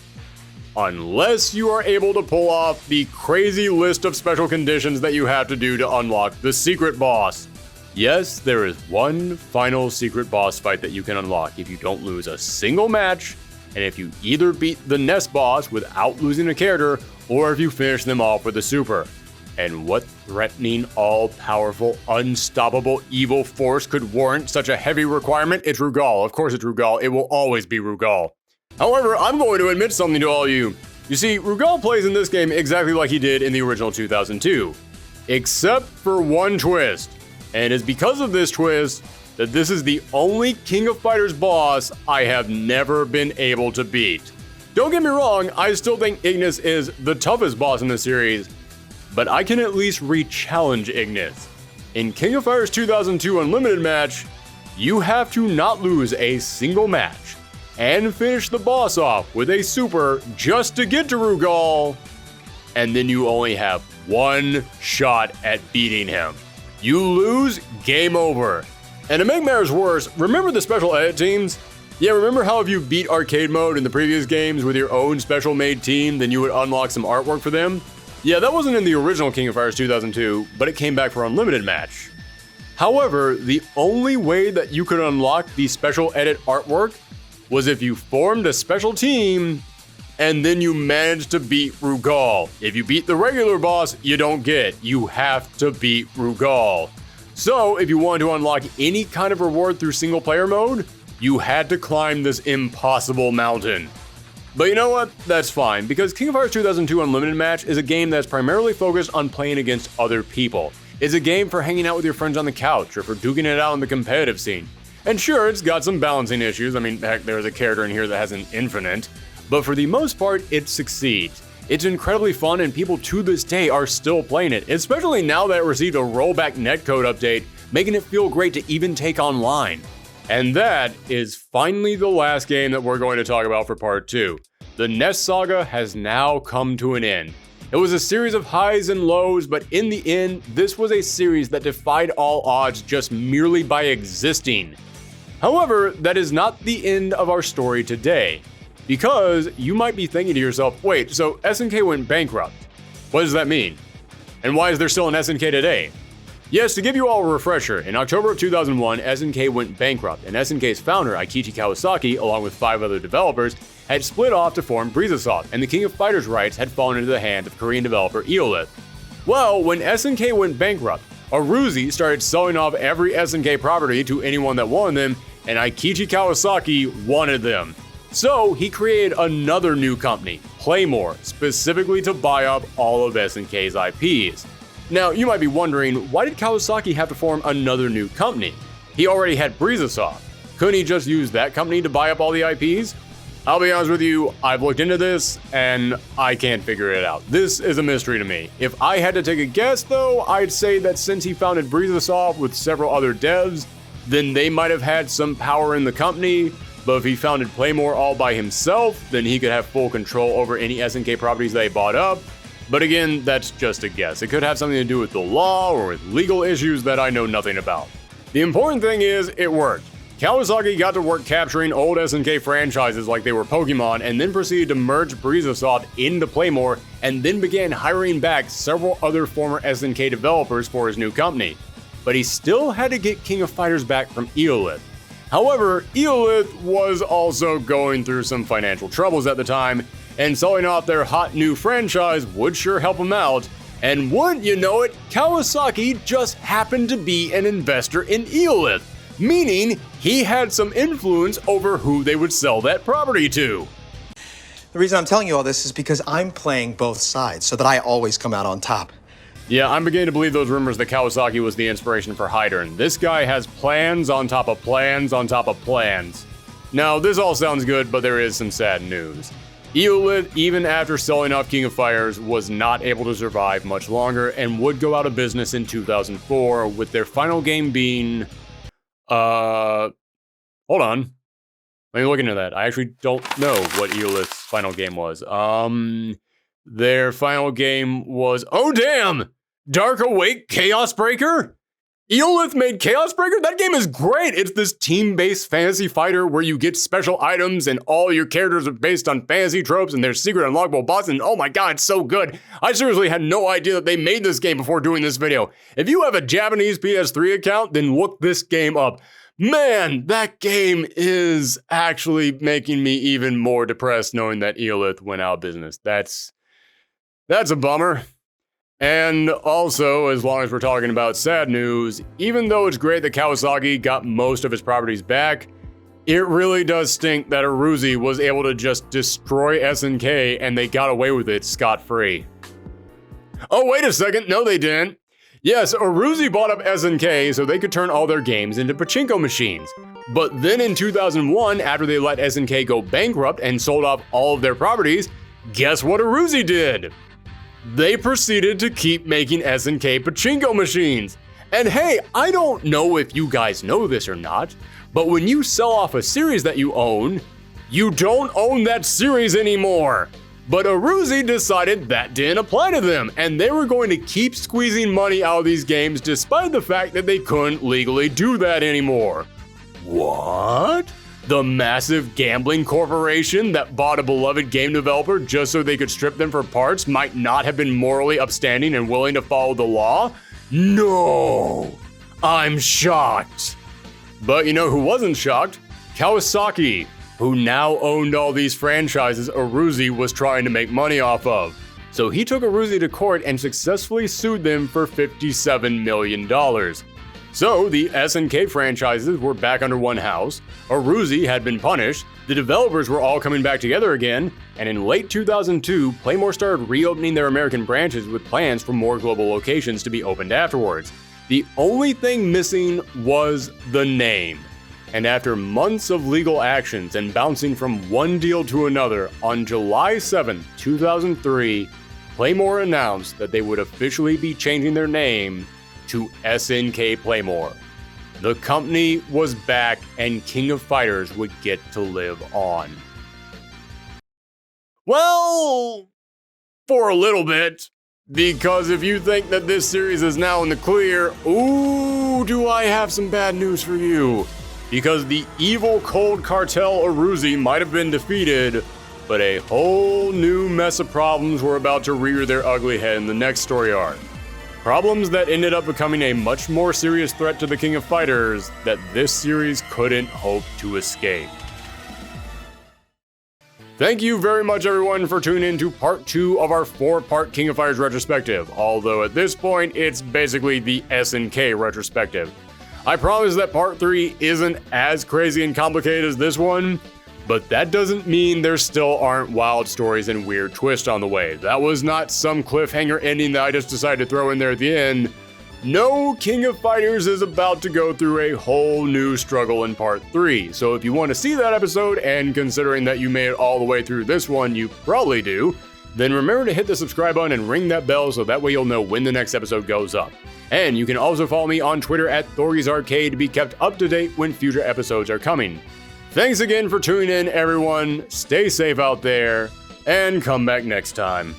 Unless you are able to pull off the crazy list of special conditions that you have to do to unlock the secret boss. Yes, there is one final secret boss fight that you can unlock if you don't lose a single match, and if you either beat the NEST boss without losing a character, or if you finish them off with a super. And what threatening, all-powerful, unstoppable evil force could warrant such a heavy requirement? It's Rugal. Of course it's Rugal. It will always be Rugal. However, I'm going to admit something to all you. You see, Rugal plays in this game exactly like he did in the original 2002. Except for one twist. And it's because of this twist that this is the only King of Fighters boss I have never been able to beat. Don't get me wrong, I still think Ignis is the toughest boss in the series, but I can at least re-challenge Ignis. In King of Fighters 2002 Unlimited match, you have to not lose a single match and finish the boss off with a super just to get to Rugal, and then you only have one shot at beating him. You lose, game over. And to make matters worse, remember the special edit teams? Yeah, remember how if you beat arcade mode in the previous games with your own special made team, then you would unlock some artwork for them? Yeah, that wasn't in the original King of Fighters 2002, but it came back for Unlimited match. However, the only way that you could unlock the special edit artwork was if you formed a special team and then you managed to beat Rugal. If you beat the regular boss, you don't get it. You have to beat Rugal. So, if you wanted to unlock any kind of reward through single player mode, you had to climb this impossible mountain. But you know what? That's fine, because King of Fighters 2002 Unlimited Match is a game that's primarily focused on playing against other people. It's a game for hanging out with your friends on the couch, or for duking it out in the competitive scene. And sure, it's got some balancing issues. I mean, heck, there's a character in here that has an infinite. but for the most part, it succeeds. It's incredibly fun and people to this day are still playing it, especially now that it received a rollback netcode update, making it feel great to even take online. And that is finally the last game that we're going to talk about for part 2. The NESTS Saga has now come to an end. It was a series of highs and lows, but in the end, this was a series that defied all odds just merely by existing. However, that is not the end of our story today, because you might be thinking to yourself, wait, so SNK went bankrupt. What does that mean? And why is there still an SNK today? Yes, to give you all a refresher, in October of 2001, SNK went bankrupt, and SNK's founder, Aikichi Kawasaki, along with 5 other developers, had split off to form Breezesoft, and the King of Fighters rights had fallen into the hand of Korean developer Eolith. Well, when SNK went bankrupt, Aruze started selling off every SNK property to anyone that wanted them, and Aikichi Kawasaki wanted them. So he created another new company, Playmore, specifically to buy up all of SNK's IPs. Now, you might be wondering, why did Kawasaki have to form another new company? He already had Breezesoft. Couldn't he just use that company to buy up all the IPs? I'll be honest with you, I've looked into this, and I can't figure it out. This is a mystery to me. If I had to take a guess, though, I'd say that since he founded Breezesoft with several other devs, then they might have had some power in the company, but if he founded Playmore all by himself, then he could have full control over any SNK properties they bought up. But again, that's just a guess. It could have something to do with the law or with legal issues that I know nothing about. The important thing is, it worked. Kawasaki got to work capturing old SNK franchises like they were Pokemon, and then proceeded to merge Breezesoft into Playmore, and then began hiring back several other former SNK developers for his new company. But he still had to get King of Fighters back from Eolith. However, Eolith was also going through some financial troubles at the time, and selling off their hot new franchise would sure help them out. And wouldn't you know it, Kawasaki just happened to be an investor in Eolith, meaning he had some influence over who they would sell that property to. The reason I'm telling you all this is because I'm playing both sides so that I always come out on top. Yeah, I'm beginning to believe those rumors that Kawasaki was the inspiration for Hydern. This guy has plans on top of plans on top of plans. Now, this all sounds good, but there is some sad news. Eolith, even after selling off King of Fighters, was not able to survive much longer and would go out of business in 2004, with their final game being... hold on. Let me look into that. I actually don't know what Eolith's final game was. Their final game was... Oh, damn! Dark Awake Chaos Breaker? Eolith made Chaos Breaker? That game is great! It's this team-based fantasy fighter where you get special items and all your characters are based on fantasy tropes and there's secret unlockable bosses, and oh my god, it's so good! I seriously had no idea that they made this game before doing this video. If you have a Japanese PS3 account, then look this game up. Man, that game is actually making me even more depressed knowing that Eolith went out of business. That's a bummer. And also, as long as we're talking about sad news, even though it's great that Kawasaki got most of his properties back, it really does stink that Aruze was able to just destroy SNK and they got away with it scot-free. Oh, wait a second, no they didn't. Yes, Aruze bought up SNK so they could turn all their games into pachinko machines. But then in 2001, after they let SNK go bankrupt and sold off all of their properties, guess what Aruze did? They proceeded to keep making SNK pachinko machines. And hey, I don't know if you guys know this or not, but when you sell off a series that you own, you don't own that series anymore. But Aruze decided that didn't apply to them, and they were going to keep squeezing money out of these games despite the fact that they couldn't legally do that anymore. What? The massive gambling corporation that bought a beloved game developer just so they could strip them for parts might not have been morally upstanding and willing to follow the law? No! I'm shocked. But you know who wasn't shocked? Kawasaki, who now owned all these franchises Aruze was trying to make money off of. So he took Aruze to court and successfully sued them for $57 million. So the SNK franchises were back under one house, Aruze had been punished, the developers were all coming back together again, and in late 2002, Playmore started reopening their American branches with plans for more global locations to be opened afterwards. The only thing missing was the name. And after months of legal actions and bouncing from one deal to another, on July 7, 2003, Playmore announced that they would officially be changing their name to SNK Playmore. The company was back and King of Fighters would get to live on. Well, for a little bit. Because if you think that this series is now in the clear, ooh, do I have some bad news for you. Because the evil cold cartel Aruze might have been defeated, but a whole new mess of problems were about to rear their ugly head in the next story arc. Problems that ended up becoming a much more serious threat to the King of Fighters that this series couldn't hope to escape. Thank you very much, everyone, for tuning in to part 2 of our 4-part King of Fighters retrospective, although at this point, it's basically the SNK retrospective. I promise that part 3 isn't as crazy and complicated as this one, but that doesn't mean there still aren't wild stories and weird twists on the way. That was not some cliffhanger ending that I just decided to throw in there at the end. No, King of Fighters is about to go through a whole new struggle in part 3, so if you want to see that episode, and considering that you made it all the way through this one, you probably do, then remember to hit the subscribe button and ring that bell so that way you'll know when the next episode goes up. And you can also follow me on Twitter at Thorgy's Arcade to be kept up to date when future episodes are coming. Thanks again for tuning in, everyone, stay safe out there, and come back next time.